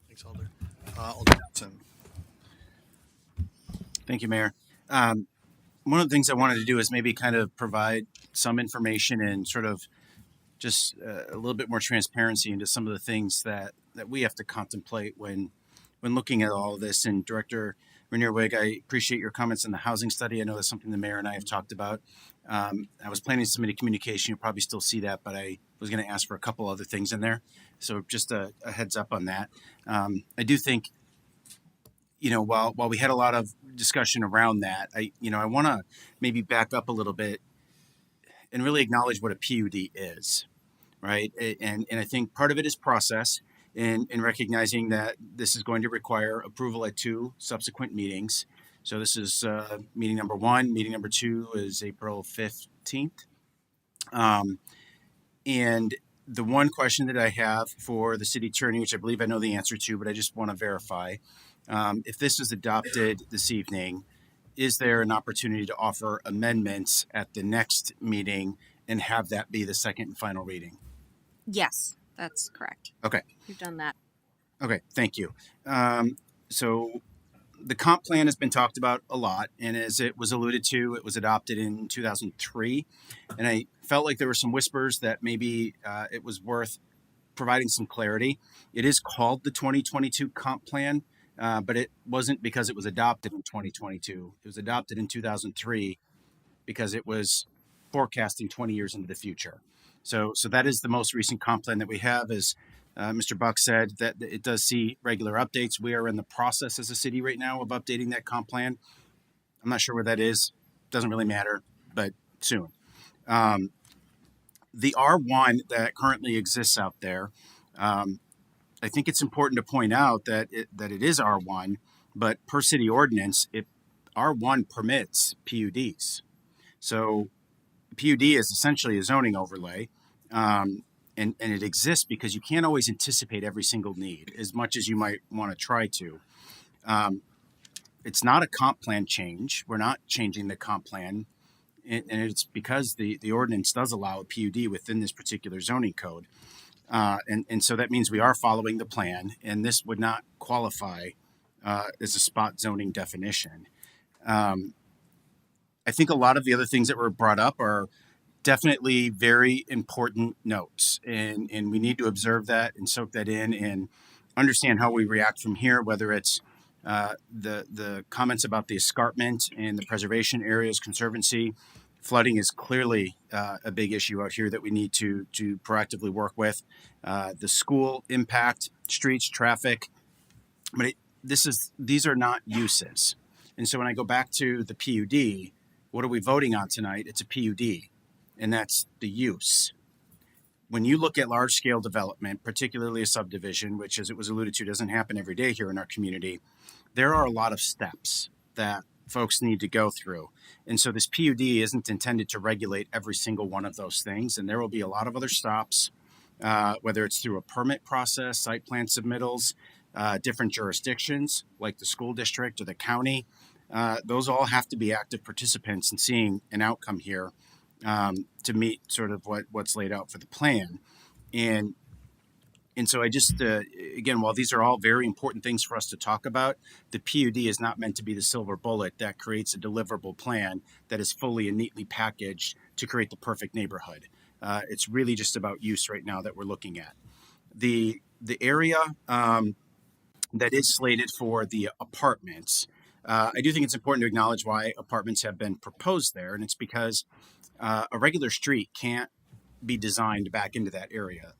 Thanks, Alder. Alder Johnson. Thank you, Mayor. One of the things I wanted to do is maybe kind of provide some information and sort of just a little bit more transparency into some of the things that we have to contemplate when looking at all of this. And Director Rainier-Wig, I appreciate your comments on the housing study. I know that's something the mayor and I have talked about. I was planning to submit a communication. You'll probably still see that, but I was going to ask for a couple other things in there. So just a heads up on that. I do think, while we had a lot of discussion around that, I want to maybe back up a little bit and really acknowledge what a PUD is, right? And I think part of it is process in recognizing that this is going to require approval at 2 subsequent meetings. So this is meeting number 1. Meeting number 2 is April 15th. And the one question that I have for the city attorney, which I believe I know the answer to, but I just want to verify, if this is adopted this evening, is there an opportunity to offer amendments at the next meeting and have that be the second and final reading? Yes, that's correct. Okay. We've done that. Okay, thank you. So the comp plan has been talked about a lot, and as it was alluded to, it was adopted in 2003, and I felt like there were some whispers that maybe it was worth providing some clarity. It is called the 2022 comp plan, but it wasn't because it was adopted in 2022. It was adopted in 2003 because it was forecasting 20 years into the future. So that is the most recent comp plan that we have. As Mr. Buck said, that it does see regular updates. We are in the process as a city right now of updating that comp plan. I'm not sure where that is. Doesn't really matter, but soon. The R1 that currently exists out there, I think it's important to point out that it is R1, but per city ordinance, R1 permits PUDs. So PUD is essentially a zoning overlay, and it exists because you can't always anticipate every single need as much as you might want to try to. It's not a comp plan change. We're not changing the comp plan, and it's because the ordinance does allow a PUD within this particular zoning code. And so that means we are following the plan, and this would not qualify as a spot zoning definition. I think a lot of the other things that were brought up are definitely very important notes, and we need to observe that and soak that in and understand how we react from here, whether it's the comments about the escarpment and the preservation areas, conservancy. Flooding is clearly a big issue out here that we need to proactively work with. The school impact, streets, traffic, but these are not uses. And so when I go back to the PUD, what are we voting on tonight? It's a PUD, and that's the use. When you look at large scale development, particularly a subdivision, which as it was alluded to, doesn't happen every day here in our community, there are a lot of steps that folks need to go through. And so this PUD isn't intended to regulate every single one of those things. And there will be a lot of other stops, whether it's through a permit process, site plan submittals, different jurisdictions like the school district or the county. Those all have to be active participants in seeing an outcome here to meet sort of what's laid out for the plan. And so I just, again, while these are all very important things for us to talk about, the PUD is not meant to be the silver bullet that creates a deliverable plan that is fully and neatly packaged to create the perfect neighborhood. It's really just about use right now that we're looking at. The area that is slated for the apartments, I do think it's important to acknowledge why apartments have been proposed there, and it's because a regular street can't be designed back into that area.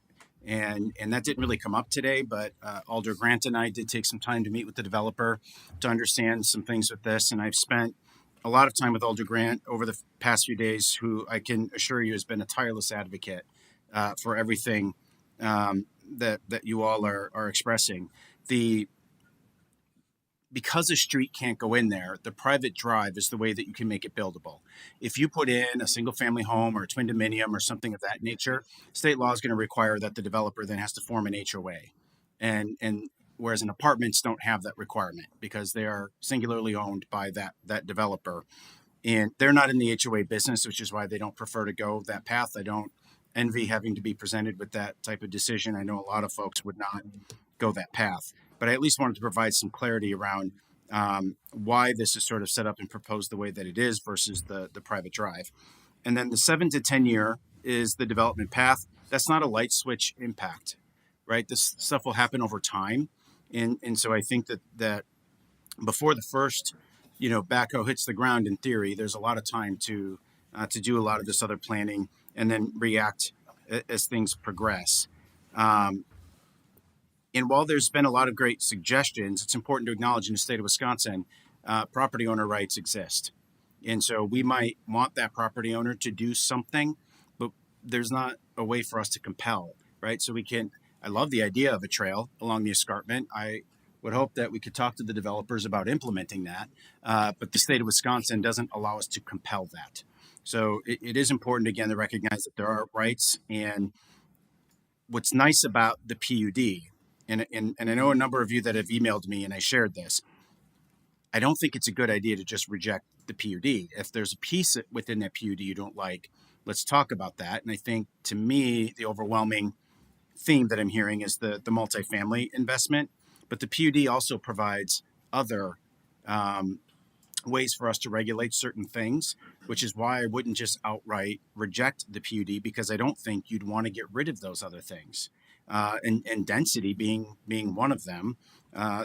And that didn't really come up today, but Alder Grant and I did take some time to meet with the developer to understand some things with this. And I've spent a lot of time with Alder Grant over the past few days, who I can assure you has been a tireless advocate for everything that you all are expressing. The because a street can't go in there, the private drive is the way that you can make it buildable. If you put in a single family home or a twin dominium or something of that nature, state law is going to require that the developer then has to form an HOA. And whereas in apartments don't have that requirement because they are singularly owned by that developer. And they're not in the HOA business, which is why they don't prefer to go that path. I don't envy having to be presented with that type of decision. I know a lot of folks would not go that path, but I at least wanted to provide some clarity around why this is sort of set up and proposed the way that it is versus the private drive. And then the 7 to 10 year is the development path. That's not a light switch impact, right? This stuff will happen over time. And so I think that before the first, backhoe hits the ground, in theory, there's a lot of time to do a lot of this other planning and then react as things progress. And while there's been a lot of great suggestions, it's important to acknowledge in the state of Wisconsin, property owner rights exist. And so we might want that property owner to do something, but there's not a way for us to compel, right? So I love the idea of a trail along the escarpment. I would hope that we could talk to the developers about implementing that, but the state of Wisconsin doesn't allow us to compel that. So it is important, again, to recognize that there are rights. And what's nice about the PUD, and I know a number of you that have emailed me and I shared this, I don't think it's a good idea to just reject the PUD. If there's a piece within that PUD you don't like, let's talk about that. And I think, to me, the overwhelming theme that I'm hearing is the multifamily investment, but the PUD also provides other ways for us to regulate certain things, which is why I wouldn't just outright reject the PUD, because I don't think you'd want to get rid of those other things. And density being one of them.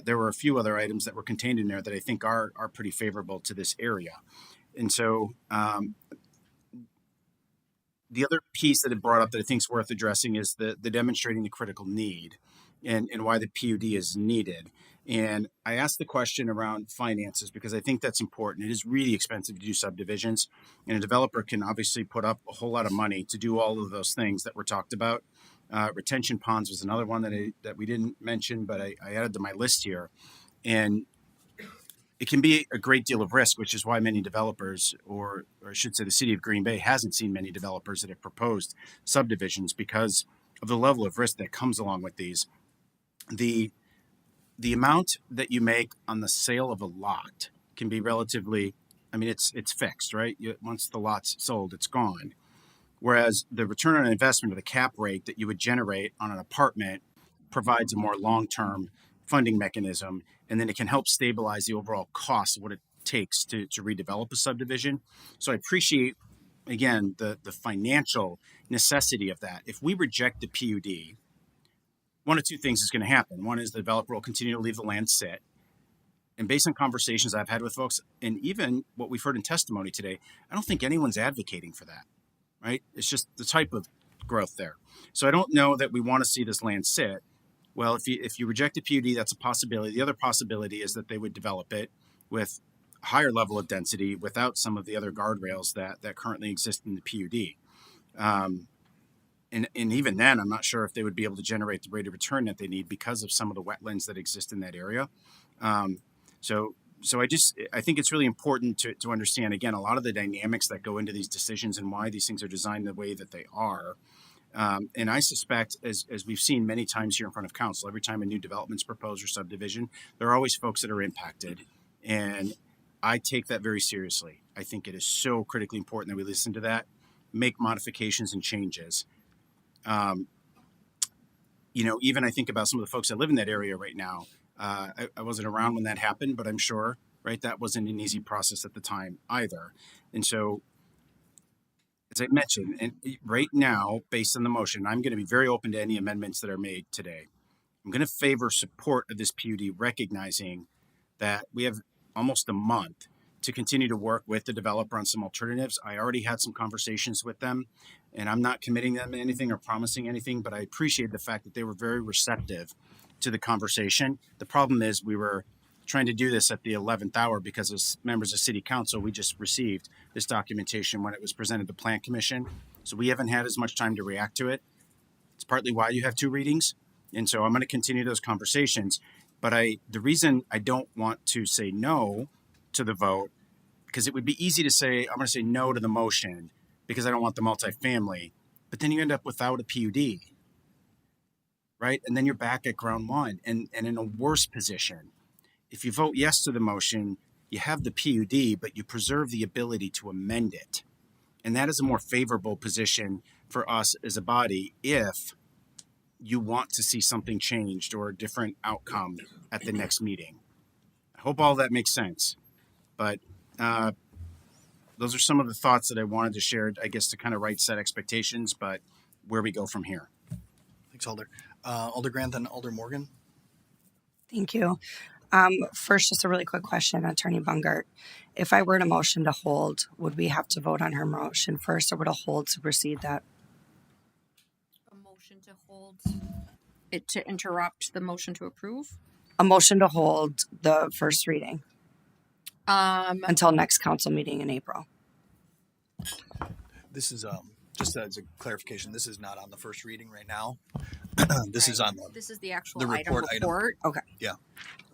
There were a few other items that were contained in there that I think are pretty favorable to this area. And so the other piece that it brought up that I think is worth addressing is the demonstrating the critical need and why the PUD is needed. And I asked the question around finances because I think that's important. It is really expensive to do subdivisions, and a developer can obviously put up a whole lot of money to do all of those things that were talked about. Retention ponds was another one that we didn't mention, but I added to my list here. And it can be a great deal of risk, which is why many developers, or I should say the city of Green Bay, hasn't seen many developers that have proposed subdivisions because of the level of risk that comes along with these. The amount that you make on the sale of a lot can be relatively, it's fixed, right? Once the lot's sold, it's gone. Whereas the return on investment, or the cap rate that you would generate on an apartment, provides a more long-term funding mechanism, and then it can help stabilize the overall cost of what it takes to redevelop a subdivision. So I appreciate, again, the financial necessity of that. If we reject the PUD, one of two things is going to happen. One is the developer will continue to leave the land sit. And based on conversations I've had with folks, and even what we've heard in testimony today, I don't think anyone's advocating for that, right? It's just the type of growth there. So I don't know that we want to see this land sit. Well, if you reject the PUD, that's a possibility. The other possibility is that they would develop it with a higher level of density without some of the other guardrails that currently exist in the PUD. And even then, I'm not sure if they would be able to generate the rate of return that they need because of some of the wetlands that exist in that area. So I think it's really important to understand, again, a lot of the dynamics that go into these decisions and why these things are designed the way that they are. And I suspect, as we've seen many times here in front of council, every time a new development's proposed or subdivision, there are always folks that are impacted. And I take that very seriously. I think it is so critically important that we listen to that, make modifications and changes. Even I think about some of the folks that live in that area right now. I wasn't around when that happened, but I'm sure, right, that wasn't an easy process at the time either. And so, as I mentioned, and right now, based on the motion, I'm going to be very open to any amendments that are made today. I'm going to favor support of this PUD, recognizing that we have almost a month to continue to work with the developer on some alternatives. I already had some conversations with them, and I'm not committing them to anything or promising anything, but I appreciate the fact that they were very receptive to the conversation. The problem is we were trying to do this at the 11th hour because as members of city council, we just received this documentation when it was presented to Plan Commission. So we haven't had as much time to react to it. It's partly why you have two readings. And so I'm going to continue those conversations. But the reason I don't want to say no to the vote, because it would be easy to say, I'm going to say no to the motion because I don't want the multifamily, but then you end up without a PUD, right? And then you're back at ground one and in a worse position. If you vote yes to the motion, you have the PUD, but you preserve the ability to amend it. And that is a more favorable position for us as a body if you want to see something changed or a different outcome at the next meeting. I hope all that makes sense. But those are some of the thoughts that I wanted to share, I guess, to kind of right set expectations, but where we go from here. Thanks, Alder. Alder Grant, then Alder Morgan. Thank you. First, just a really quick question, Attorney Bungart. If I were to motion to hold, would we have to vote on her motion first, or would a hold supersede that? A motion to hold it to interrupt the motion to approve. A motion to hold the first reading until next council meeting in April. This is just as a clarification. This is not on the first reading right now. This is on This is the actual the report item. Okay. Yeah.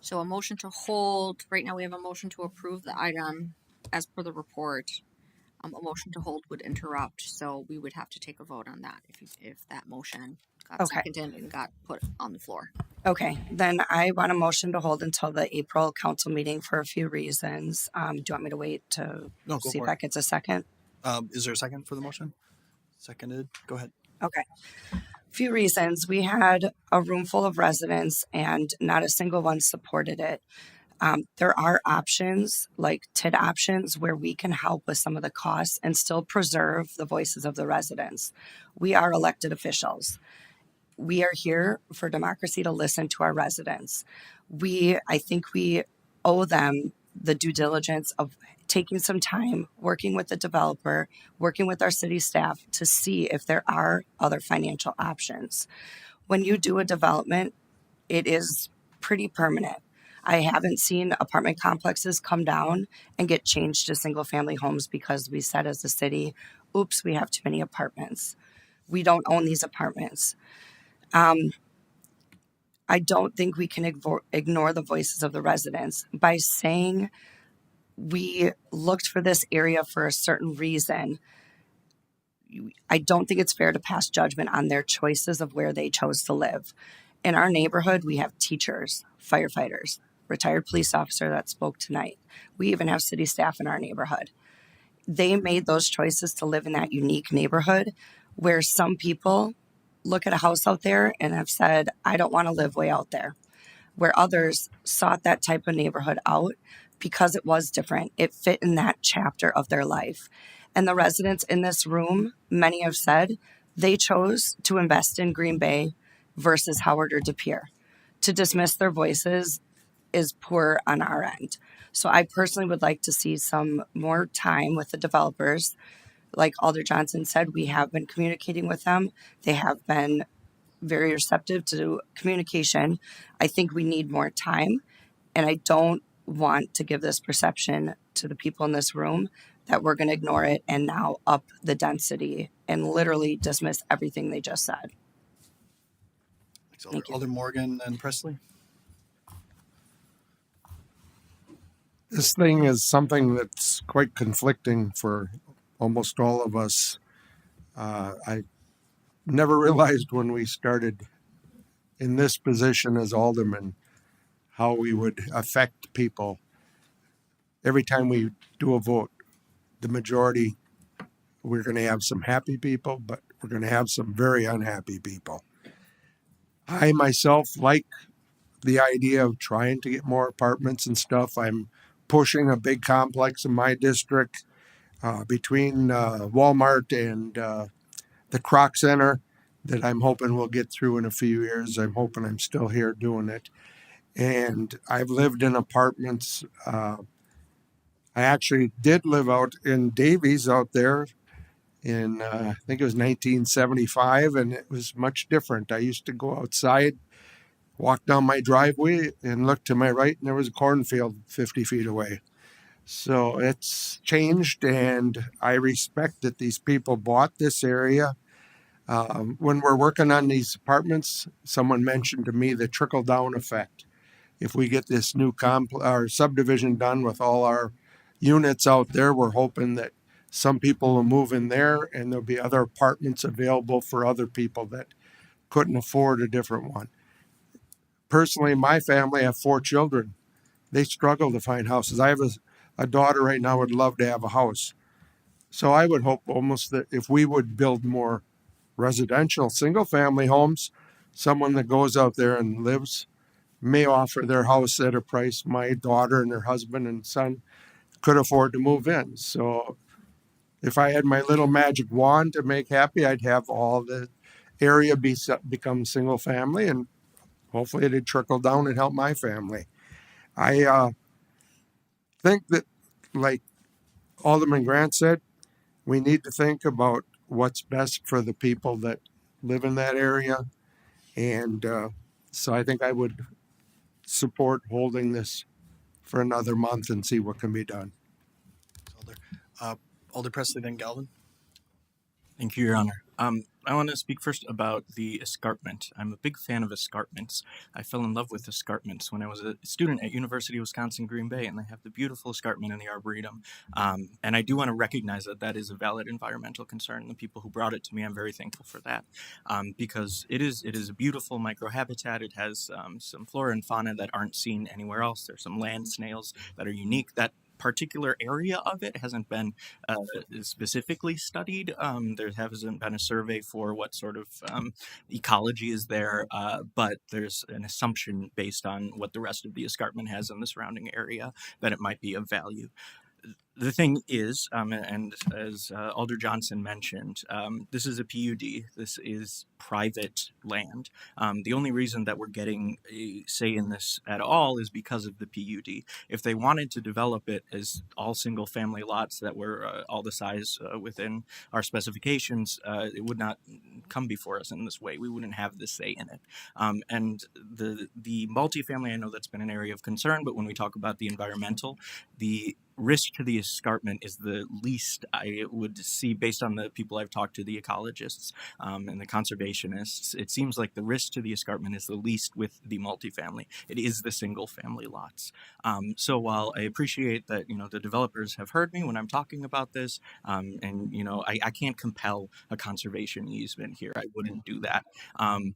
So a motion to hold. Right now we have a motion to approve the item as per the report. A motion to hold would interrupt, so we would have to take a vote on that if that motion got Okay. seconded and got put on the floor. Okay, then I want a motion to hold until the April council meeting for a few reasons. Do you want me to wait to No, go see if for that gets a second? Is there a second for the motion? Seconded. Go ahead. Okay. Few reasons. We had a room full of residents and not a single one supported it. There are options like TID options where we can help with some of the costs and still preserve the voices of the residents. We are elected officials. We are here for democracy to listen to our residents. I think we owe them the due diligence of taking some time, working with the developer, working with our city staff to see if there are other financial options. When you do a development, it is pretty permanent. I haven't seen apartment complexes come down and get changed to single family homes because we said as a city, oops, we have too many apartments. We don't own these apartments. I don't think we can ignore the voices of the residents by saying we looked for this area for a certain reason. I don't think it's fair to pass judgment on their choices of where they chose to live. In our neighborhood, we have teachers, firefighters, retired police officer that spoke tonight. We even have city staff in our neighborhood. They made those choices to live in that unique neighborhood where some people look at a house out there and have said, I don't want to live way out there. Where others sought that type of neighborhood out because it was different. It fit in that chapter of their life. And the residents in this room, many have said, they chose to invest in Green Bay versus Howard or De Pere. To dismiss their voices is poor on our end. So I personally would like to see some more time with the developers. Like Alder Johnson said, we have been communicating with them. They have been very receptive to communication. I think we need more time. And I don't want to give this perception to the people in this room that we're going to ignore it and now up the density and literally dismiss everything they just said. Thanks, Alder Morgan and Presley. This thing is something that's quite conflicting for almost all of us. I never realized when we started in this position as aldermen how we would affect people. Every time we do a vote, the majority, we're going to have some happy people, but we're going to have some very unhappy people. I myself like the idea of trying to get more apartments and stuff. I'm pushing a big complex in my district between Walmart and the Kroc Center that I'm hoping we'll get through in a few years. I'm hoping I'm still here doing it. And I've lived in apartments. I actually did live out in Davies out there in, I think it was 1975, and it was much different. I used to go outside, walk down my driveway, and look to my right, and there was a cornfield 50 feet away. So it's changed, and I respect that these people bought this area. When we're working on these apartments, someone mentioned to me the trickle-down effect. if we get this new our subdivision done with all our units out there, we're hoping that some people will move in there and there'll be other apartments available for other people that couldn't afford a different one. Personally, my family, I have 4 children. They struggle to find houses. I have a daughter right now would love to have a house. So I would hope almost that if we would build more residential single family homes, someone that goes out there and lives may offer their house at a price my daughter and her husband and son could afford to move in. So if I had my little magic wand to make happy, I'd have all the area become single family, and hopefully it'd trickle down and help my family. I think that, like Alderman Grant said, we need to think about what's best for the people that live in that area. And so I think I would support holding this for another month and see what can be done. Alder Presley, then Galvin. Thank you, Your Honor. I want to speak first about the escarpment. I'm a big fan of escarpments. I fell in love with escarpments when I was a student at University of Wisconsin-Green Bay, and they have the beautiful escarpment in the Arboretum. And I do want to recognize that that is a valid environmental concern. The people who brought it to me, I'm very thankful for that, because it is a beautiful microhabitat. It has some flora and fauna that aren't seen anywhere else. There's some land snails that are unique. That particular area of it hasn't been specifically studied. There hasn't been a survey for what sort of ecology is there, but there's an assumption based on what the rest of the escarpment has in the surrounding area that it might be of value. The thing is, and as Alder Johnson mentioned, this is a PUD. This is private land. The only reason that we're getting a say in this at all is because of the PUD. If they wanted to develop it as all single family lots that were all the size within our specifications, it would not come before us in this way. We wouldn't have this say in it. And the multifamily, I know that's been an area of concern, but when we talk about the environmental, the risk to the escarpment is the least I would see based on the people I've talked to, the ecologists and the conservationists. It seems like the risk to the escarpment is the least with the multifamily. It is the single family lots. So while I appreciate that, the developers have heard me when I'm talking about this, and, I can't compel a conservation easement here. I wouldn't do that.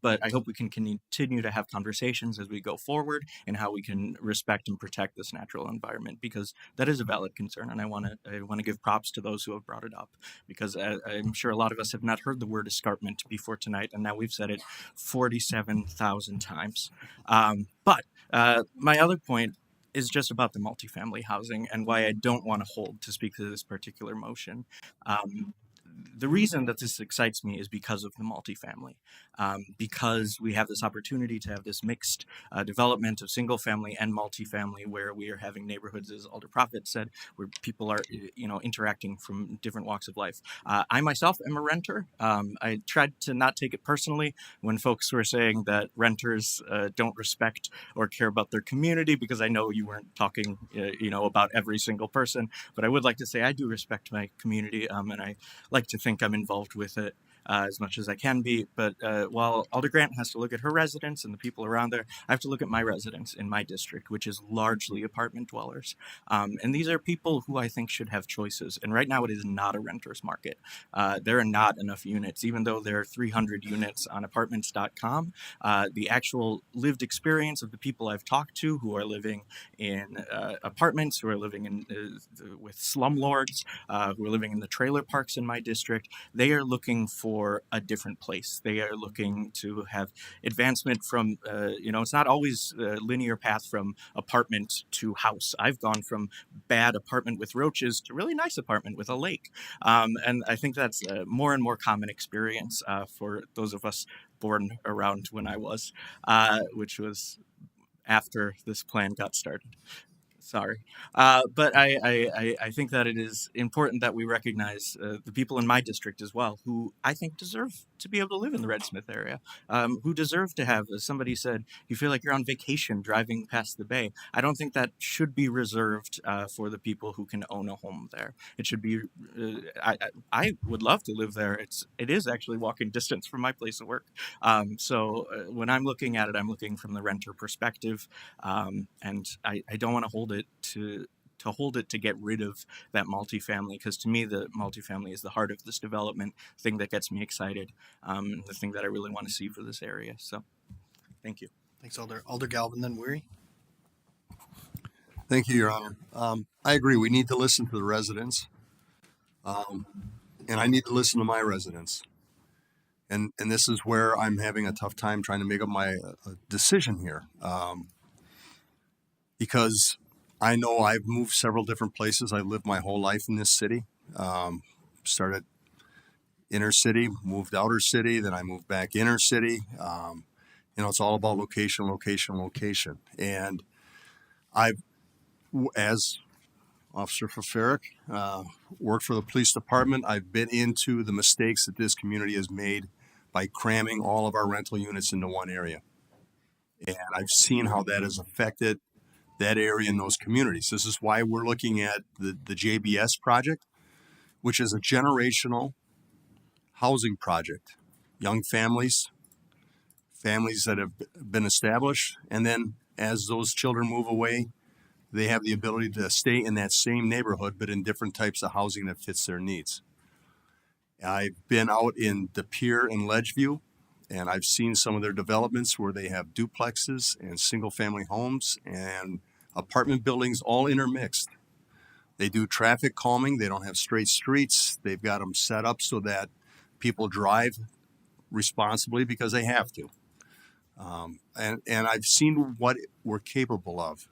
But I hope we can continue to have conversations as we go forward and how we can respect and protect this natural environment, because that is a valid concern, and I want to give props to those who have brought it up, because I'm sure a lot of us have not heard the word escarpment before tonight, and now we've said it 47,000 times. But my other point is just about the multifamily housing and why I don't want to hold to speak to this particular motion. The reason that this excites me is because of the multifamily, because we have this opportunity to have this mixed development of single family and multifamily, where we are having neighborhoods, as Alder Prophet said, where people are, interacting from different walks of life. I myself am a renter. I tried to not take it personally when folks were saying that renters don't respect or care about their community, because I know you weren't talking, about every single person, but I would like to say I do respect my community, and I like to think I'm involved with it as much as I can be. But while Alder Grant has to look at her residents and the people around there, I have to look at my residents in my district, which is largely apartment dwellers. And these are people who I think should have choices. And right now it is not a renter's market. There are not enough units, even though there are 300 units on apartments.com. The actual lived experience of the people I've talked to who are living in apartments, who are living in with slumlords, who are living in the trailer parks in my district, they are looking for a different place. They are looking to have advancement from, it's not always a linear path from apartment to house. I've gone from bad apartment with roaches to really nice apartment with a lake. And I think that's a more and more common experience for those of us born around when I was, which was after this plan got started. Sorry. But I think that it is important that we recognize the people in my district as well, who I think deserve to be able to live in the Red Smith area, who deserve to have, as somebody said, you feel like you're on vacation driving past the bay. I don't think that should be reserved for the people who can own a home there. It should be, I would love to live there. It is actually walking distance from my place of work. So when I'm looking at it, I'm looking from the renter perspective. And I don't want to hold it to get rid of that multifamily, because to me the multifamily is the heart of this development, thing that gets me excited, the thing that I really want to see for this area. So thank you. Thanks, Alder Galvin, then Weary. Thank you, Your Honor. I agree. We need to listen to the residents, and I need to listen to my residents. And this is where I'm having a tough time trying to make up my decision here, because I know I've moved several different places. I lived my whole life in this city. Started inner city, moved outer city, then I moved back inner city. It's all about location, location, location. And as Officer Fafaric, worked for the police department. I've been into the mistakes that this community has made by cramming all of our rental units into one area. And I've seen how that has affected that area and those communities. This is why we're looking at the JBS project, which is a generational housing project. Young families that have been established, and then as those children move away, they have the ability to stay in that same neighborhood, but in different types of housing that fits their needs. I've been out in De Pere and Ledgeview, and I've seen some of their developments where they have duplexes and single-family homes and apartment buildings all intermixed. They do traffic calming. They don't have straight streets. They've got them set up so that people drive responsibly because they have to. And I've seen what we're capable of.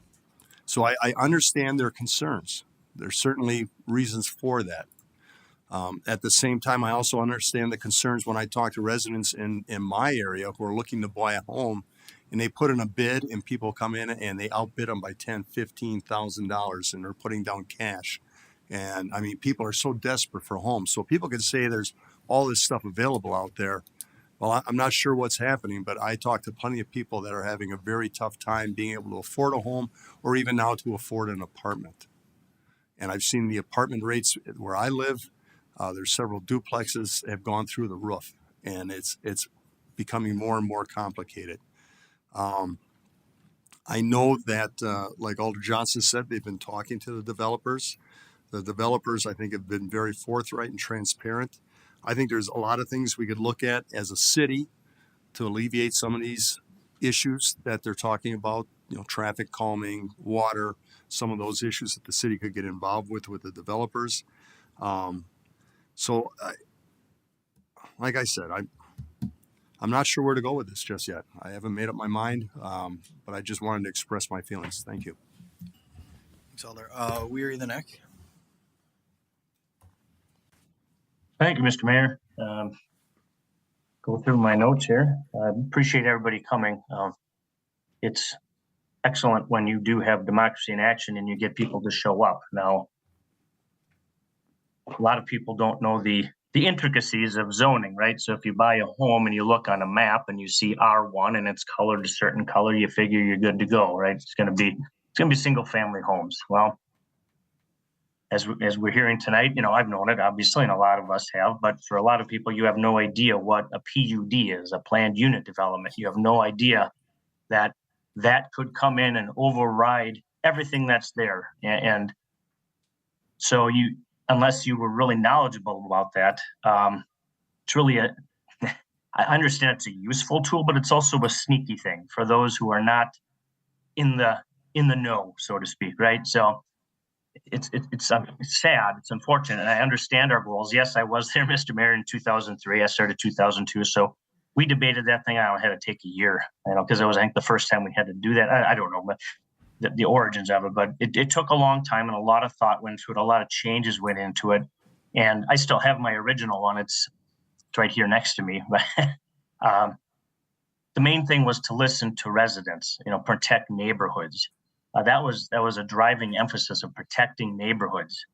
So I understand their concerns. There's certainly reasons for that. At the same time, I also understand the concerns when I talk to residents in my area who are looking to buy a home, and they put in a bid and people come in and they outbid them by $10,000, $15,000, and they're putting down cash. And I mean, people are so desperate for homes. So people can say there's all this stuff available out there. Well, I'm not sure what's happening, but I talk to plenty of people that are having a very tough time being able to afford a home, or even now to afford an apartment. And I've seen the apartment rates where I live. There's several duplexes have gone through the roof, and it's becoming more and more complicated. I know that, like Alder Johnson said, they've been talking to the developers. The developers, I think, have been very forthright and transparent. I think there's a lot of things we could look at as a city to alleviate some of these issues that they're talking about, traffic calming, water, some of those issues that the city could get involved with the developers. Like I said, I'm not sure where to go with this just yet. I haven't made up my mind, but I just wanted to express my feelings. Thank you. Thanks, Alder. Weary the neck. Thank you, Mr. Mayor. Go through my notes here. I appreciate everybody coming. It's excellent when you do have democracy in action and you get people to show up. Now, a lot of people don't know the intricacies of zoning, right? So if you buy a home and you look on a map and you see R1 and it's colored a certain color, you figure you're good to go, right? It's going to be single family homes. Well, as we're hearing tonight, I've known it obviously, and a lot of us have, but for a lot of people, you have no idea what a PUD is, a planned unit development. You have no idea that could come in and override everything that's there. And so unless you were really knowledgeable about that, it's really I understand it's a useful tool, but it's also a sneaky thing for those who are not in the know, so to speak, right? So it's sad, it's unfortunate, and I understand our goals. Yes, I was there, Mr. Mayor, in 2003. I started 2002, so we debated that thing. I had to take a year, because it was, I think, the first time we had to do that. I don't know, but the origins of it, but it took a long time and a lot of thought went into it. A lot of changes went into it, and I still have my original one. It's right here next to me. But the main thing was to listen to residents, protect neighborhoods. that was a driving emphasis of protecting neighborhoods.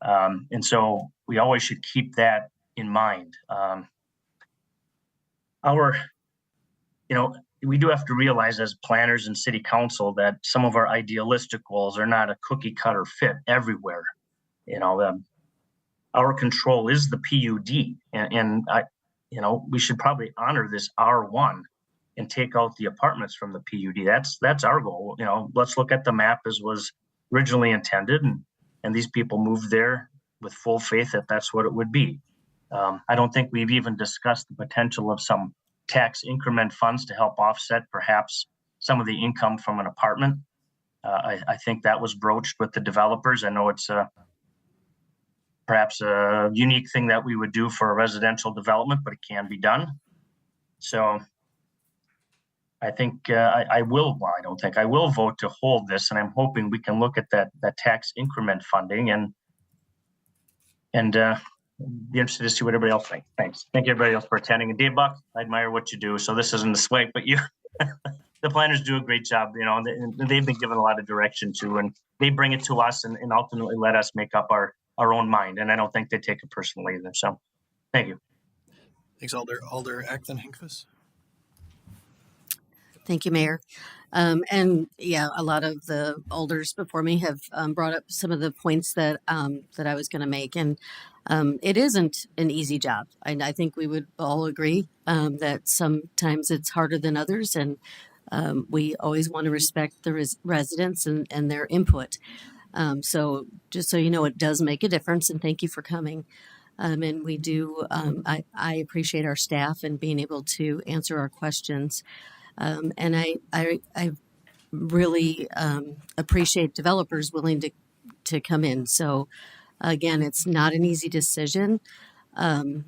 And so we always should keep that in mind. We do have to realize as planners and city council that some of our idealistic goals are not a cookie cutter fit everywhere. Our control is the PUD, and we should probably honor this R1 and take out the apartments from the PUD. That's our goal. Let's look at the map as was originally intended, and these people moved there with full faith that that's what it would be. I don't think we've even discussed the potential of some tax increment funds to help offset perhaps some of the income from an apartment. I think that was broached with the developers. I know it's perhaps a unique thing that we would do for a residential development, but it can be done. So I think I will vote to hold this, and I'm hoping we can look at that tax increment funding and be interested to see what everybody else thinks. Thanks. Thank you everybody else for attending. And Dave Buck, I admire what you do. So this isn't the swag, but you, the planners do a great job. They've been given a lot of direction to, and they bring it to us and ultimately let us make up our own mind. And I don't think they take it personally either. So thank you. Thanks, Alder Acton Hinkfus. Thank you, Mayor. And yeah, a lot of the alders before me have brought up some of the points that that I was going to make, and it isn't an easy job. I think we would all agree that sometimes it's harder than others, and we always want to respect the residents and their input. So just so you know, it does make a difference, and thank you for coming. And we do. I appreciate our staff and being able to answer our questions. And I really appreciate developers willing to come in. So again, it's not an easy decision. I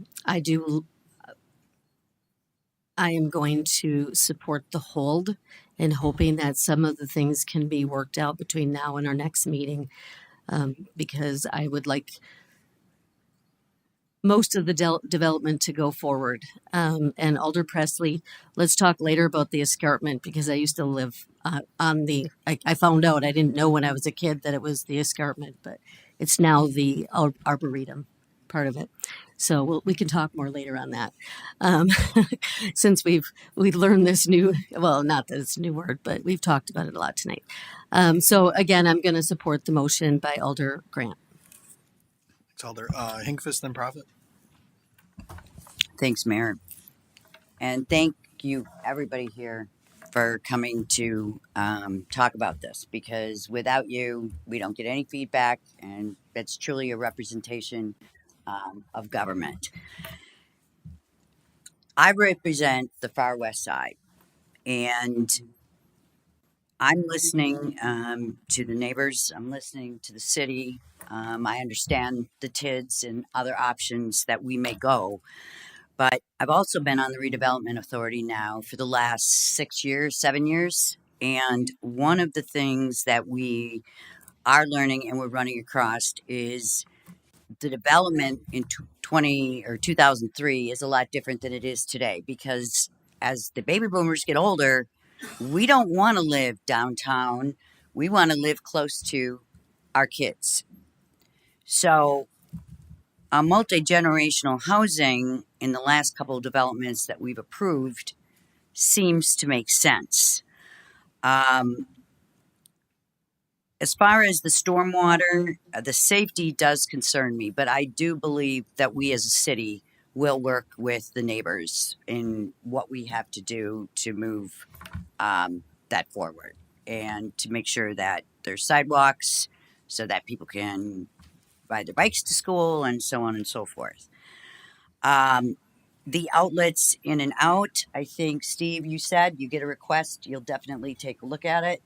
am going to support the hold and hoping that some of the things can be worked out between now and our next meeting, because I would like most of the development to go forward. And Alder Presley, let's talk later about the escarpment, because I used to live on the, I found out, I didn't know when I was a kid that it was the escarpment, but it's now the arboretum part of it. So we can talk more later on that. Since we've learned this new, well, not that it's a new word, but we've talked about it a lot tonight. So again, I'm going to support the motion by Alder Grant. Thanks, Alder Hinkfus, then Prophet. Thanks, Mayor. And thank you, everybody here, for coming to talk about this, because without you, we don't get any feedback, and it's truly a representation of government. I represent the far west side, and I'm listening to the neighbors, I'm listening to the city. I understand the TIDs and other options that we may go. But I've also been on the redevelopment authority now for the last 7 years. And one of the things that we are learning and we're running across is the development in 2003 is a lot different than it is today, because as the baby boomers get older, we don't want to live downtown. We want to live close to our kids. So multi-generational housing in the last couple of developments that we've approved seems to make sense. As far as the stormwater, the safety does concern me, but I do believe that we as a city will work with the neighbors in what we have to do to move that forward, and to make sure that there's sidewalks so that people can ride their bikes to school and so on and so forth. The outlets in and out, I think, Steve, you said you get a request, you'll definitely take a look at it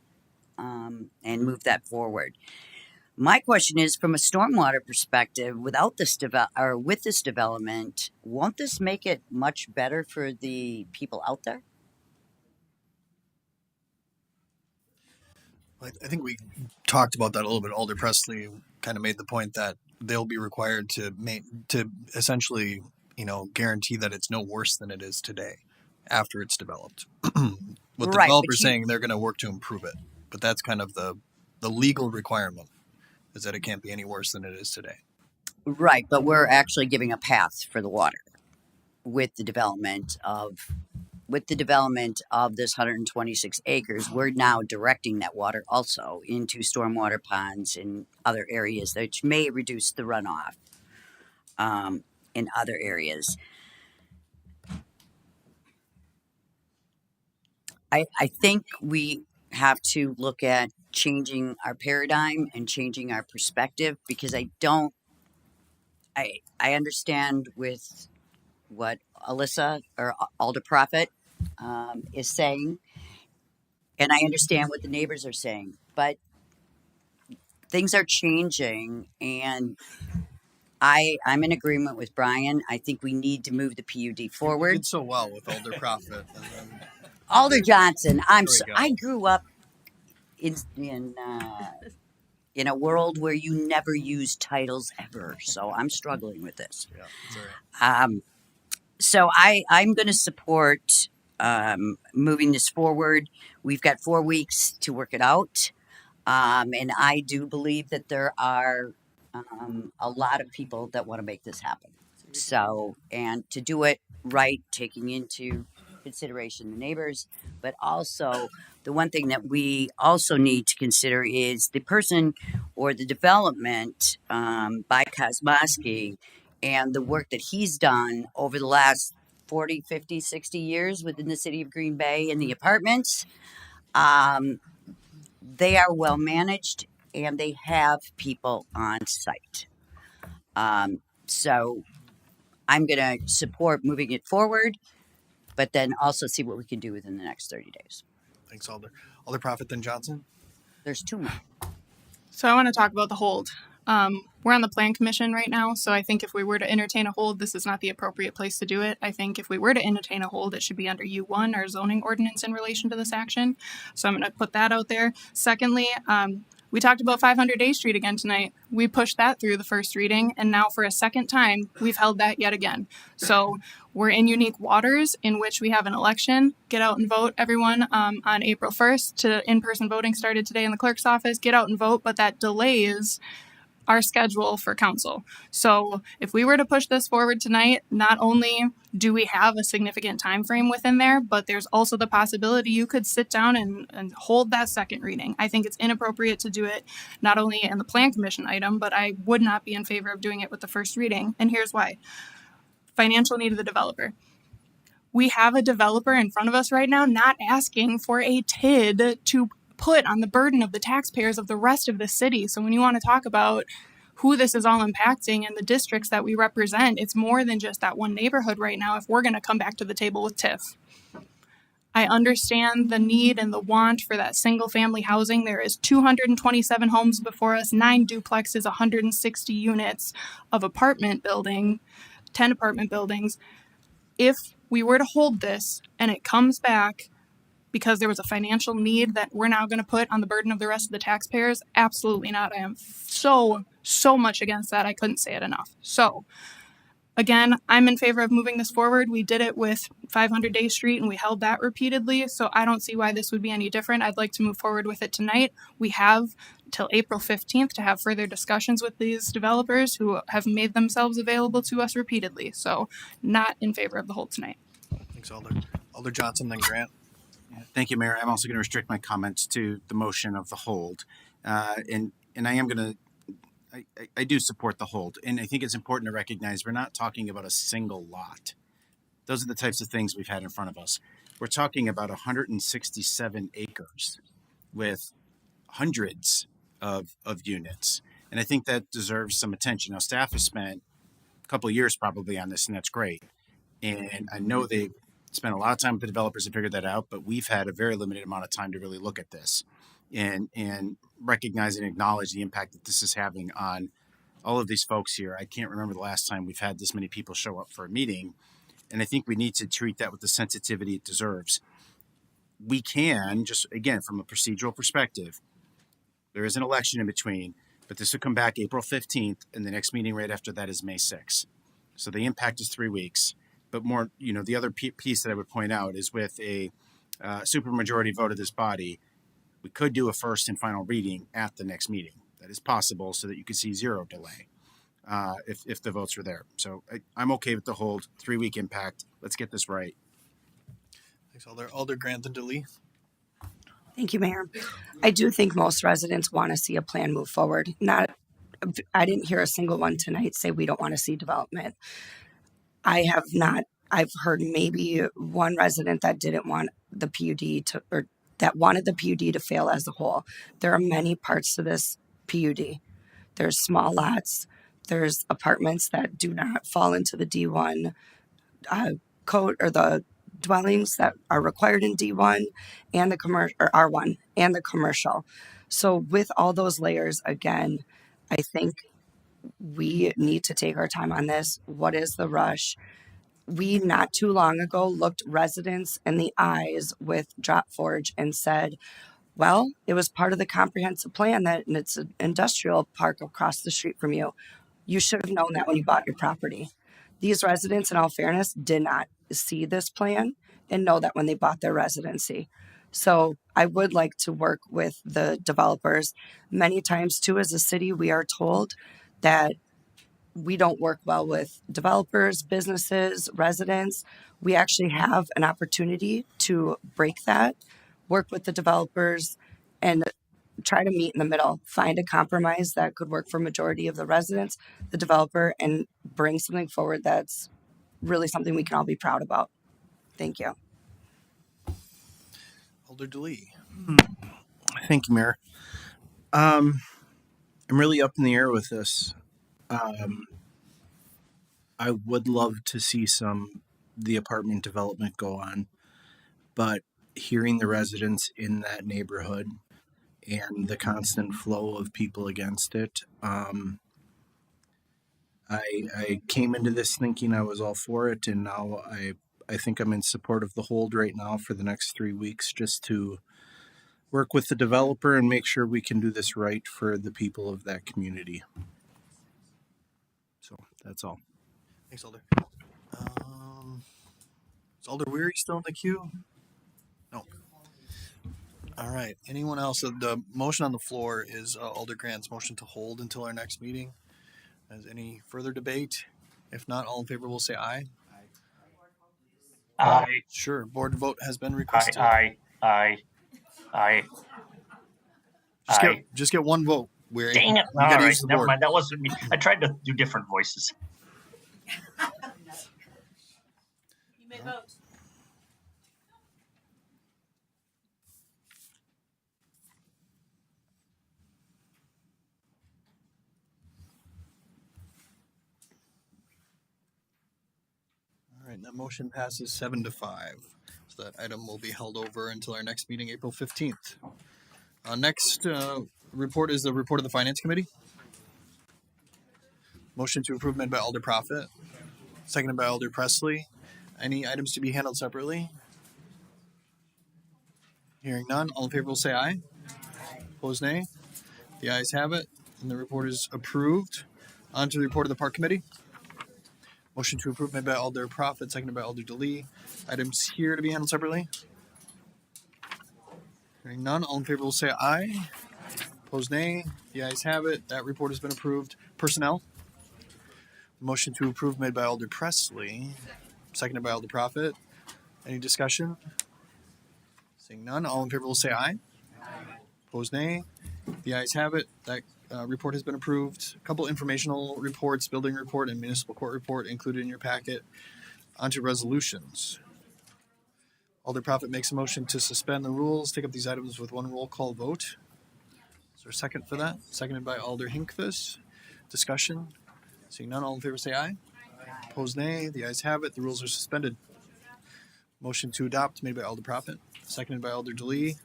and move that forward. My question is, from a stormwater perspective, without this with this development, won't this make it much better for the people out there? I think we talked about that a little bit. Alder Presley kind of made the point that they'll be required to essentially, guarantee that it's no worse than it is today after it's developed. What the developer's saying, they're going to work to improve it, but that's kind of the The legal requirement is that it can't be any worse than it is today. Right, but we're actually giving a path for the water with the development of this 126 acres. We're now directing that water also into stormwater ponds and other areas that may reduce the runoff in other areas. I think we have to look at changing our paradigm and changing our perspective, because I understand with what Alyssa or Alder Prophet is saying, and I understand what the neighbors are saying, but things are changing, and I'm in agreement with Brian. I think we need to move the PUD You forward. did so well with Alder Prophet. And then, Alder Johnson, There we go. I grew up in a world where you never use titles ever, so I'm struggling with this. yeah, it's all right. So I'm going to support moving this forward. We've got 4 weeks to work it out, and I do believe that there are a lot of people that want to make this happen. So, and to do it right, taking into consideration the neighbors, but also the one thing that we also need to consider is the person or the development by Kosmosky and the work that he's done over the last 40, 50, 60 years within the city of Green Bay in the apartments. They are well managed and they have people on site. So I'm going to support moving it forward, but then also see what we can do within the next 30 days. Thanks, Alder. Alder Prophet, then Johnson. There's 2 more. So I want to talk about the hold. We're on the plan commission right now, so I think if we were to entertain a hold, this is not the appropriate place to do it. I think if we were to entertain a hold, it should be under U1, our zoning ordinance in relation to this action. So I'm going to put that out there. Secondly, we talked about 500 Day Street again tonight. We pushed that through the first reading, and now for a second time, we've held that yet again. So we're in unique waters in which we have an election. Get out and vote, everyone, on April 1st. In-person voting started today in the clerk's office. Get out and vote, but that delays our schedule for council. So if we were to push this forward tonight, not only do we have a significant time frame within there, but there's also the possibility you could sit down and hold that second reading. I think it's inappropriate to do it not only in the plan commission item, but I would not be in favor of doing it with the first reading. And here's why. Financial need of the developer. We have a developer in front of us right now not asking for a TID to put on the burden of the taxpayers of the rest of the city. So when you want to talk about who this is all impacting and the districts that we represent, it's more than just that one neighborhood right now if we're going to come back to the table with TIF. I understand the need and the want for that single family housing. There is 227 homes before us, 9 duplexes, 160 units of apartment building, 10 apartment buildings. If we were to hold this and it comes back because there was a financial need that we're now going to put on the burden of the rest of the taxpayers, absolutely not. I am so much against that. I couldn't say it enough. So again, I'm in favor of moving this forward. We did it with 500 Day Street and we held that repeatedly. So I don't see why this would be any different. I'd like to move forward with it tonight. We have till April 15th to have further discussions with these developers who have made themselves available to us repeatedly. So not in favor of the hold tonight. Thanks, Alder. Alder Johnson, then Grant. Thank you, Mayor. I'm also going to restrict my comments to the motion of the hold. And I am going to, I do support the hold. And I think it's important to recognize we're not talking about a single lot. Those are the types of things we've had in front of us. We're talking about 167 acres with hundreds of units. And I think that deserves some attention. Now, staff has spent a couple of years probably on this, and that's great. And I know they've spent a lot of time with the developers to figure that out, but we've had a very limited amount of time to really look at this and recognize and acknowledge the impact that this is having on all of these folks here. I can't remember the last time we've had this many people show up for a meeting, and I think we need to treat that with the sensitivity it deserves. We can, just again, from a procedural perspective, there is an election in between, but this will come back April 15th, and the next meeting right after that is May 6th. So the impact is 3 weeks. But more, the other piece that I would point out is with a supermajority vote of this body, We could do a first and final reading at the next meeting. That is possible, so that you could see zero delay if the votes are there. So I'm okay with the hold, 3-week impact. Let's get this right. Thanks, Alder Grantham DeLee. Thank you, Mayor. I do think most residents want to see a plan move forward. I didn't hear a single one tonight say we don't want to see development. I've heard maybe one resident that didn't want the PUD or that wanted the PUD to fail as a whole. There are many parts to this PUD. There's small lots. There's apartments that do not fall into the D1 code, or the dwellings that are required in D1 and the commercial, or R1 and the commercial. So with all those layers, again, I think we need to take our time on this. What is the rush? We not too long ago looked residents in the eyes with Drop Forge and said, well, it was part of the comprehensive plan and it's an industrial park across the street from you. You should have known that when you bought your property. These residents, in all fairness, did not see this plan and know that when they bought their residency. So I would like to work with the developers. Many times too, as a city, we are told that we don't work well with developers, businesses, residents. We actually have an opportunity to break that, work with the developers, and try to meet in the middle, find a compromise that could work for majority of the residents, the developer, and bring something forward that's really something we can all be proud about. Thank you. Alder DeLee. Thank you, Mayor. I'm really up in the air with this. I would love to see the apartment development go on, but hearing the residents in that neighborhood and the constant flow of people against it, I came into this thinking I was all for it, and now I think I'm in support of the hold right now for the next 3 weeks, just to work with the developer and make sure we can do this right for the people of that community. So that's all. Thanks, Alder. Is Alder Weary still in the queue? No. All right. Anyone else? The motion on the floor is Alder Grant's motion to hold until our next meeting. Is any further debate? If not, all in favor will say aye. Aye. Sure. Board vote has been requested. Aye. Just get one vote, Weary. Dang it. You All gotta right, use the never board. mind. That wasn't me. I tried to do different voices. You may vote. All right, that motion passes 7-5. So that item will be held over until our next meeting, April 15th. Next report is the report of the Finance Committee. Motion to approve made by Alder Profit, seconded by Alder Presley. Any items to be handled separately? Hearing none, all in favor will say aye. Opposed, nay. The ayes have it, and the report is approved. On to the report of the Park Committee. Motion to approve made by Alder Profit, seconded by Alder DeLee. Items here to be handled separately? Hearing none, all in favor will say aye. Opposed, nay. The ayes have it. That report has been approved. Personnel. Motion to approve made by Alder Presley, seconded by Alder Profit. Any discussion? Seeing none, all in favor will say aye. Opposed, nay. The ayes have it. That report has been approved. A couple informational reports, building report and municipal court report included in your packet. Onto resolutions. Alder Profit makes a motion to suspend the rules, take up these items with one roll call vote. Is there a second for that? Seconded by Alder Hinkvis. Discussion. Seeing none, all in favor say aye. Opposed, nay. The ayes have it. The rules are suspended. Motion to adopt made by Alder Profit, seconded by Alder DeLee.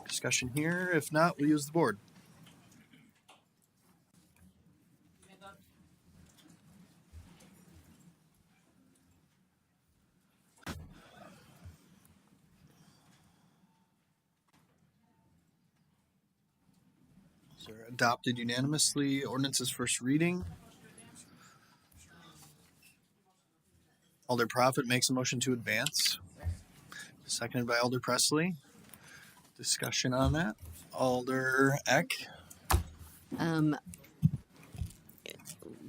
Discussion here. If not, we'll use the board. So adopted unanimously. Ordinance's first reading. Alder Profit makes a motion to advance, seconded by Alder Presley. Discussion on that. Alder Eck. Um,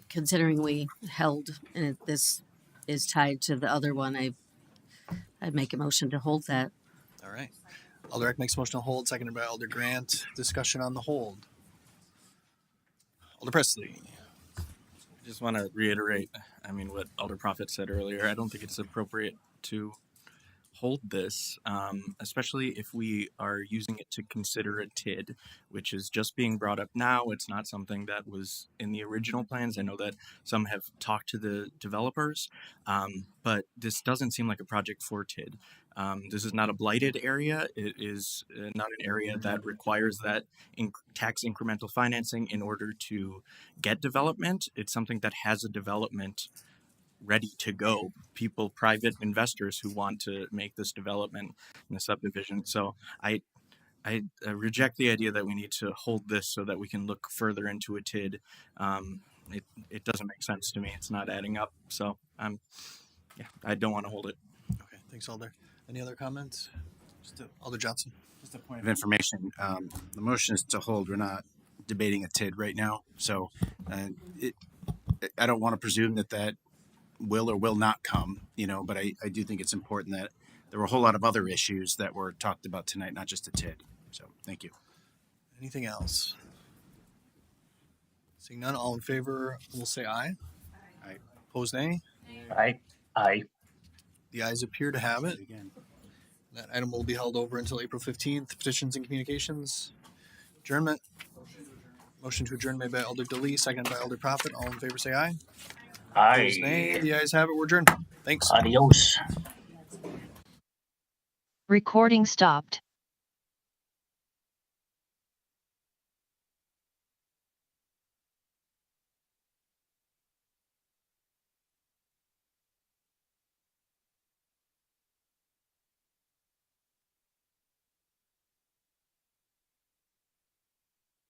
considering we held and this is tied to the other one, I'd make a motion to hold that. All right. Alder Eck makes a motion to hold, seconded by Alder Grant. Discussion on the hold. Alder Presley. I just want to reiterate, I mean, what Alder Prophet said earlier. I don't think it's appropriate to hold this, especially if we are using it to consider a TID, which is just being brought up now. It's not something that was in the original plans. I know that some have talked to the developers, but this doesn't seem like a project for TID. This is not a blighted area. It is not an area that requires that tax incremental financing in order to get development. It's something that has a development ready to go. People, private investors who want to make this development in the subdivision. So I reject the idea that we need to hold this so that we can look further into a TID. It doesn't make sense to me. It's not adding up. So I don't want to hold it. Okay, thanks, Alder. Any other comments? Alder Johnson. Just a point of information. The motion is to hold. We're not debating a TID right now. So I don't want to presume that will or will not come, but I do think it's important that there were a whole lot of other issues that were talked about tonight, not just a TID. So thank you. Anything else? Seeing none, all in favor will say aye. Aye. Opposed, nay. Aye. Aye. The ayes appear to have it. That item will be held over until April 15th. Petitions and communications. Adjournment. Motion to adjourn made by Alder DeLee, seconded by Alder Prophet. All in favor say aye. Aye. Opposed, nay. The ayes have it. We're adjourned. Thanks. Adios. Recording stopped.